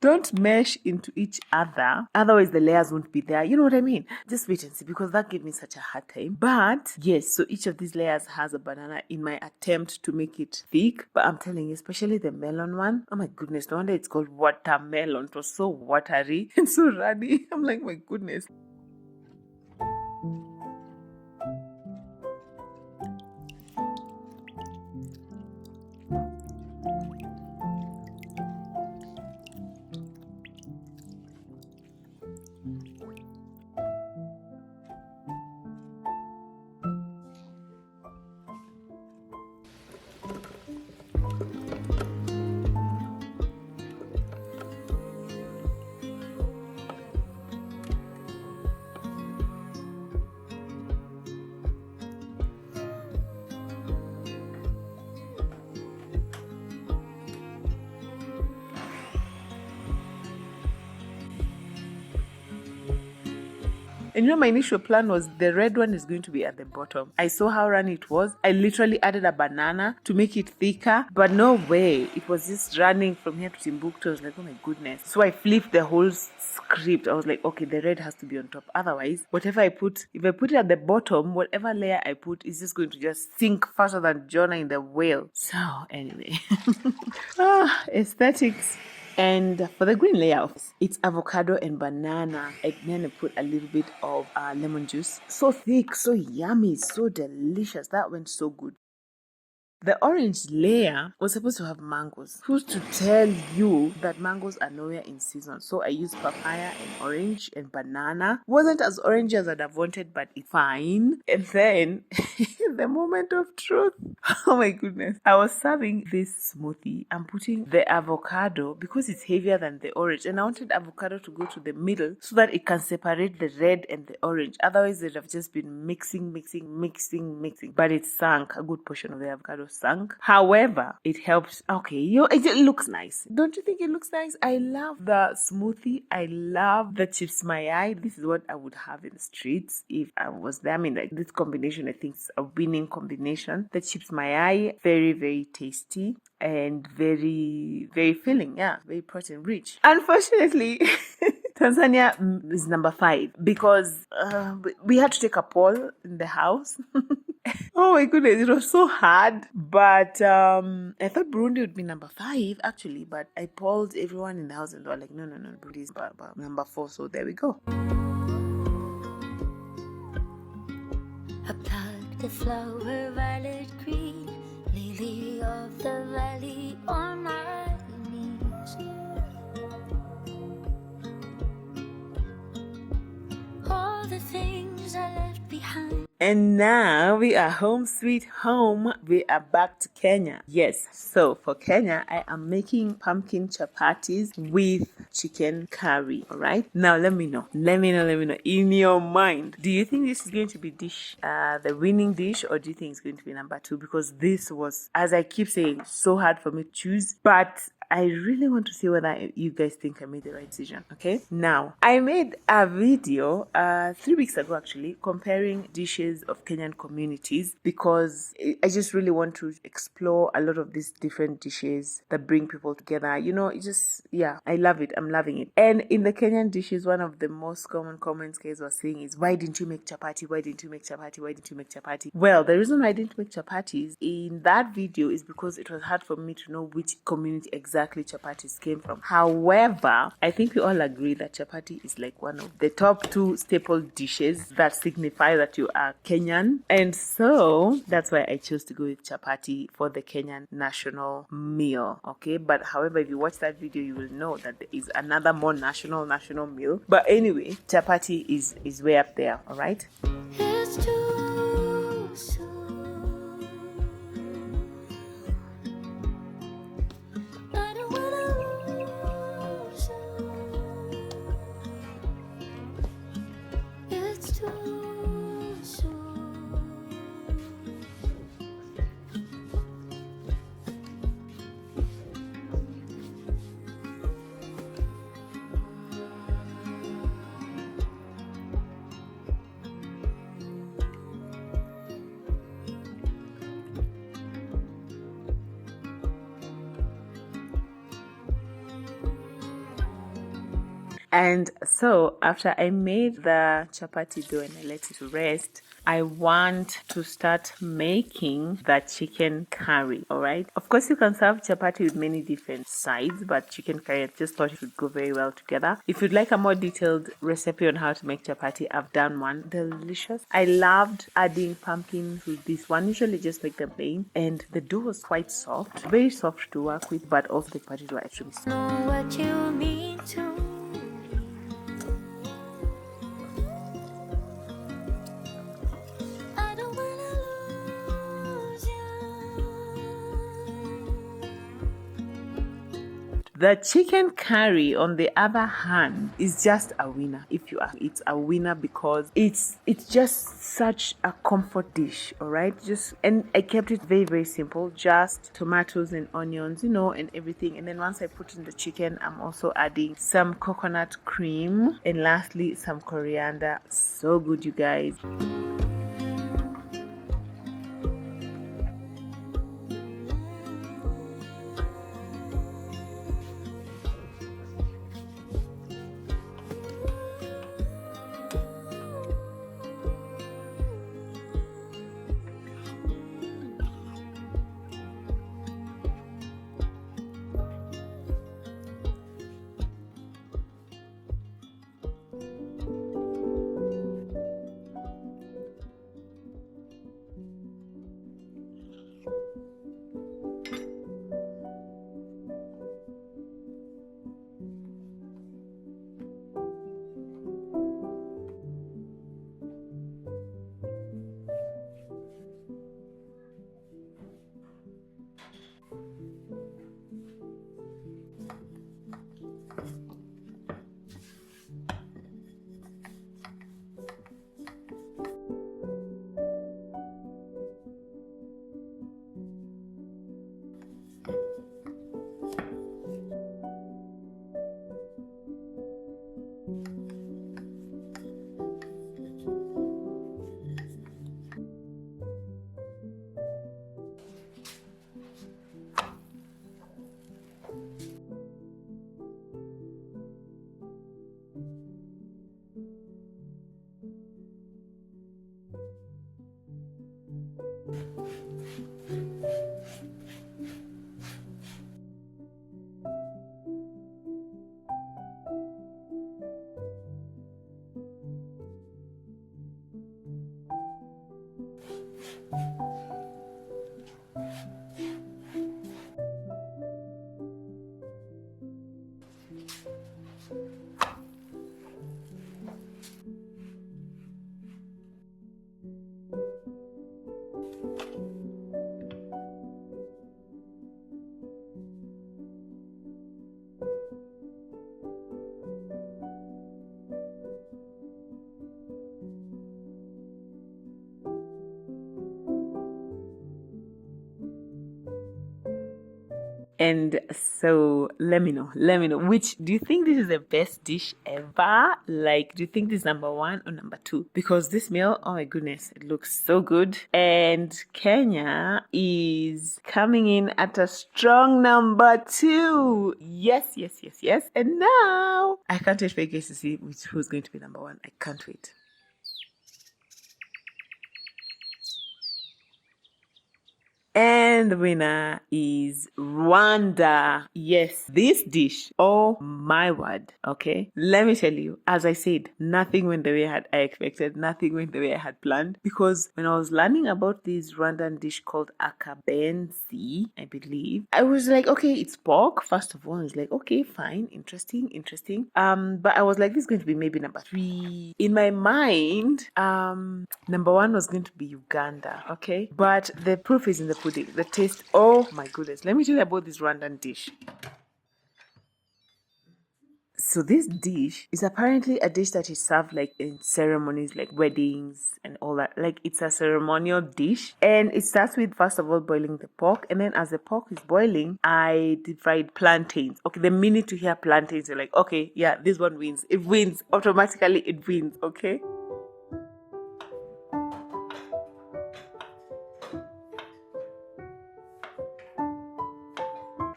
Don't mesh into each other. Otherwise the layers won't be there. You know what I mean? Just wait and see, because that gave me such a hard time. But yes, so each of these layers has a banana in my attempt to make it thick. But I'm telling you, especially the melon one, oh my goodness, no wonder it's called watermelon. It was so watery and so runny. I'm like, my goodness. And you know, my initial plan was the red one is going to be at the bottom. I saw how runny it was. I literally added a banana to make it thicker, but no way. It was just running from here to Timbuktu. I was like, oh my goodness. So I flipped the whole script. I was like, okay, the red has to be on top. Otherwise, whatever I put, if I put it at the bottom, whatever layer I put is just going to just sink faster than Jonah in the whale. So anyway, aesthetics. And for the green layer, it's avocado and banana. And then I put a little bit of lemon juice. So thick, so yummy, so delicious. That went so good. The orange layer was supposed to have mangoes. Who's to tell you that mangoes are nowhere in season? So I used papaya and orange and banana. Wasn't as orange as I'd have wanted, but it's fine. And then the moment of truth. Oh my goodness. I was serving this smoothie. I'm putting the avocado because it's heavier than the orange. And I wanted avocado to go to the middle so that it can separate the red and the orange. Otherwise, they'd have just been mixing. But it sank. A good portion of the avocado sank. However, it helps. Okay, it looks nice. Don't you think it looks nice? I love the smoothie. I love the chips mayai. This is what I would have in the streets if I was there. I mean, like, this combination, I think, is a winning combination. The chips mayai, very, very tasty and very, very filling. Yeah, very protein rich. Unfortunately, Tanzania is number 5 because we had to take a poll in the house. Oh my goodness, it was so hard. But I thought Burundi would be number 5 actually, but I polled everyone in the house and they were like, no, Burundi is number 4. So there we go. I plucked the flower, violet green, lily of the valley on my knees. All the things I left behind. And now we are home sweet home. We are back to Kenya. Yes, so for Kenya, I am making pumpkin chapatis with chicken curry. All right. Now let me know. In your mind, do you think this is going to be the winning dish, or do you think it's going to be number 2? Because this was, as I keep saying, so hard for me to choose. But I really want to see whether you guys think I made the right decision. Okay. Now, I made a video 3 weeks ago actually comparing dishes of Kenyan communities because I just really want to explore a lot of these different dishes that bring people together. You know, it just, yeah, I love it. I'm loving it. And in the Kenyan dishes, one of the most common comments guys were saying is, why didn't you make chapati? Why didn't you make chapati? Why didn't you make chapati? Well, the reason why I didn't make chapatis in that video is because it was hard for me to know which community exactly chapatis came from. However, I think we all agree that chapati is like one of the top 2 staple dishes that signify that you are Kenyan. And so that's why I chose to go with chapati for the Kenyan national meal. Okay, but however, if you watch that video, you will know that there is another more national meal. But anyway, chapati is way up there. All right. It's too soon. I don't wanna lose you. It's too soon. And so after I made the chapati dough and I let it rest, I want to start making the chicken curry. All right. Of course, you can serve chapati with many different sides, but chicken curry, I just thought it would go very well together. If you'd like a more detailed recipe on how to make chapati, I've done one. Delicious. I loved adding pumpkin to this one. Usually just make them plain, and the dough was quite soft, very soft to work with, but also the chapati were actually soft. Know what you mean to me. I don't wanna lose you. The chicken curry, on the other hand, is just a winner. If you ask, it's a winner because it's just such a comfort dish. All right, and I kept it very, very simple. Just tomatoes and onions, you know, and everything. And then once I put in the chicken, I'm also adding some coconut cream and lastly some coriander. So good, you guys. And so let me know, which do you think this is the best dish ever? Like, do you think this is number 1 or number 2? Because this meal, oh my goodness, it looks so good. And Kenya is coming in at a strong number 2. Yes. And now I can't wait for you guys to see who's going to be number 1. I can't wait. And the winner is Rwanda. Yes, this dish, oh my word, okay? Let me tell you, as I said, nothing went the way I expected, nothing went the way I had planned, because when I was learning about this Rwandan dish called akabenzi, I believe, I was like, okay, it's pork, first of all. I was like, okay, fine, interesting. But I was like, this is going to be maybe number 3. In my mind, number 1 was going to be Uganda, okay? But the proof is in the pudding. The taste, oh my goodness. Let me tell you about this Rwandan dish. So this dish is apparently a dish that is served like in ceremonies, like weddings and all that. Like, it's a ceremonial dish, and it starts with, first of all, boiling the pork, and then as the pork is boiling, I deep fried plantains. Okay, the minute you hear plantains, you're like, okay, yeah, this one wins. It wins automatically. It wins. Okay.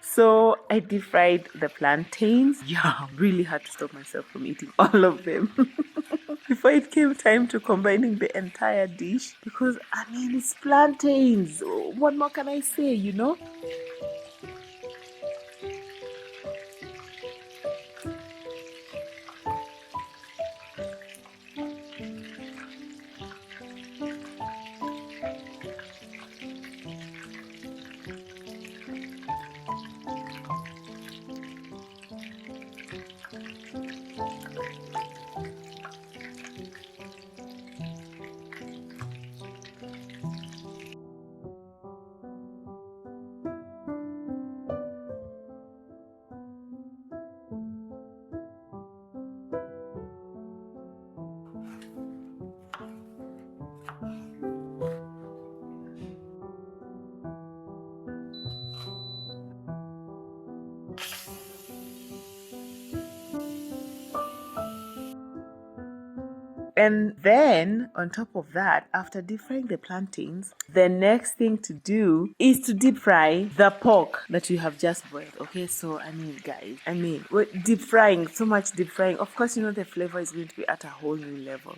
So I deep fried the plantains. Yeah, really had to stop myself from eating all of them before it came time to combining the entire dish, because I mean, it's plantains. What more can I say, you know? And then on top of that, after deep frying the plantains, the next thing to do is to deep fry the pork that you have just boiled. Okay, so I mean, guys, with deep frying, so much deep frying, of course, you know, the flavor is going to be at a whole new level.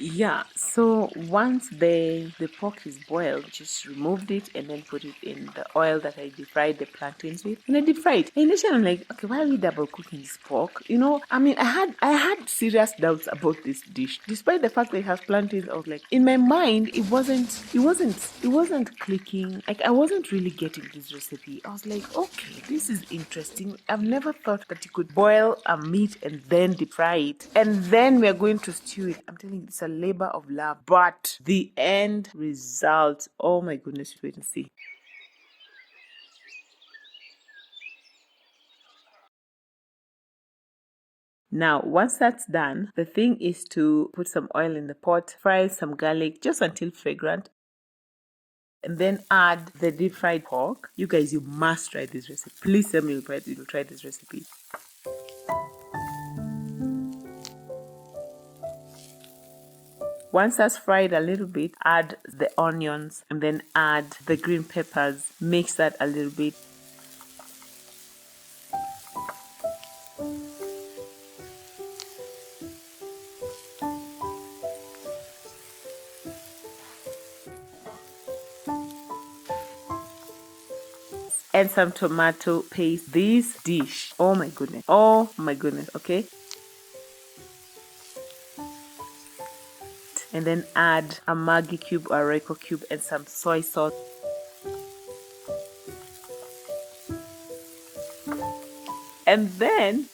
Yeah, so once the pork is boiled, just removed it and then put it in the oil that I deep fried the plantains with, and I deep fried. Initially, I'm like, okay, why are we double cooking this pork? You know, I mean, I had serious doubts about this dish, despite the fact that it has plantains. I was like, in my mind, it wasn't clicking. Like, I wasn't really getting this recipe. I was like, okay, this is interesting. I've never thought that you could boil a meat and then deep fry it, and then we're going to stew it. I'm telling you, it's a labor of love, but the end result, oh my goodness, wait and see. Now, once that's done, the thing is to put some oil in the pot, fry some garlic just until fragrant, and then add the deep fried pork. You guys, you must try this recipe. Please tell me you'll try this recipe. Once that's fried a little bit, add the onions and then add the green peppers. Mix that a little bit. and some tomato paste. This dish, oh my goodness, okay. And then add a Maggi cube or a Royco cube and some soy sauce. And then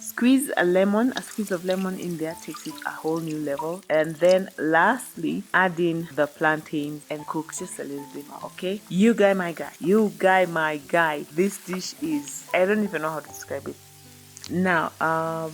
squeeze a squeeze of lemon in there takes it a whole new level. And then lastly, add in the plantains and cook just a little bit more, okay? You guy, my guy. This dish is, I don't even know how to describe it. Now,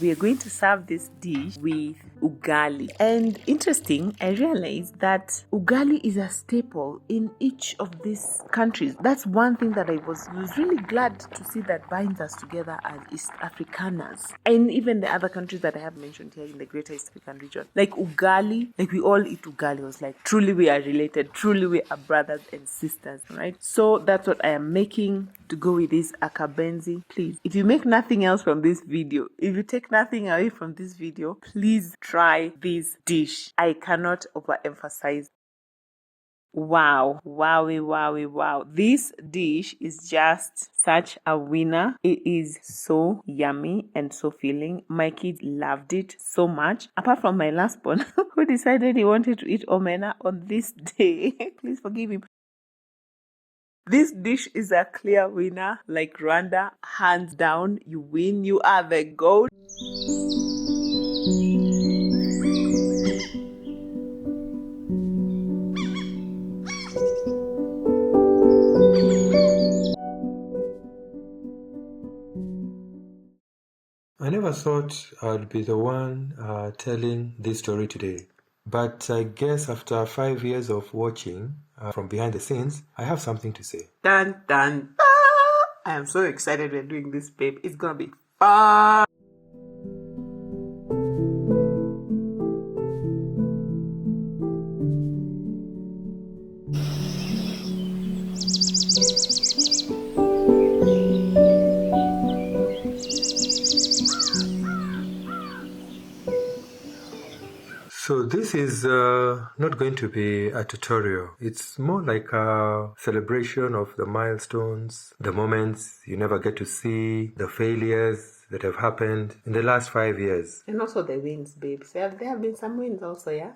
we are going to serve this dish with ugali. And interesting, I realized that ugali is a staple in each of these countries. That's one thing that I was really glad to see that binds us together as East Afrikaners. And even the other countries that I have mentioned here in the Greater East African region. Like ugali, like we all eat ugali. I was like, truly we are related. Truly we are brothers and sisters, right? So that's what I am making to go with this akabenzi. Please, if you make nothing else from this video, if you take nothing away from this video, please try this dish. I cannot overemphasize. Wow. This dish is just such a winner. It is so yummy and so filling. My kids loved it so much. Apart from my last one, who decided he wanted to eat omena on this day. Please forgive him. This dish is a clear winner, like Rwanda, hands down. You win, you are the GOAT. I never thought I'd be the one telling this story today. But I guess after 5 years of watching from behind the scenes, I have something to say. Dun, dun, dun. I am so excited we're doing this, babe. It's gonna be fun. So this is not going to be a tutorial. It's more like a celebration of the milestones, the moments you never get to see, the failures that have happened in the last 5 years. And also the wins, babe. So there have been some wins also, yeah?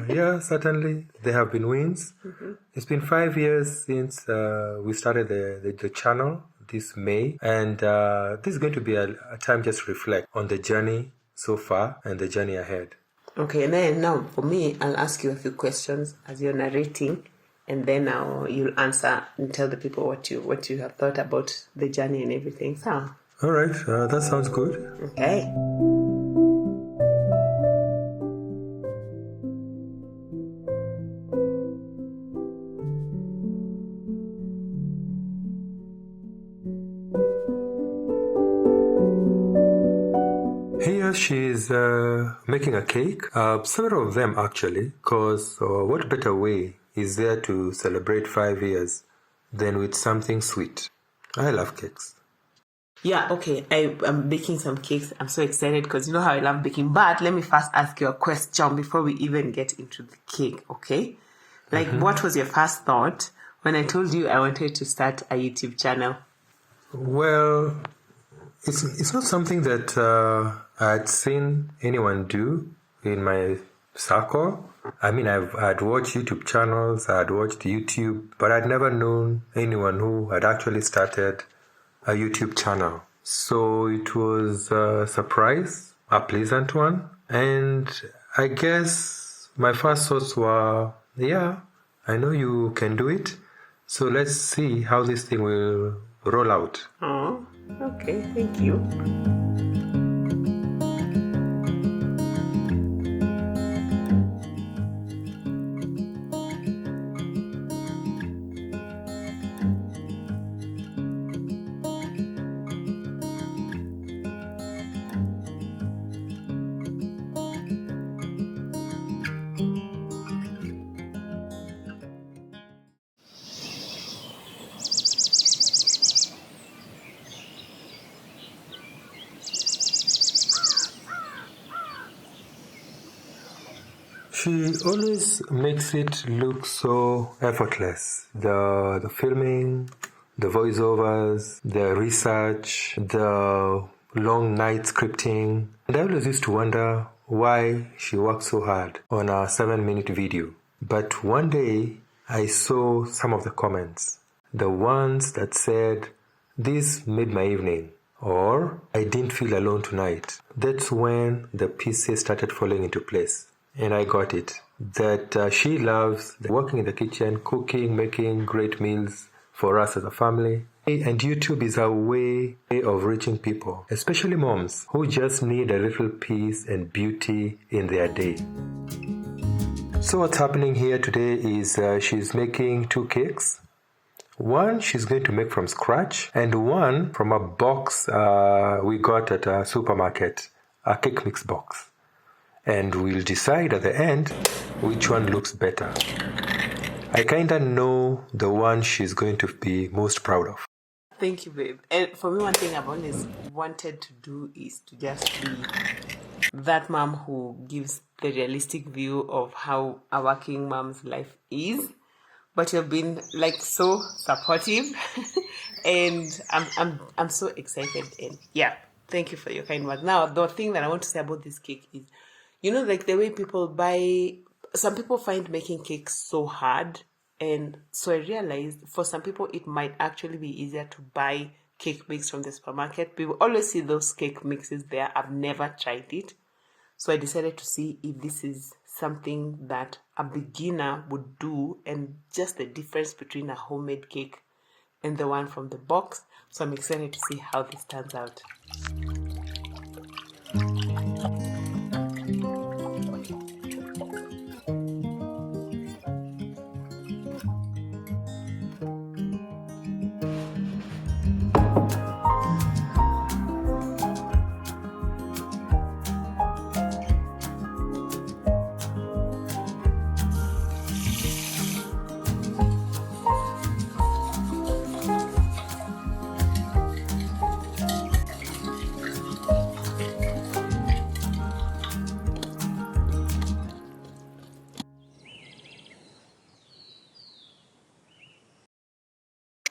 Yeah, certainly. There have been wins. Mm-hmm. It's been 5 years since we started the channel this May. And this is going to be a time just to reflect on the journey so far and the journey ahead. Okay, and then now for me, I'll ask you a few questions as you're narrating, and then you'll answer and tell the people what you have thought about the journey and everything. So, all right, that sounds good. Okay. Here she's making a cake, several of them actually, because what better way is there to celebrate 5 years than with something sweet? I love cakes. Yeah, okay, I'm baking some cakes. I'm so excited because you know how I love baking. But let me first ask you a question before we even get into the cake, okay? Like, What was your first thought when I told you I wanted to start a YouTube channel? Well, it's not something that I'd seen anyone do in my circle. I mean, I'd watched YouTube channels, I'd watched YouTube, but I'd never known anyone who had actually started a YouTube channel. So it was a surprise, a pleasant one. And I guess my first thoughts were, yeah, I know you can do it. So let's see how this thing will roll out. Oh, okay, thank you. She always makes it look so effortless. The filming, the voiceovers, the research, the long night scripting. And I always used to wonder why she worked so hard on a 7-minute video. But one day I saw some of the comments, the ones that said, "This made my evening," or "I didn't feel alone tonight." That's when the pieces started falling into place. And I got it, that she loves working in the kitchen, cooking, making great meals for us as a family. And YouTube is a way of reaching people, especially moms who just need a little peace and beauty in their day. So what's happening here today is she's making 2 cakes. One she's going to make from scratch, and one from a box we got at a supermarket, a cake mix box. And we'll decide at the end which one looks better. I kinda know the one she's going to be most proud of. Thank you, babe. And for me, one thing I've always wanted to do is to just be that mom who gives the realistic view of how a working mom's life is. But you've been like so supportive, and I'm so excited. And yeah, thank you for your kind words. Now, the thing that I want to say about this cake is, like the way people buy. Some people find making cakes so hard, and so I realized for some people it might actually be easier to buy cake mix from the supermarket. People always see those cake mixes there. I've never tried it. So I decided to see if this is something that a beginner would do, and just the difference between a homemade cake and the one from the box. So I'm excited to see how this turns out.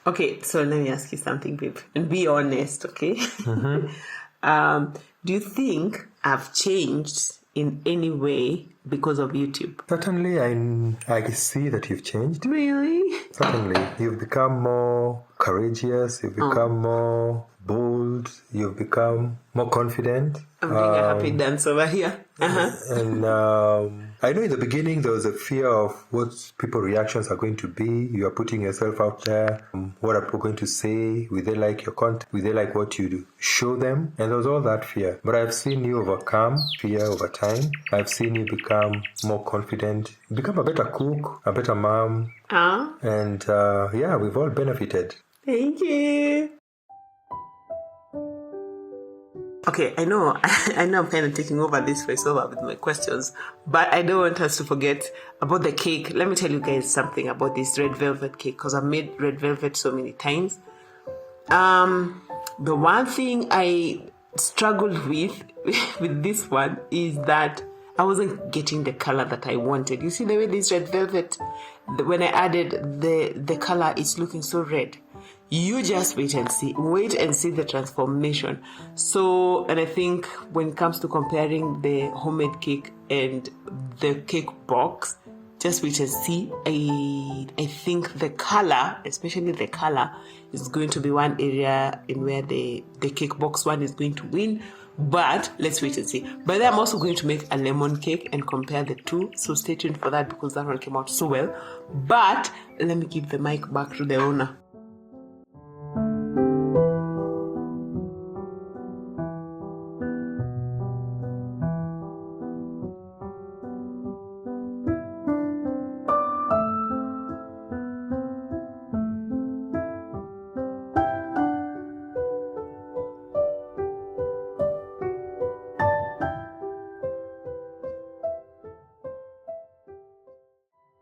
Okay, so let me ask you something, babe, and be honest, okay? Do you think I've changed in any way because of YouTube? Certainly, I see that you've changed. Really? Certainly, you've become more courageous, you've become more bold, you've become more confident. I'm doing a happy dance over here. And I know in the beginning there was a fear of what people's reactions are going to be. You are putting yourself out there. What are people going to say? Will they like your content? Will they like what you do? Show them? And there was all that fear. But I've seen you overcome fear over time. I've seen you become more confident, become a better cook, a better mom. And yeah, we've all benefited. Thank you. Okay, I know I'm kind of taking over this voiceover with my questions, but I don't want us to forget about the cake. Let me tell you guys something about this red velvet cake, because I've made red velvet so many times. The one thing I struggled with this one is that I wasn't getting the color that I wanted. You see the way this red velvet, when I added the color, it's looking so red. You just wait and see the transformation. So, and I think when it comes to comparing the homemade cake and the cake box, just wait and see. I think the color, especially the color, is going to be one area in where the cake box one is going to win. But let's wait and see. But then I'm also going to make a lemon cake and compare the two. So stay tuned for that, because that one came out so well. But let me give the mic back to the owner.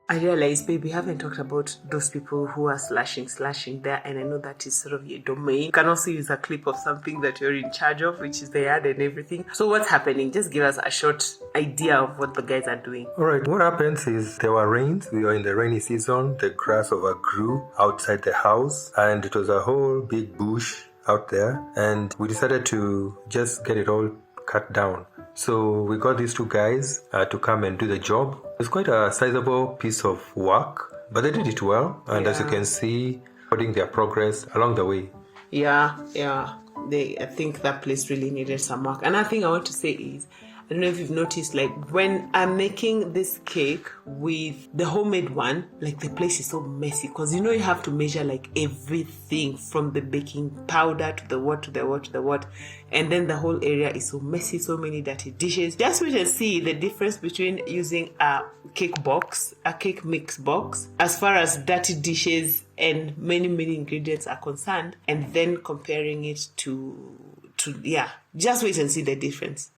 I realize, babe, we haven't talked about those people who are slashing there, and I know that is sort of your domain. You can also use a clip of something that you're in charge of, which is the yard and everything. So what's happening? Just give us a short idea of what the guys are doing. All right, what happens is there were rains. We were in the rainy season. The grass overgrew outside the house, and it was a whole big bush out there, and we decided to just get it all cut down. So we got these two guys to come and do the job. It's quite a sizable piece of work, but they did it well, and as you can see, recording their progress along the way. Yeah. I think that place really needed some work. Another thing I want to say is, I don't know if you've noticed, like when I'm making this cake with the homemade one, like the place is so messy because you have to measure like everything from the baking powder to the what, and then the whole area is so messy, so many dirty dishes. Just wait and see the difference between using a cake mix box, as far as dirty dishes and many ingredients are concerned, and then comparing it to just wait and see the difference.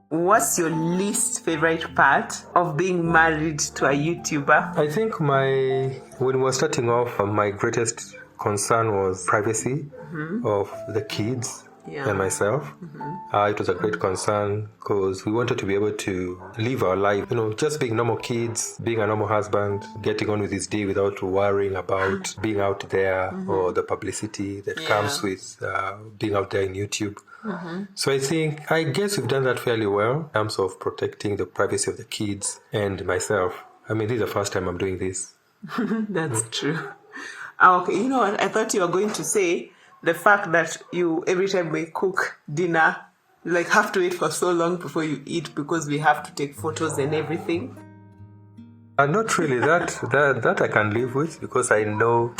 What's your least favorite part of being married to a YouTuber? I think when we were starting off, my greatest concern was privacy of the kids and myself. It was a great concern because we wanted to be able to live our life, just being normal kids, being a normal husband, getting on with his day without worrying about being out there or the publicity that comes with being out there in YouTube. So I guess we've done that fairly well in terms of protecting the privacy of the kids and myself. I mean, this is the first time I'm doing this. That's true. Okay, you know what? I thought you were going to say the fact that you, every time we cook dinner, you have to wait for so long before you eat because we have to take photos and everything. Not really. That I can live with because I know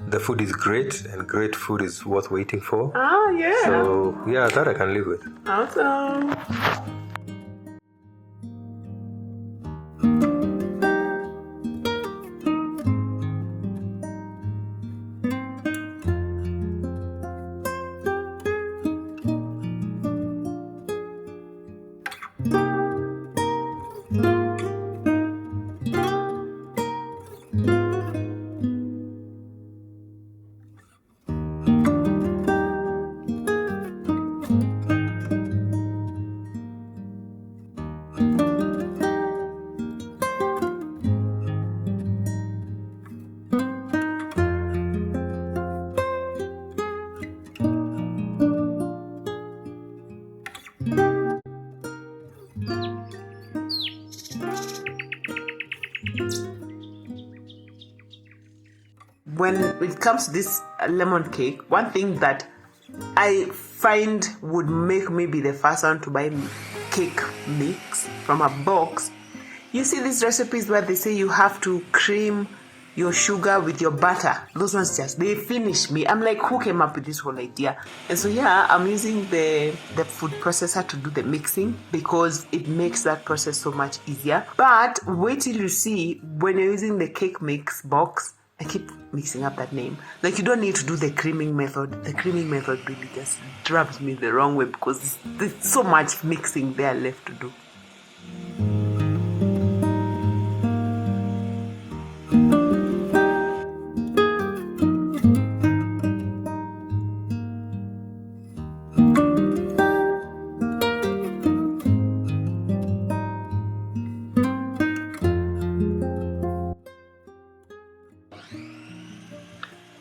the food is great and great food is worth waiting for. Ah, yeah. So, that I can live with. Awesome. When it comes to this lemon cake, one thing that I find would make me be the first one to buy cake mix from a box. You see these recipes where they say you have to cream your sugar with your butter. Those ones they finish me. I'm like, who came up with this whole idea? And so yeah, I'm using the food processor to do the mixing because it makes that process so much easier. But wait till you see when you're using the cake mix box. I keep mixing up that name. Like, you don't need to do the creaming method. The creaming method really just drives me the wrong way because there's so much mixing there left to do.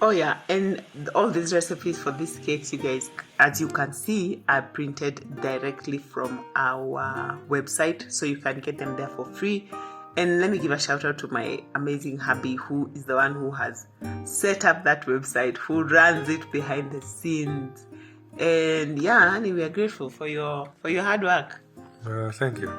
Oh yeah, and all these recipes for these cakes, you guys, as you can see, are printed directly from our website, so you can get them there for free. And let me give a shout out to my amazing hubby, who is the one who has set up that website, who runs it behind the scenes. And yeah, and we are grateful for your hard work. Thank you.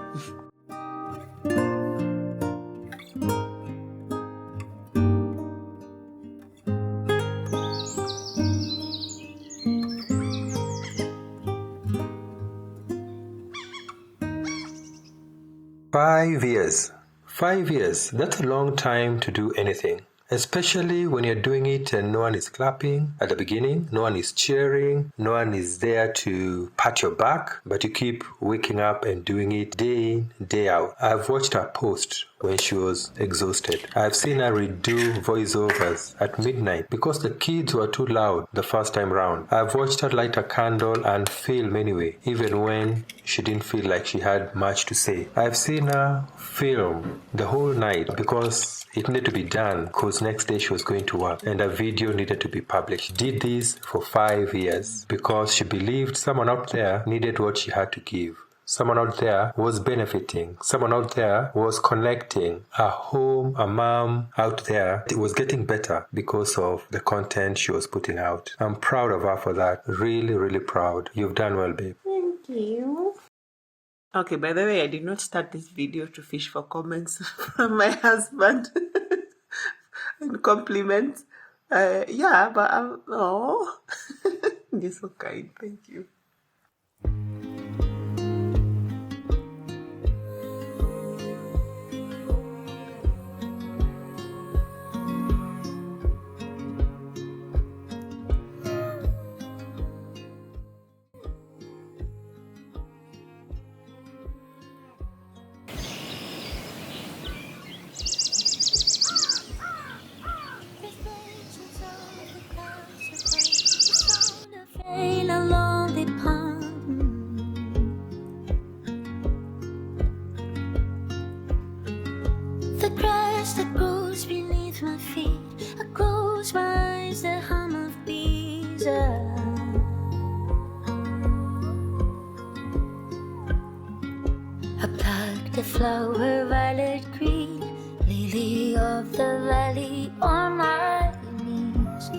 5 years. 5 years, that's a long time to do anything. Especially when you're doing it and no one is clapping at the beginning, no one is cheering, no one is there to pat your back, but you keep waking up and doing it day in, day out. I've watched her post when she was exhausted. I've seen her redo voiceovers at midnight because the kids were too loud the first time round. I've watched her light a candle and film anyway, even when she didn't feel like she had much to say. I've seen her film the whole night because it needed to be done because next day she was going to work and a video needed to be published. She did this for 5 years because she believed someone out there needed what she had to give. Someone out there was benefiting. Someone out there was connecting. A home, a mom out there, it was getting better because of the content she was putting out. I'm proud of her for that. Really, really proud. You've done well, babe. Thank you. Okay, by the way, I did not start this video to fish for comments from my husband and compliments. Yeah, but oh, you're so kind. Thank you. Flower violet green, lily of the valley on my knees.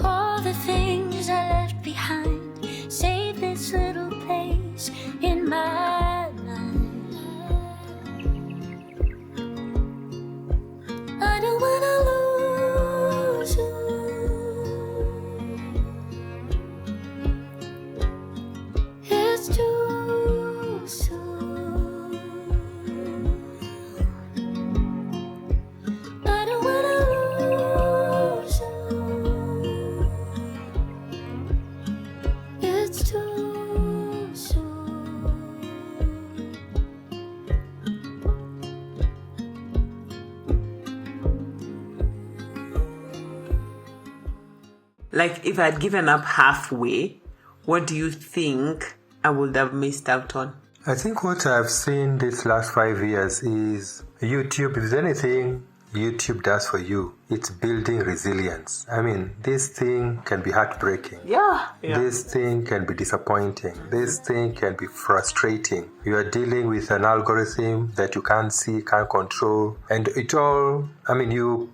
All the things I left behind, save this little place in my mind. I don't wanna lose you. It's too soon. I don't wanna lose you. It's too soon. Like, if I had given up halfway, what do you think I would have missed out on? I think what I've seen these last 5 years is YouTube. If there's anything YouTube does for you, it's building resilience. I mean, this thing can be heartbreaking. Yeah. This thing can be disappointing. This thing can be frustrating. You are dealing with an algorithm that you can't see, can't control. And it all, I mean, you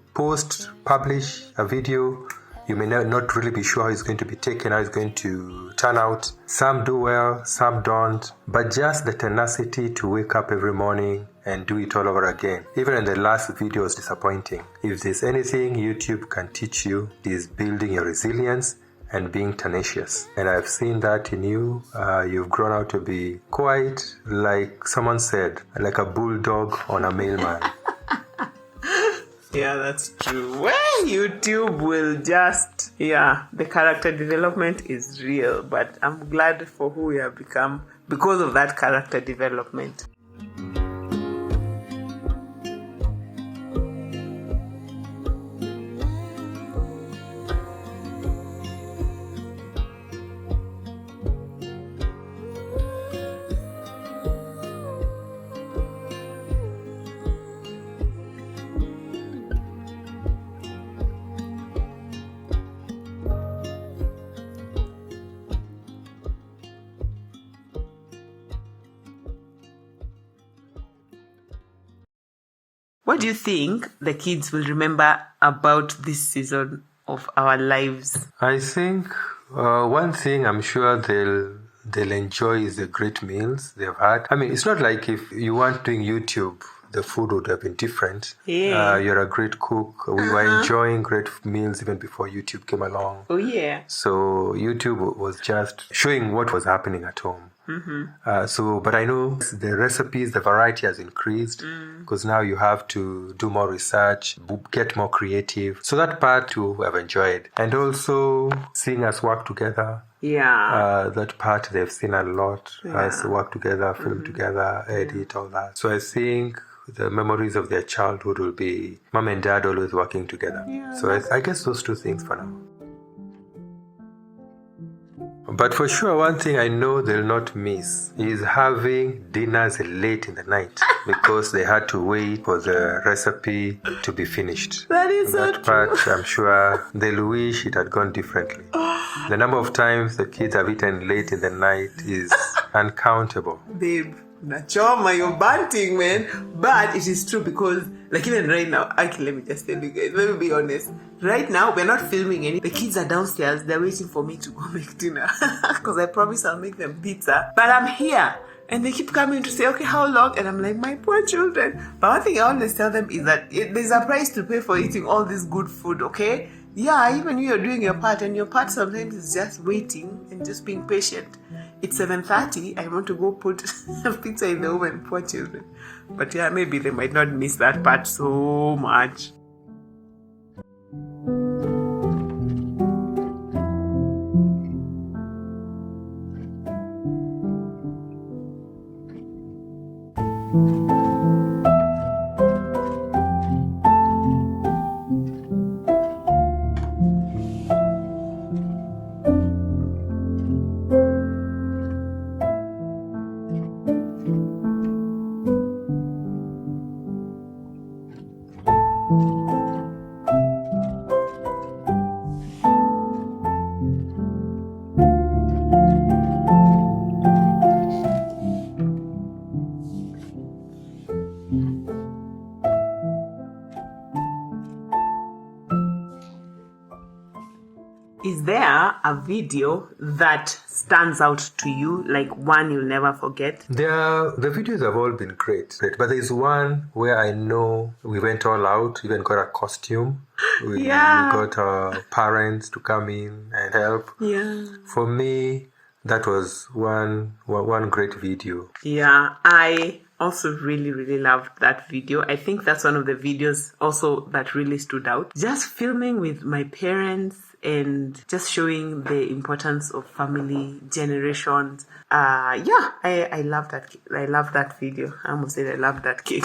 publish a video, You may not really be sure how it's going to be taken, how it's going to turn out. Some do well, some don't. But just the tenacity to wake up every morning and do it all over again. Even in the last video was disappointing. If there's anything YouTube can teach you, it is building your resilience and being tenacious. And I've seen that in you. You've grown out to be quite, like someone said, like a bulldog on a mailman. Yeah, that's true. Well, YouTube will just, the character development is real, but I'm glad for who you have become because of that character development. What do you think the kids will remember about this season of our lives? I think one thing I'm sure they'll enjoy is the great meals they've had. I mean, it's not like if you weren't doing YouTube, the food would have been different. Yeah. You're a great cook. We were enjoying great meals even before YouTube came along. Oh, yeah. So YouTube was just showing what was happening at home. But I know the recipes, the variety has increased because now you have to do more research, get more creative. So that part too I've enjoyed. And also seeing us work together. Yeah. That part they've seen a lot. Us work together, film together, edit, all that. So I think the memories of their childhood will be mom and dad always working together. So I guess those two things for now. But for sure, one thing I know they'll not miss is having dinners late in the night because they had to wait for the recipe to be finished. That is so That part, I'm sure they'll wish it had gone differently. The number of times the kids have eaten late in the night is uncountable. Babe, na choma, you're banting, man. But it is true because, like, even right now, actually, let me just tell you guys, let me be honest. Right now, we're not filming any. The kids are downstairs. They're waiting for me to go make dinner because I promise I'll make them pizza. But I'm here. And they keep coming to say, okay, how long? And I'm like, my poor children. But one thing I always tell them is that there's a price to pay for eating all this good food, okay? Yeah, even you're doing your part, and your part sometimes is just waiting and just being patient. It's 7:30. I want to go put pizza in the oven, poor children. But yeah, maybe they might not miss that part so much. Is there a video that stands out to you, like one you'll never forget? The videos have all been great, but there's one where I know we went all out, even got a costume. We got our parents to come in and help. Yeah. For me, that was one great video. Yeah, I also really, really loved that video. I think that's one of the videos also that really stood out. Just filming with my parents and just showing the importance of family, generations. I love that. I love that video. I almost said I love that cake.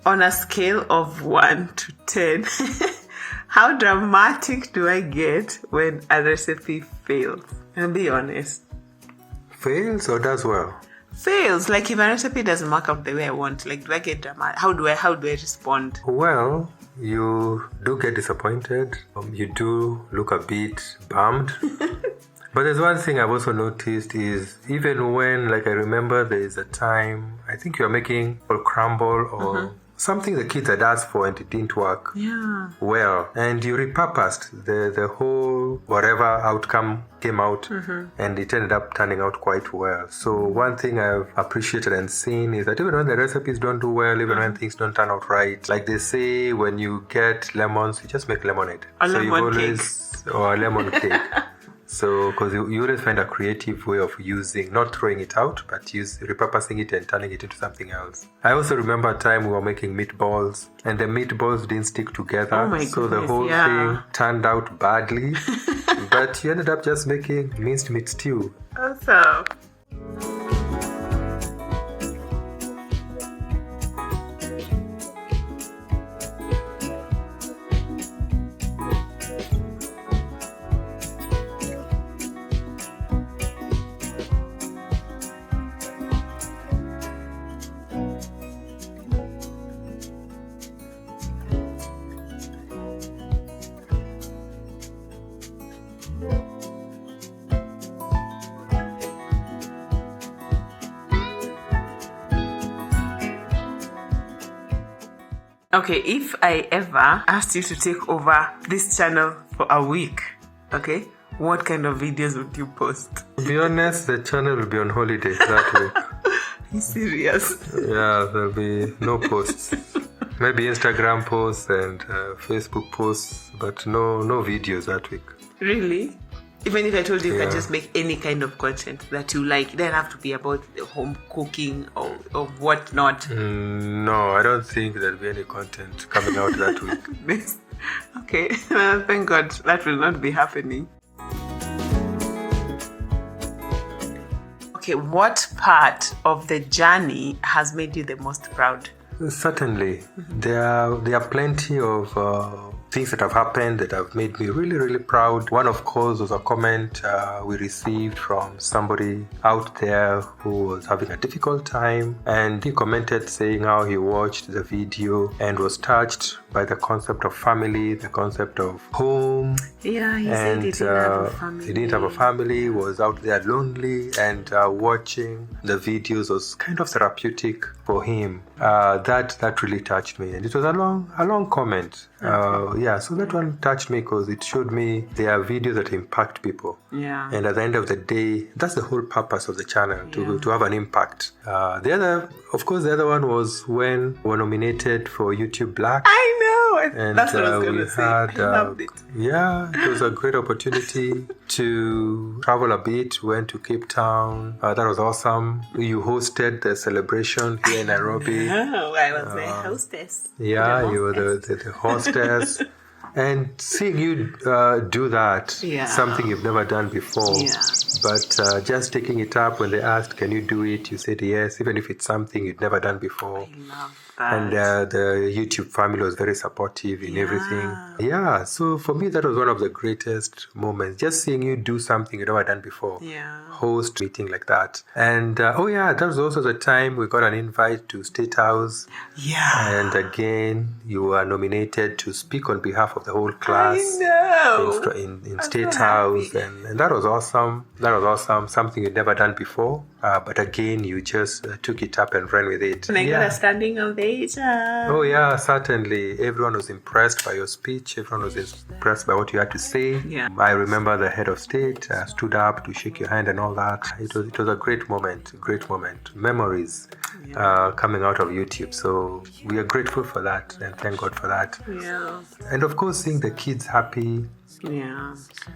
On a scale of 1 to 10, How dramatic do I get when a recipe fails? And be honest. Fails or does well? Fails. Like if a recipe doesn't work out the way I want, like do I get dramatic? How do I respond? Well, you do get disappointed. You do look a bit bummed. But there's one thing I've also noticed is even when, like I remember there is a time, I think you're making a crumble or something the kids had asked for and it didn't work well. And you repurposed the whole whatever outcome came out and it ended up turning out quite well. So one thing I've appreciated and seen is that even when the recipes don't do well, even when things don't turn out right, like they say when you get lemons, you just make lemonade. Or so lemon cake. Or a lemon cake. So, because you always find a creative way of using, not throwing it out, but repurposing it and turning it into something else. I also remember a time we were making meatballs, and the meatballs didn't stick together. Oh my so the goodness, whole thing turned out badly. But you ended up just making minced meat stew. Awesome. Okay, if I ever asked you to take over this channel for a week, okay, what kind of videos would you post? To be honest, the channel will be on holiday that week. Are you serious? Yeah, there'll be no posts. Maybe Instagram posts and Facebook posts, but no videos that week. Really? Even if I told you you Yeah. can just make any kind of content that you like, it doesn't have to be about the home cooking or whatnot. No, I don't think there'll be any content coming out that week. Okay, thank God that will not be happening. Okay, what part of the journey has made you the most proud? Certainly. There are plenty of things that have happened that have made me really, really proud. One, of course, was a comment we received from somebody out there who was having a difficult time, and he commented saying how he watched the video and was touched by the concept of family, the concept of home. Yeah, he And said he didn't have a family. he didn't have a family, was out there lonely, and watching the videos was kind of therapeutic for him. That really touched me, and it was a long comment. So that one touched me because it showed me there are videos that impact people. Yeah. And at the end of the day, that's the whole purpose of the channel, to have an impact. The other one was when we were nominated for YouTube Black. I know. And that's what I was going to say. I loved it. Yeah, it was a great opportunity to travel a bit. Went to Cape Town. That was awesome. You hosted the celebration here in Nairobi. Oh, I was the hostess. Yeah, you were the hostess. And seeing you do that, something you've never done before. Yeah. But just taking it up when they asked, can you do it? You said yes, even if it's something you'd never done before. I love that. And the YouTube family was very supportive in everything. Yeah, so for me, that was one of the greatest moments. Just seeing you do something you'd never done before. Yeah. Host meeting like that. And that was also the time we got an invite to State House. Yeah. And again, you were nominated to speak on behalf of the whole class. I know. In State House. And that was awesome. Something you'd never done before. But again, you just took it up and ran with it. And I got a standing ovation. Oh yeah, certainly. Everyone was impressed by your speech. Everyone was impressed by what you had to say. Yeah. I remember the head of state stood up to shake your hand and all that. It was a great moment. Memories coming out of YouTube. So we are grateful for that and thank God for that. Yeah. And of course, seeing the kids happy. Yeah.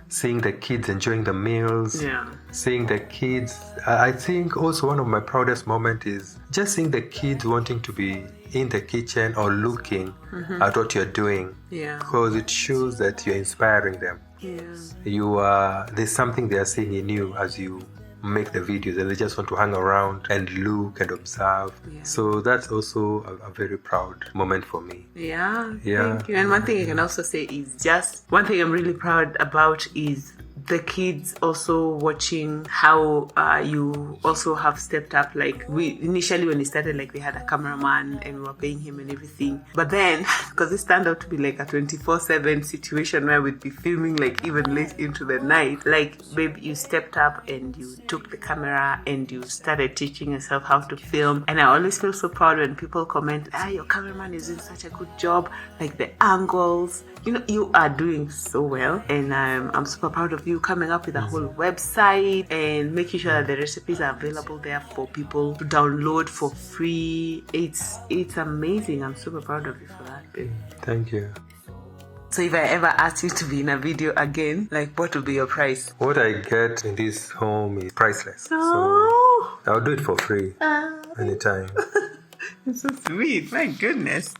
Seeing the kids enjoying the meals. Yeah. Seeing the kids. I think also one of my proudest moments is just seeing the kids wanting to be in the kitchen or looking at what you're doing. Yeah. Because it shows that you're inspiring them. Yeah. There's something they are seeing in you as you make the videos, and they just want to hang around and look and observe. Yeah. So that's also a very proud moment for me. Yeah, Yeah. thank you. And one thing I can also say is just one thing I'm really proud about is the kids also watching how you also have stepped up. Like we initially when we started, like we had a cameraman and we were paying him and everything, but then because this turned out to be like a 24/7 situation where we'd be filming like even late into the night, like babe, you stepped up and you took the camera and you started teaching yourself how to film. And I always feel so proud when people comment, your cameraman is doing such a good job, like the angles, you know, you are doing so well. And I'm super proud of you coming up with a whole website and making sure that the recipes are available there for people to download for free. It's amazing. I'm super proud of you for that, babe. Thank you. So if I ever ask you to be in a video again, like what would be your price? What I get in this home is priceless. Oh, So I'll do it for free anytime. it's so sweet. My goodness.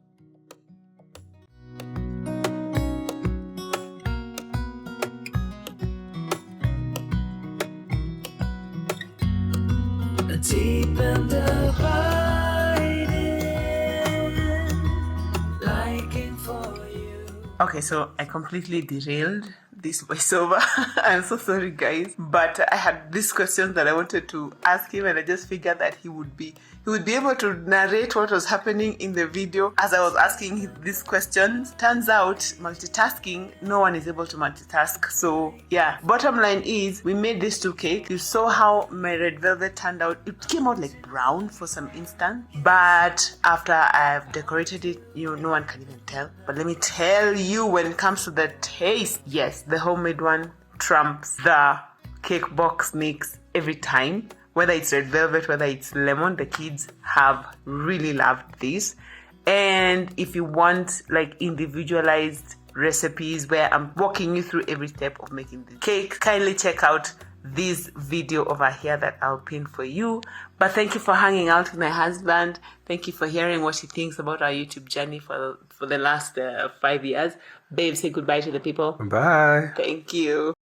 Deep and abiding, liking for you. Okay, so I completely derailed this voiceover. I'm so sorry, guys, but I had this question that I wanted to ask him, and I just figured that he would be able to narrate what was happening in the video as I was asking these questions. Turns out multitasking, no one is able to multitask. So yeah, bottom line is we made these two cakes. You saw how my red velvet turned out. It came out like brown for some instant, but after I've decorated it, no one can even tell. But let me tell you, when it comes to the taste, yes, the homemade one trumps the cake box mix every time. Whether it's red velvet, whether it's lemon, the kids have really loved this. And if you want like individualized recipes where I'm walking you through every step of making the cake, kindly check out this video over here that I'll pin for you. But thank you for hanging out with my husband. Thank you for hearing what he thinks about our YouTube journey for the last 5 years. Babe, say goodbye to the people. Bye. Thank you.